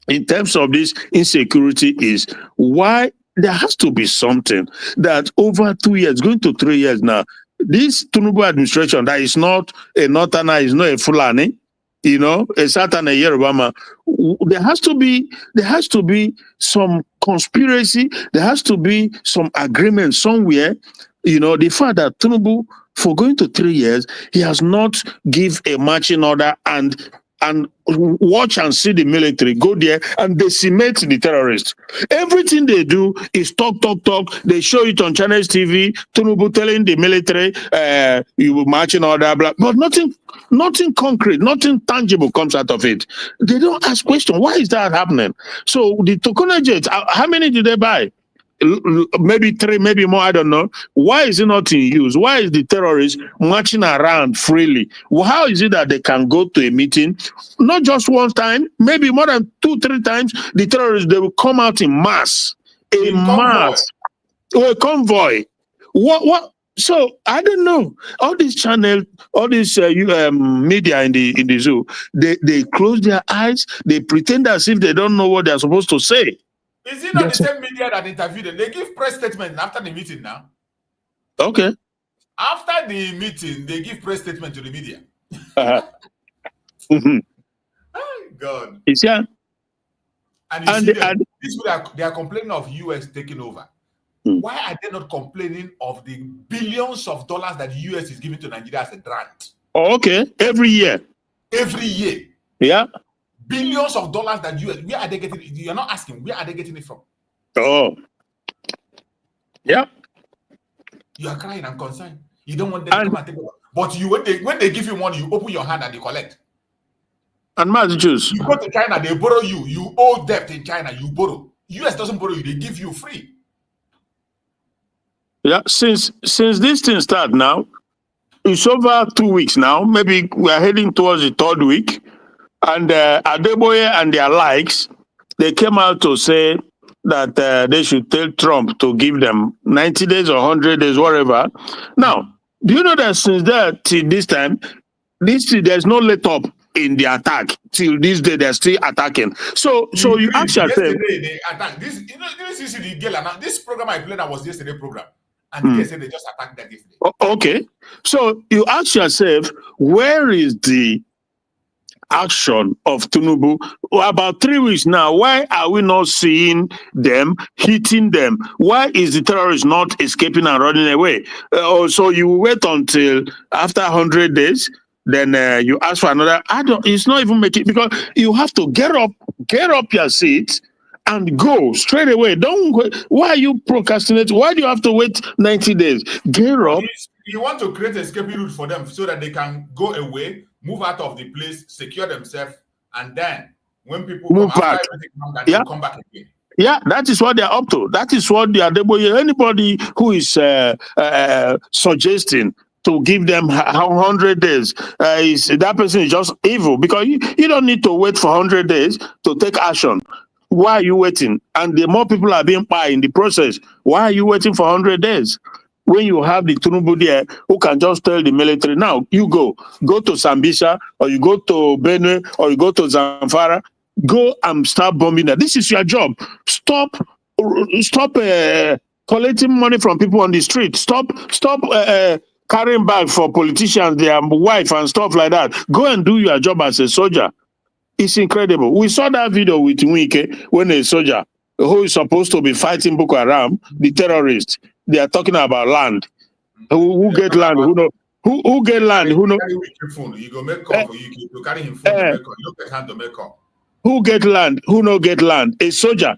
in terms of this insecurity is why there has to be something that over 2 years, going to 3 years now, this Tinubu administration that is not a Northerner, is not a Fulani, you know, a Satan, a Yoruba, there has to be some conspiracy. There has to be some agreement somewhere. You know, the fact that Tinubu, for going to 3 years, he has not give a marching order and watch and see the military go there and decimate the terrorists. Everything they do is talk. They show it on Channels TV, Tinubu telling the military, you will march in order, blah, but nothing concrete, nothing tangible comes out of it. They don't ask questions. Why is that happening? So the Tokona jets, how many did they buy? Maybe 3, maybe more, I don't know. Why is it not in use? Why is the terrorists marching around freely? How is it that they can go to a meeting, not just one time, maybe more than 2-3 times, the terrorists, they will come out in mass, or a convoy. What? So I don't know. All these channels, all this media in the zoo, they close their eyes, they pretend as if they don't know what they're supposed to say. Is it not the same media that interviewed them? They give press statement after the meeting now. Okay. After the meeting, they give press statement to the media. Mm-hmm. Oh, God. It's yeah. And you see they are complaining of US taking over. Why are they not complaining of the billions of dollars that the US is giving to Nigeria as a grant? Oh, okay. Every year. Every year. Yeah. Billions of dollars that US, where are they getting it? You're not asking, where are they getting it from? Oh. Yeah. You are crying and concerned. You don't want them to come and take over. But when they give you money, you open your hand and you collect. And Mazi Juice. You go to China, they borrow you. You owe debt in China, you borrow. US doesn't borrow you, they give you free. Yeah, since this thing start now, it's over 2 weeks now. Maybe we are heading towards the 3rd week. And Adeboye and their likes, they came out to say that they should tell Trump to give them 90 days or 100 days, whatever. Now, do you know that since that till this time, there's no let up in the attack till this day? They're still attacking. So you ask yourself. Yesterday they attacked this. You know, this program I played that was yesterday program, and they said they just attacked that yesterday. Okay, so you ask yourself, where is the action of Tinubu. About 3 weeks now, why are we not seeing them, hitting them? Why is the terrorist not escaping and running away? So you wait until after 100 days, then you ask for another. It's not even making, because you have to get up your seat and go straight away. Don't wait. Why are you procrastinating? Why do you have to wait 90 days? Get up. You want to create a escaping route for them so that they can go away, move out of the place, secure themselves, and then when people move come back. after everything comes back, they come back again. Yeah, that is what they're up to. That is what they are. Anybody who is suggesting to give them 100 days, that person is just evil, because you don't need to wait for 100 days to take action. Why are you waiting? And the more people are being fired in the process, why are you waiting for 100 days? When you have the Tinubu there who can just tell the military, now you go to Sambisa, or you go to Benue, or you go to Zamfara, go and start bombing that. This is your job. Stop collecting money from people on the street. Stop carrying back for politicians, their wife and stuff like that. Go and do your job as a soldier. It's incredible. We saw that video with Wike when a soldier who is supposed to be fighting Boko Haram, the terrorists, they are talking about land. Who get land? Who know? Who get land? Who know? You go make call for you. You carry him phone to make call. You don't get hand to make call. Who get land? Who no get land? A soldier,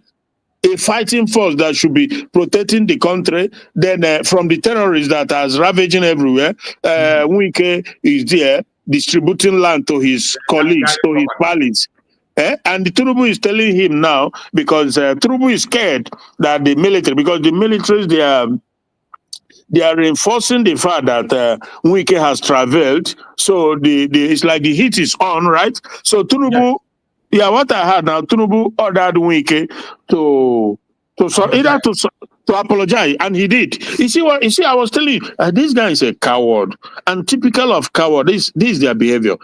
a fighting force that should be protecting the country. Then from the terrorists that are ravaging everywhere, Wike is there distributing land to his colleagues, to his pals. And the Tinubu is telling him now, because Tinubu is scared that the military, because the militaries, they are reinforcing the fact that Wike has traveled. So it's like the heat is on, right? So Tinubu, what I heard now, Tinubu ordered Wike to apologize, and he did. You see, I was telling you, this guy is a coward, and typical of coward. This is their behavior.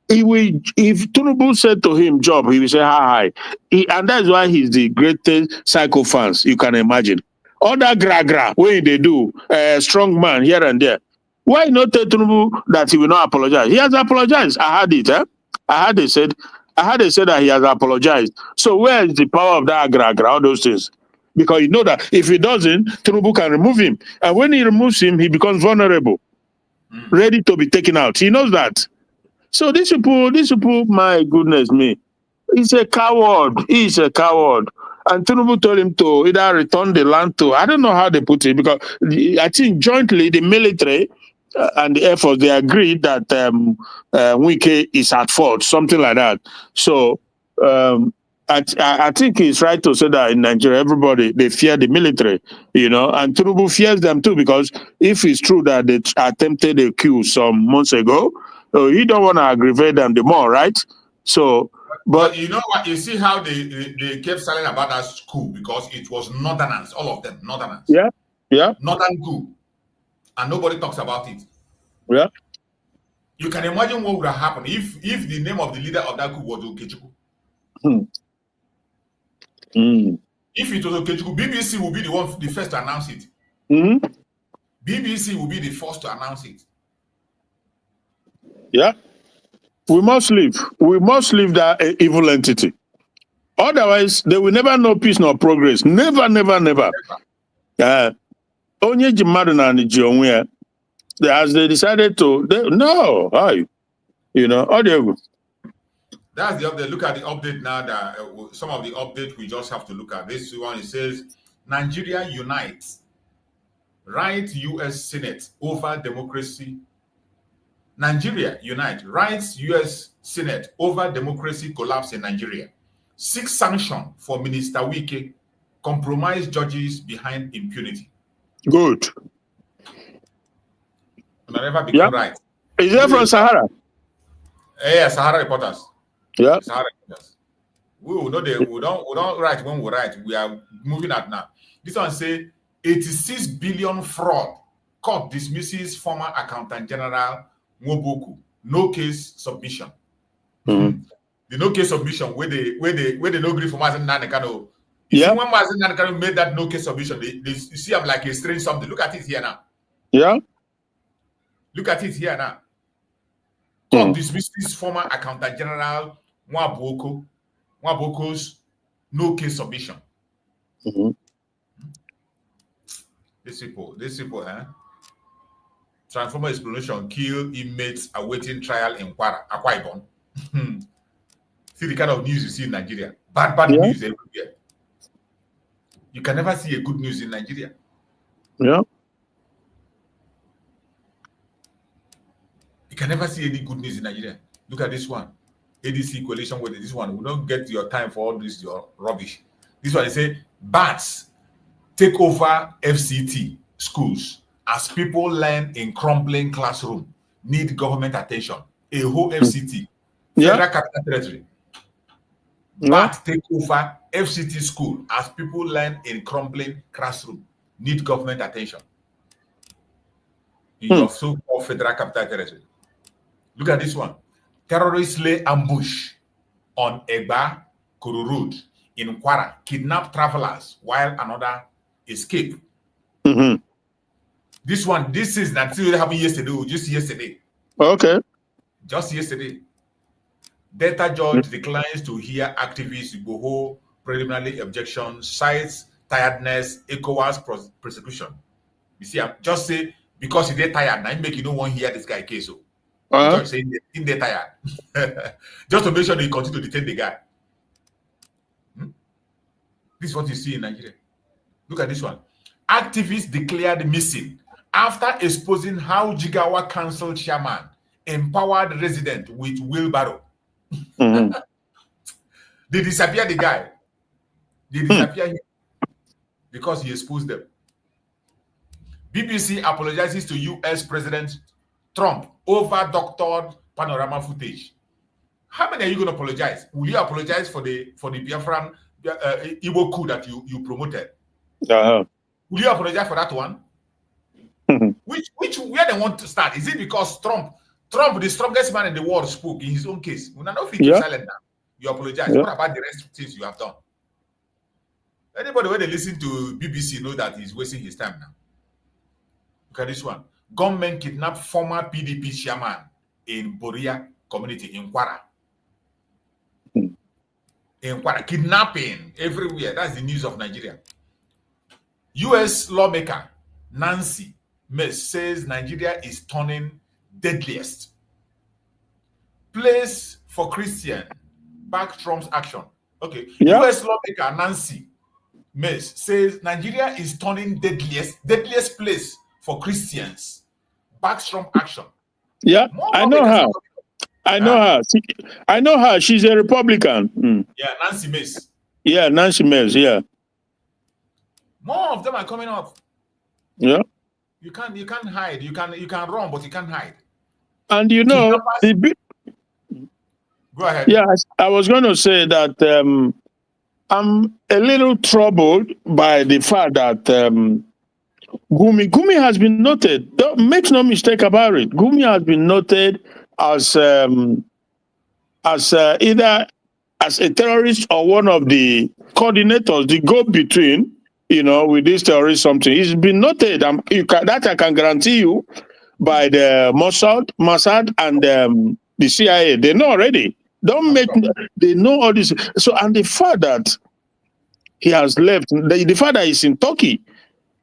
If Tinubu said to him, job, he will say, hi. And that's why he's the greatest psychophans you can imagine. All that gra-gra, when they do, strong man here and there. Why not tell Tinubu that he will not apologize? He has apologized. I heard it. I heard they said that he has apologized. So where is the power of that gra-gra, all those things? Because you know that if he doesn't, Tinubu can remove him. And when he removes him, he becomes vulnerable, ready to be taken out. He knows that. So these people, my goodness me, he's a coward. He's a coward. And Tinubu told him to either return the land to, I don't know how they put it, because I think jointly the military and the Air Force, they agreed that Wike is at fault, something like that. So I think it's right to say that in Nigeria, everybody, they fear the military, and Tinubu fears them too, because if it's true that they attempted a coup some months ago, he don't want to aggravate them the more, right? So, but you know what? You see how they kept silent about that coup, because it was Northerners, all of them, Northerners. Yeah. Northern coup, and nobody talks about it. Yeah. You can imagine what would have happened if the name of the leader of that coup was Okechukwu. If it was Okechukwu, BBC will be the first to announce it. BBC will be the first to announce it. Yeah. We must leave. We must leave that evil entity. Otherwise, they will never know peace nor progress. Never, never, never. Onye Jimadu na Nijionwe, as they decided to, audio. That's the update. Look at the update now. That some of the update we just have to look at. This one, it says Nigeria unites, right? U.S. Senate over democracy. Nigeria unite, rights U.S. Senate over democracy collapse in Nigeria. 6 sanction for Minister Wike, compromise judges behind impunity. Good. Never become right. Is that from Sahara? Yeah, Sahara reporters. Yeah. Sahara reporters. We don't write when we write. We are moving at now. This one say 86 billion fraud. Court dismisses former Accountant General Nwoboku. No case submission. The no case submission where they no agree for Mazi Nnamdi Kanu. Yeah. When Mazi Nnamdi Kanu made that no case submission, you see I'm like a strange something. Look at it here now. Yeah. Look at it here now. Court dismisses former Accountant General Nwaboko's no case submission. These people, huh? Transformer explanation kill inmates awaiting trial in Akwa Ibom. See the kind of news you see in Nigeria. Bad news everywhere. You can never see a good news in Nigeria. Yeah. You can never see any good news in Nigeria. Look at this one. ADC coalition with this one. We don't get your time for all this, your rubbish. This one, they say, bats take over FCT schools as people learn in crumbling classroom. Need government attention. A whole FCT. Federal Capital Territory. Bats take over FCT school as people learn in crumbling classroom. Need government attention. In your so-called Federal Capital Territory. Look at this one. Terrorists lay ambush on Egba Kuru Road in Kwara, kidnap travelers while another escape. This is not happened yesterday, just yesterday. Okay. Just yesterday. Delta judge declines to hear activists Igboho preliminary objection, cites tiredness, ECOWAS prosecution. You see, I'm just say because he get tired, now he make you don't want to hear this guy case. So judge saying they're tired. Just to make sure they continue to detain the guy. This is what you see in Nigeria. Look at this one. Activists declared missing after exposing how Jigawa Council chairman empowered resident with wheelbarrow. They disappear the guy. They disappear him because he exposed them. BBC apologizes to US President Trump over doctored panorama footage. How many are you going to apologize? Will you apologize for the Biafran Igbo coup that you promoted? Will you apologize for that one? Where they want to start? Is it because Trump, the strongest man in the world, spoke in his own case? We don't keep silent now. You apologize. What about the rest of things you have done? Anybody when they listen to BBC know that he's wasting his time now. Look at this one. Gunmen kidnapped former PDP chairman in Boria community in Kwara. In Kwara, kidnapping everywhere. That's the news of Nigeria. US lawmaker Nancy Mace says Nigeria is turning deadliest place for Christian. Back Trump's action. Okay. US lawmaker Nancy Mace says Nigeria is turning deadliest place for Christians. Back Trump action. Yeah, I know her. I know her. She's a Republican. Yeah, Nancy Mace. Yeah, Nancy Mace. Yeah. More of them are coming up. Yeah. You can't hide. You can run, but you can't hide. And you know, go ahead. Yeah, I was going to say that I'm a little troubled by the fact that Gumi has been noted. Make no mistake about it. Gumi has been noted as either as a terrorist or one of the coordinators, the go-between, with this terrorist something. He's been noted. That I can guarantee you by the Mossad and the CIA. They know already. They know all this. So, and the fact that he has left, the fact that he's in Turkey,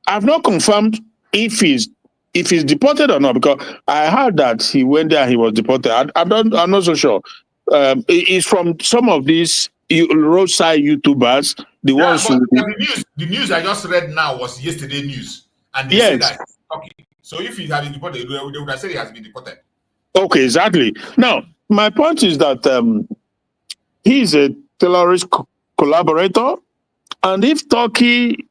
I've not confirmed if he's deported or not, because I heard that he went there and he was deported. I'm not so sure. It's from some of these roadside YouTubers, the ones who... The news I just read now was yesterday news. And they said that he's Turkey. So if he had been deported, they would have said he has been deported. Okay, exactly. Now, my point is that he's a terrorist collaborator, and if Turkey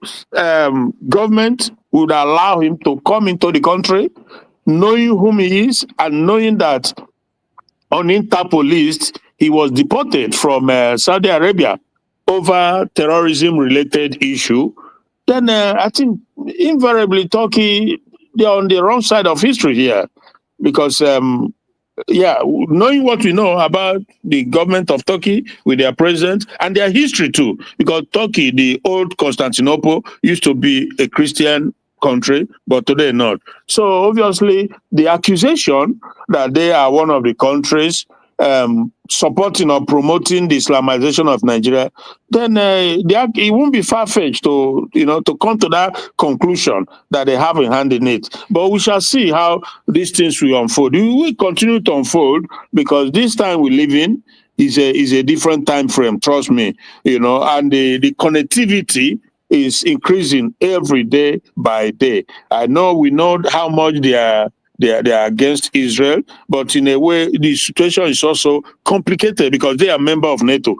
government would allow him to come into the country, knowing whom he is and knowing that on Interpol list he was deported from Saudi Arabia over terrorism-related issue, then I think invariably Turkey, they're on the wrong side of history here, because knowing what we know about the government of Turkey with their president and their history too, because Turkey, the old Constantinople, used to be a Christian country, but today not. So obviously, the accusation that they are one of the countries supporting or promoting the Islamization of Nigeria, then it won't be far-fetched to come to that conclusion that they have a hand in it. But we shall see how these things will unfold. We will continue to unfold because this time we live in is a different time frame. Trust me, and the connectivity is increasing every day by day. We know how much they are against Israel, but in a way, the situation is also complicated because they are member of NATO.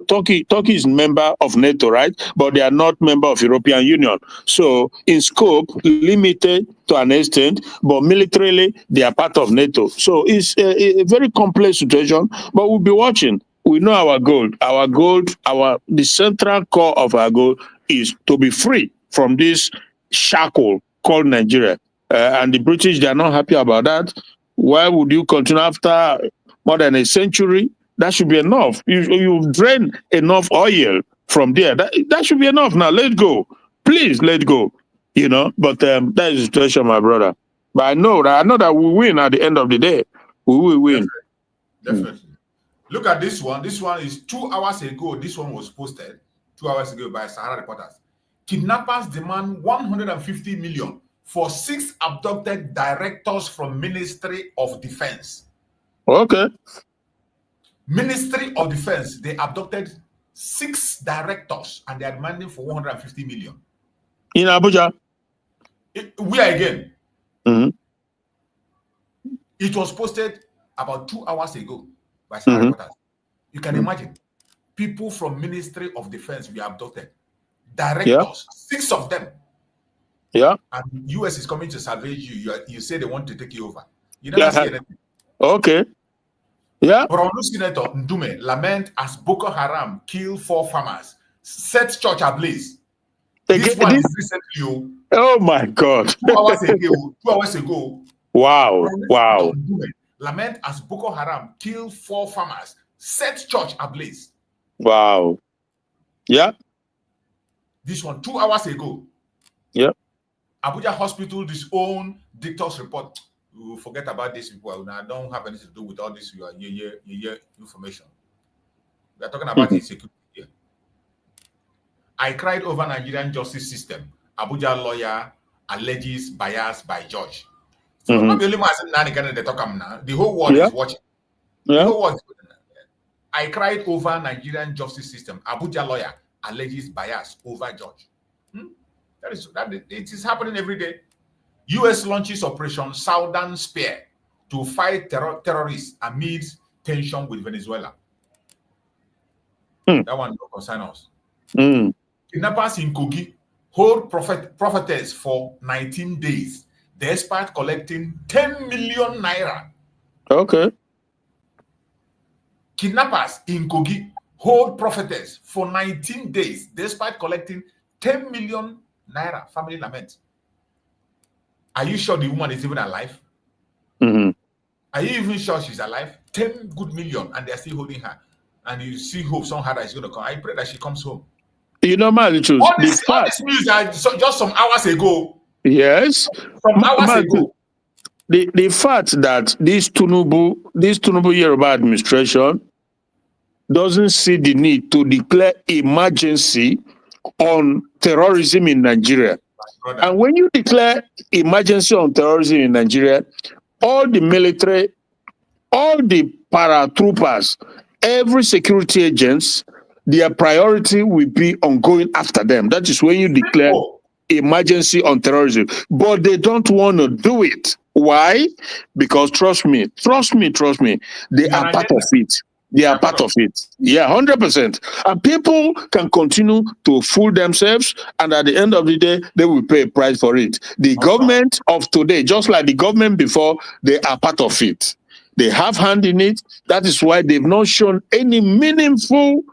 Turkey is member of NATO, right? But they are not member of European Union. So in scope, limited to an extent, but militarily, they are part of NATO. So it's a very complex situation, but we'll be watching. We know our goal. The central core of our goal is to be free from this shackle called Nigeria. And the British, they are not happy about that. Why would you continue after more than a century? That should be enough. You've drained enough oil from there. That should be enough now. Let go. Please, let go. But that is the situation, my brother. But I know that we win at the end of the day. We will win. Definitely. Look at this one. This one is 2 hours ago. This one was posted 2 hours ago by Sahara Reporters. Kidnappers demand 150 million for 6 abducted directors from Ministry of Defense. Okay. Ministry of Defense, they abducted 6 directors and they are demanding for 150 million. In Abuja? Where again? Mm-hmm. It was posted about 2 hours ago by Sahara Reporters. You can imagine, people from Ministry of Defense were abducted. Directors, 6 of them. Yeah. And US is coming to salvage you. You say they want to take you over. You never see anything. Okay. Yeah. Borno Senator Ndume lament as Boko Haram kill 4 farmers, set church ablaze. This one is recently. Oh my God. 2 hours ago. 2 hours ago. Wow. Wow. Ndume lament as Boko Haram kill 4 farmers, set church ablaze. Wow. Yeah. This one 2 hours ago. Yeah. Abuja Hospital disown Dictor's report. We will forget about these people. I don't have anything to do with all this your information. We are talking about insecurity here. I cried over Nigerian justice system. Abuja lawyer alleges bias by judge. So not the only man they talk now. The whole world is watching. Yeah. The whole world is watching. I cried over Nigerian justice system. Abuja lawyer alleges bias over judge. It is happening every day. US launches Operation Southern Spear to fight terrorists amid tension with Venezuela. That one will concern us. Kidnappers in Kogi hold prophetess for 19 days, despite collecting 10 million naira. Okay. Kidnappers in Kogi hold prophetess for 19 days, despite collecting 10 million naira. Family lament. Are you sure the woman is even alive? Are you even sure she's alive? 10 good million and they're still holding her. And you see hope somehow that she's going to come. I pray that she comes home. Man, choose. All this news are just some hours ago. Yes. Some hours ago. The fact that this Tinubu Yoruba administration doesn't see the need to declare emergency on terrorism in Nigeria. And when you declare emergency on terrorism in Nigeria, all the military, all the paratroopers, every security agents, their priority will be on going after them. That is when you declare emergency on terrorism. But they don't want to do it. Why? Because trust me, they are part of it. They are part of it. Yeah, 100%. And people can continue to fool themselves, and at the end of the day, they will pay a price for it. The government of today, just like the government before, they are part of it. They have hand in it. That is why they've not shown any meaningful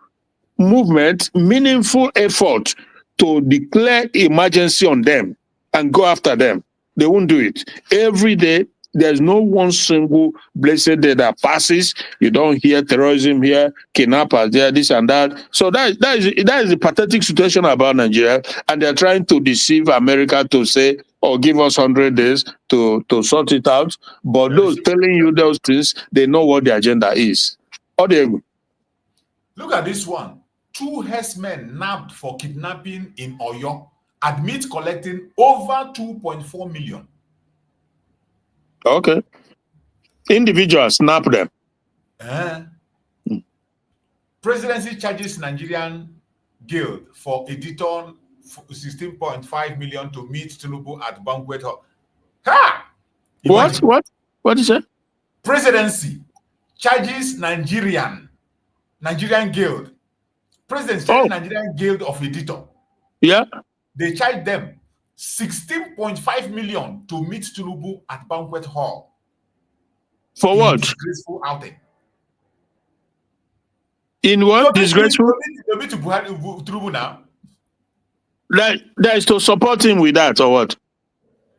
movement, meaningful effort to declare emergency on them and go after them. They won't do it. Every day, there's no one single blessed day that passes. You don't hear terrorism here, kidnappers there, this and that. So that is a pathetic situation about Nigeria. And they're trying to deceive America to say, or give us 100 days to sort it out. But those telling you those things, they know what the agenda is. Look at this one. 2 herdsmen nabbed for kidnapping in Oyo admit collecting over 2.4 million. Okay. Individuals snap them. Presidency charges Nigerian Guild for editor 16.5 million to meet Tinubu at banquet hall. Ha! Imagine. What is it? Presidency charges Nigerian Guild. President charges Nigerian Guild of Editor. Yeah. They charge them 16.5 million to meet Tinubu at banquet hall. For what? Disgraceful outing. In what? Disgraceful? To meet Tinubu now. That is to support him with that or what?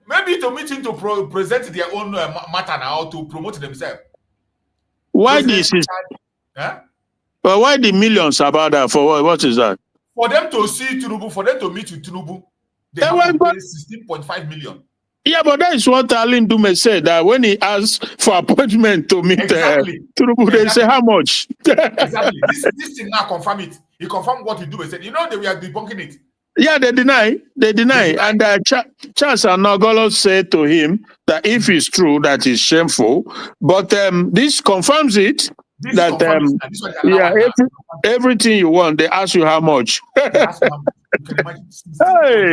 Maybe to meet him to present their own matter now, to promote themselves. Why this is? But why the millions about that? For what? What is that? For them to see Tinubu, for them to meet with Tinubu, they have to pay 16.5 million. Yeah, but that is what Alin Dume said, that when he asked for appointment to meet Tinubu, they say how much? Exactly. This thing now confirm it. He confirmed what he said. You know, they were debunking it. Yeah, they deny. And Charles Anogolo said to him that if it's true, that is shameful. But this confirms it. Everything you want, they ask you how much. Hey,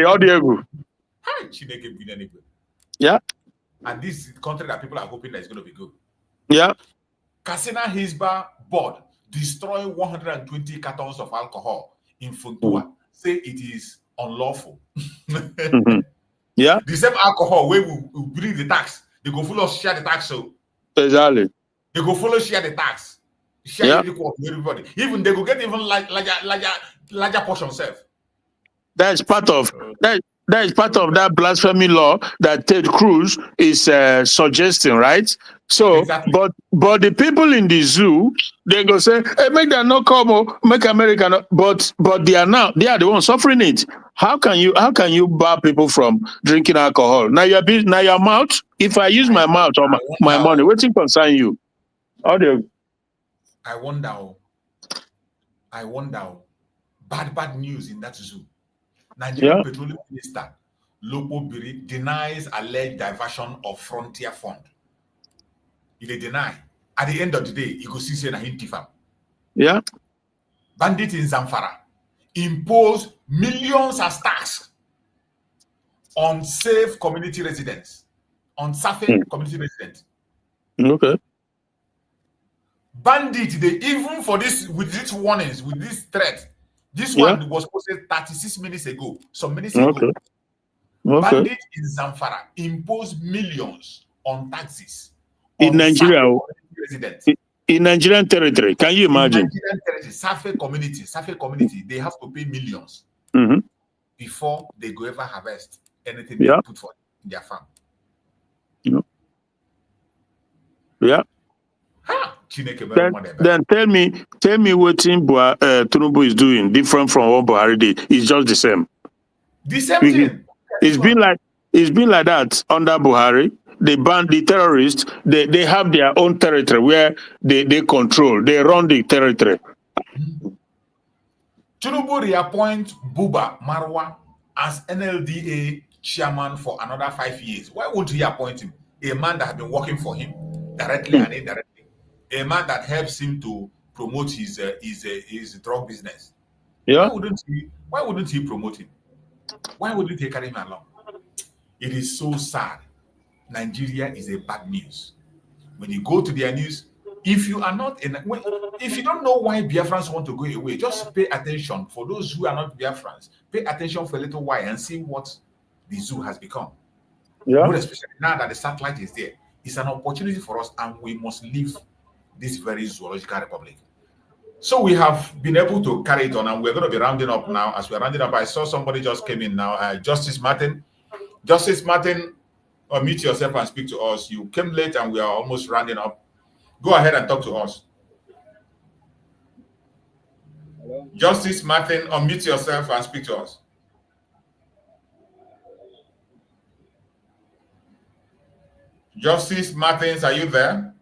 Odiego. Yeah. And this is the country that people are hoping that is going to be good. Yeah. Katsina Hisba board destroy 120 cartons of alcohol in Funtua. Say it is unlawful. Yeah. The same alcohol where we bring the tax, they go follow share the tax. So exactly. They go follow share the tax. Share it equal to everybody. Even they go get even larger portion self. That is part of that blasphemy law that Ted Cruz is suggesting, right? So, exactly. but the people in the zoo, they go say, "Hey, make that no come, make America no," but they are the ones suffering it. How can you bar people from drinking alcohol? Now your mouth. If I use my mouth or my money, what thing concern you? How do you? I wonder. Bad news in that zoo. Nigerian Petroleum Minister Lopo Biri denies alleged diversion of frontier fund. He deny. At the end of the day, he goes see na hintifam. Yeah. Bandits in Zamfara impose millions as tax on safe community residents, on safe community residents. Okay. Bandit, they even for this with these warnings, with this threat. This one was posted 36 minutes ago. Some minutes ago. Okay. Bandit in Zamfara impose millions on taxes in Nigeria. In Nigerian territory. Can you imagine? In Nigerian territory, Safe community, they have to pay millions before they go ever harvest anything they put for in their farm. Yeah. Then tell me what Tinubu is doing different from what Buhari did. It's just the same. The same thing. It's been like that under Buhari. They ban the terrorists. They have their own territory where they control. They run the territory. Tinubu reappoint Buba Marwa as NLDA chairman for another 5 years. Why would he appoint him? A man that has been working for him directly and indirectly. A man that helps him to promote his drug business. Yeah. Why wouldn't he promote him? Why wouldn't he carry him along? It is so sad. Nigeria is a bad news. When you go to their news, if you don't know why Biafrans want to go away, just pay attention. For those who are not Biafrans, pay attention for a little while and see what the zoo has become. Yeah. But especially now that the satellite is there, it's an opportunity for us, and we must leave this very zoological republic. So we have been able to carry it on, and we're going to be rounding up now. As we're rounding up, I saw somebody just came in now. Justice Martin, unmute yourself and speak to us. You came late and we are almost rounding up. Go ahead and talk to us. Hello? Justice Martin, unmute yourself and speak to us. Justice Martins, are you there?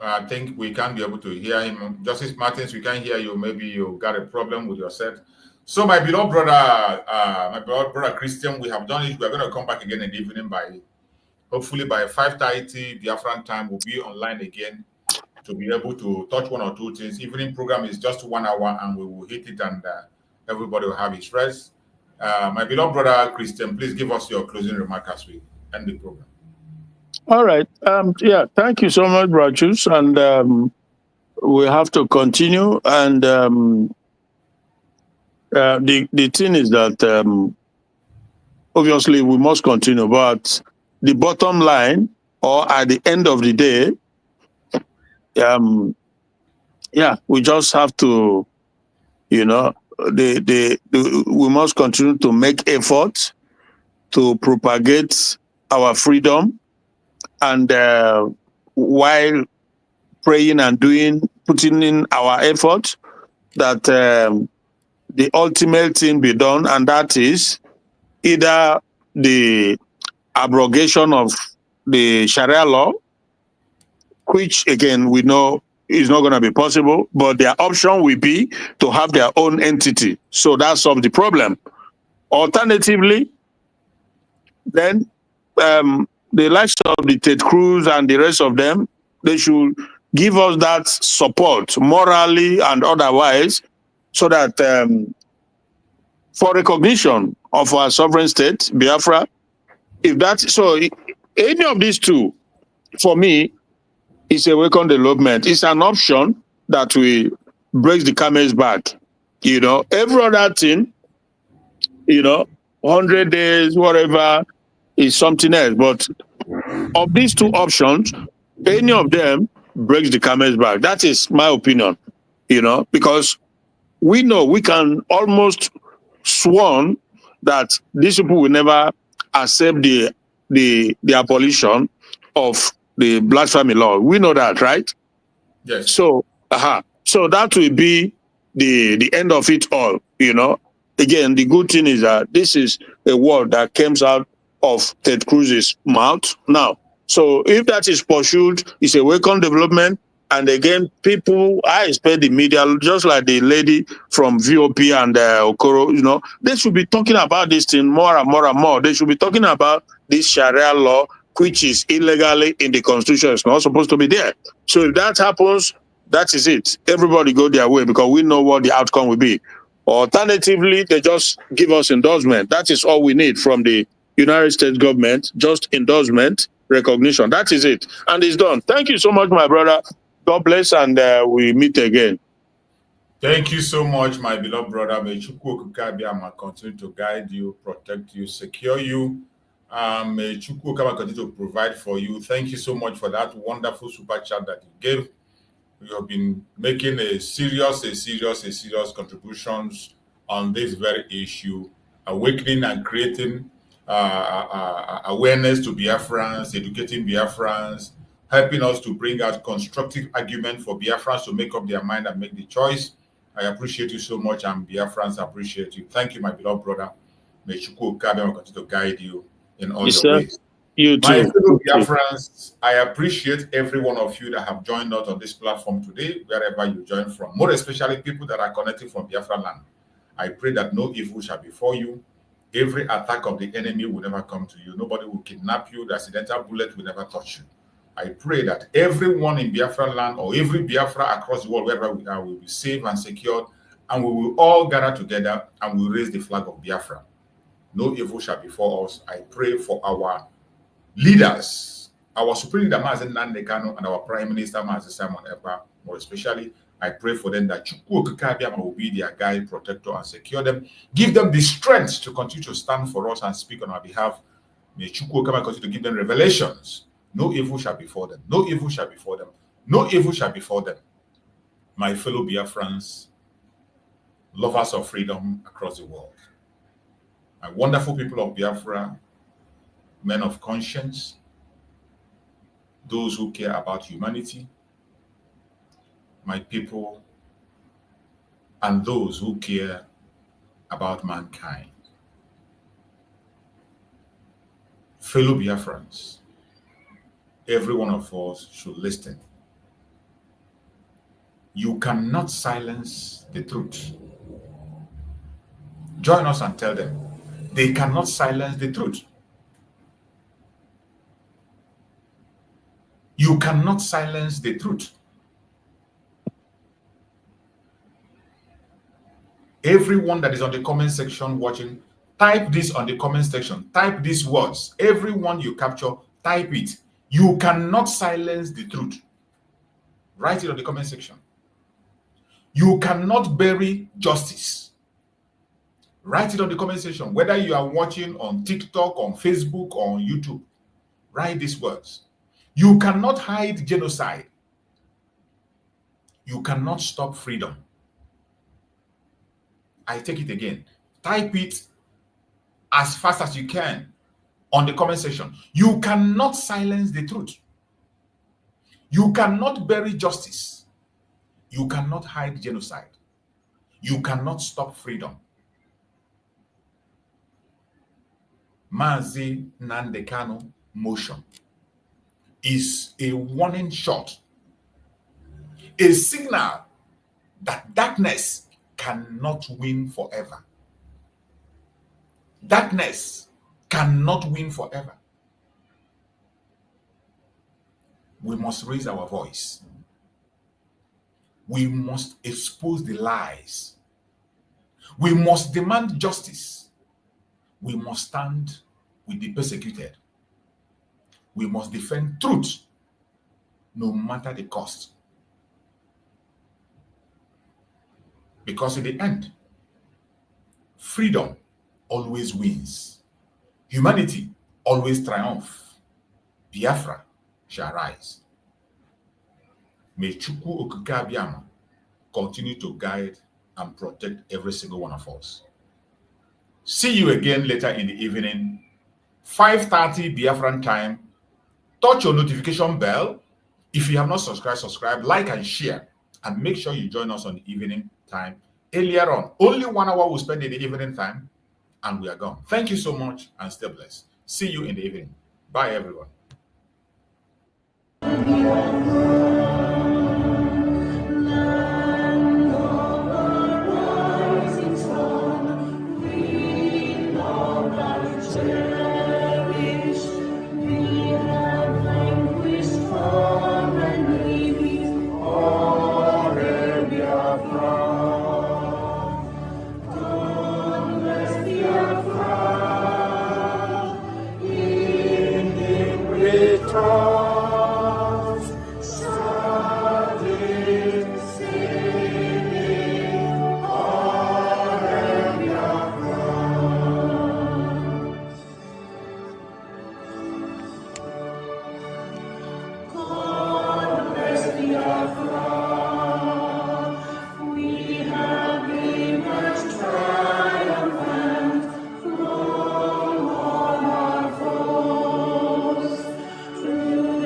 I think we can't be able to hear him. Justice Martins, we can't hear you. Maybe you got a problem with your set. So my beloved brother Christian, we have done it. We're going to come back again in the evening hopefully by 5:30 Biafran time. We'll be online again to be able to touch one or two things. Evening program is just 1 hour and we will hit it and everybody will have his rest. My beloved brother Christian, please give us your closing remark as we end the program. All right. Yeah, thank you so much, Brachus. And we have to continue. And the thing is that obviously we must continue. But the bottom line, or at the end of the day, yeah, we just have to, we must continue to make efforts to propagate our freedom. And while praying and putting in our effort, that the ultimate thing be done, and that is either the abrogation of the Sharia law, which again we know is not going to be possible, but their option will be to have their own entity. So that solves the problem. Alternatively, then the likes of the Ted Cruz and the rest of them, they should give us that support, morally and otherwise, so that for recognition of our sovereign state, Biafra, any of these two, for me, is a welcome development. It's an option that will break the camel's back. Every other thing, 100 days, whatever, is something else. But of these two options, any of them breaks the camel's back. That is my opinion, because we know we can almost sworn that these people will never accept the abolition of the blasphemy law. We know that, right? Yes. So that will be the end of it all, Again, the good thing is that this is a word that comes out of Ted Cruz's mouth now. So if that is pursued, it's a welcome development. And again, I expect the media, just like the lady from VOP and Okoro, they should be talking about this thing more and more and more. They should be talking about this Sharia law, which is illegally in the Constitution. It's not supposed to be there. So if that happens, that is it. Everybody go their way, because we know what the outcome will be. Alternatively, they just give us endorsement. That is all we need from the United States government, just endorsement, recognition. That is it. And it's done. Thank you so much, my brother. God bless, and we meet again. Thank you so much, my beloved brother. May Chukwu Okike continue to guide you, protect you, secure you. May Chukwu Okike continue to provide for you. Thank you so much for that wonderful super chat that you gave. You have been making a serious contributions on this very issue, awakening and creating awareness to Biafrans, educating Biafrans, helping us to bring out constructive argument for Biafrans to make up their mind and make the choice. I appreciate you so much, and Biafrans appreciate you. Thank you, my beloved brother. May Chukwu Okike continue to guide you in all your ways. You too. My fellow Biafrans, I appreciate every one of you that have joined us on this platform today, wherever you join from, more especially people that are connected from Biafra land. I pray that no evil shall befall you. Every attack of the enemy will never come to you. Nobody will kidnap you. The accidental bullet will never touch you. I pray that everyone in Biafra land, or every Biafra across the world, wherever we are, will be safe and secured, and we will all gather together and we'll raise the flag of Biafra. No evil shall befall us. I pray for our leaders, our Supreme Leader Mazi Nnamdi Kanu and our Prime Minister Mazi Simon Ekpa, more especially. I pray for them that Chukwu Okike will be their guide, protector, and secure them. Give them the strength to continue to stand for us and speak on our behalf. May Chukwu Okike continue to give them revelations. No evil shall befall them. No evil shall befall them. No evil shall befall them. My fellow Biafrans, lovers of freedom across the world, my wonderful people of Biafra, men of conscience, those who care about humanity, my people, and those who care about mankind. Fellow Biafrans, every one of us should listen. You cannot silence the truth. Join us and tell them they cannot silence the truth. You cannot silence the truth. Everyone that is on the comment section watching, type this on the comment section. Type these words. Everyone you capture, type it. You cannot silence the truth. Write it on the comment section. You cannot bury justice. Write it on the comment section. Whether you are watching on TikTok, on Facebook, or on YouTube, write these words. You cannot hide genocide. You cannot stop freedom. I take it again. Type it as fast as you can on the comment section. You cannot silence the truth. You cannot bury justice. You cannot hide genocide. You cannot stop freedom. Mazi Nnamdi Kanu motion is a warning shot, a signal that darkness cannot win forever. Darkness cannot win forever. We must raise our voice. We must expose the lies. We must demand justice. We must stand with the persecuted. We must defend truth, no matter the cost. Because in the end, freedom always wins. Humanity always triumphs. Biafra shall rise. May Chukwu Okike Abiyama continue to guide and protect every single one of us. See you again later in the evening, 5:30 Biafran time. Touch your notification bell. If you have not subscribed, subscribe, like, and share. And make sure you join us on the evening time. Earlier on, only 1 hour we'll spend in the evening time, and we are gone. Thank you so much, and stay blessed. See you in the evening. Bye, everyone. Through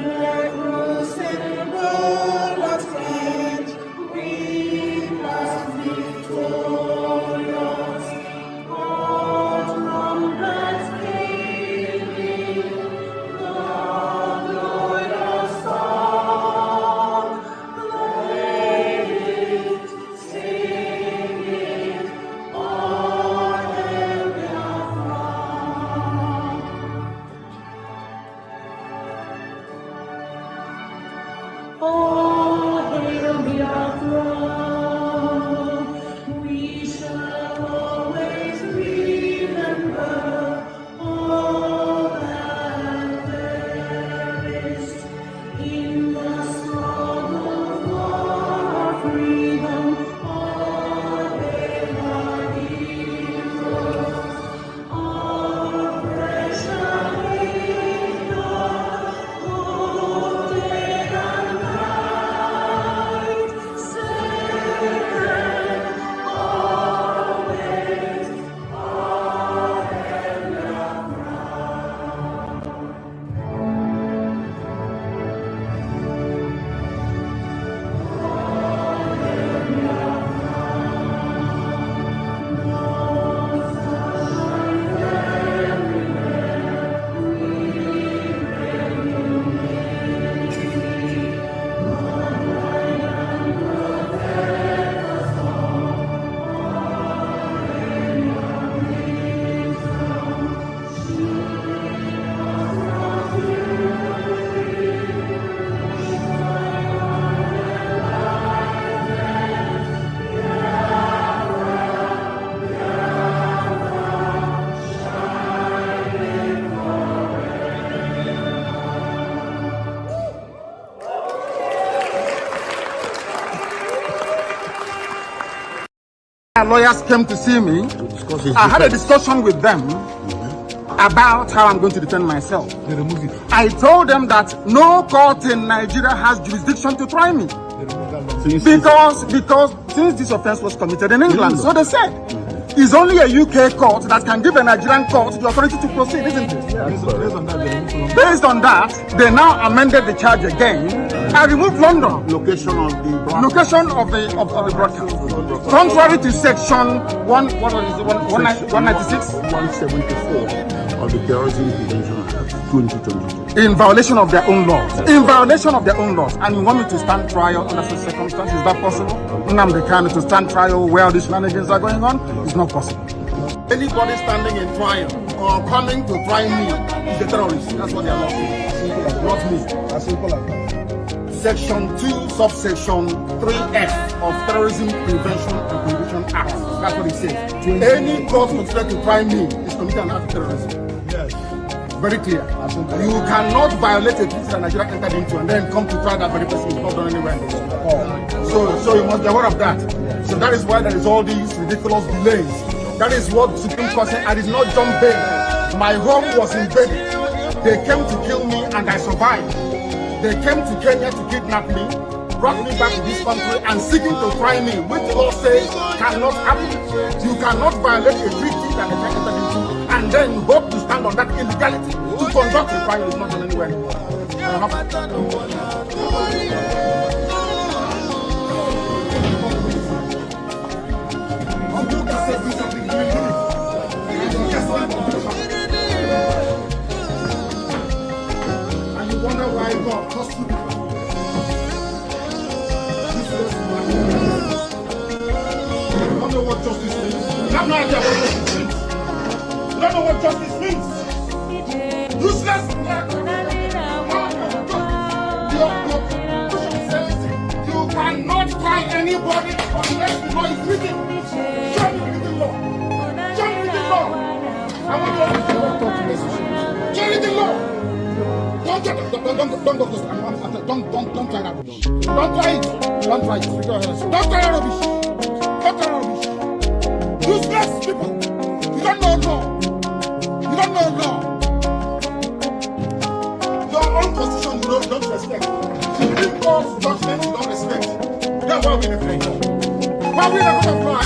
my lawyers came to see me, I had a discussion with them about how I'm going to defend myself. I told them that no court in Nigeria has jurisdiction to try me. Because since this offense was committed in England, so they said, it's only a UK court that can give a Nigerian court the authority to proceed, isn't it? Based on that, they now amended the charge again. I removed London. Location of the broadcast. Contrary to section 196, 174 of the Terrorism Prevention Act 2022. In violation of their own laws. In violation of their own laws. And you want me to stand trial under such circumstances? Is that possible? Nnamdi Kanu to stand trial where these shenanigans are going on? It's not possible. Anybody standing in trial or coming to try me is a terrorist. That's what they are not saying. Not me. As simple as that. Section 2, subsection 3F of Terrorism Prevention and Prohibition Act. That's what it says. Any court considered to try me is committing an act of terrorism. Yes. Very clear. You cannot violate a treaty that Nigeria entered into and then come to try that very person who is not done anywhere in the world. So you must be aware of that. So that is why there is all these ridiculous delays. That is what Supreme Court said. I did not jump in. My home was invaded. They came to kill me and I survived. They came to Kenya to kidnap me, brought me back to this country and seeking to try me, which the law says cannot happen. You cannot violate a treaty that they entered into and then hope to stand on that illegality. To conduct a trial is not done anywhere anymore. And you wonder why God cost you. What justice means. You have no idea what justice means. You don't know what justice means. Useless. You cannot try anybody unless the law is written. Show me the written law. Show me the written law. I want you to talk to me. Show me the law. Don't try that. Don't try it. Don't try it. Don't try rubbish. Don't try rubbish. Useless people. You don't know law. You don't know law. Your own constitution you don't respect. Supreme Court's judgment you don't respect. That's why we're in a court of law.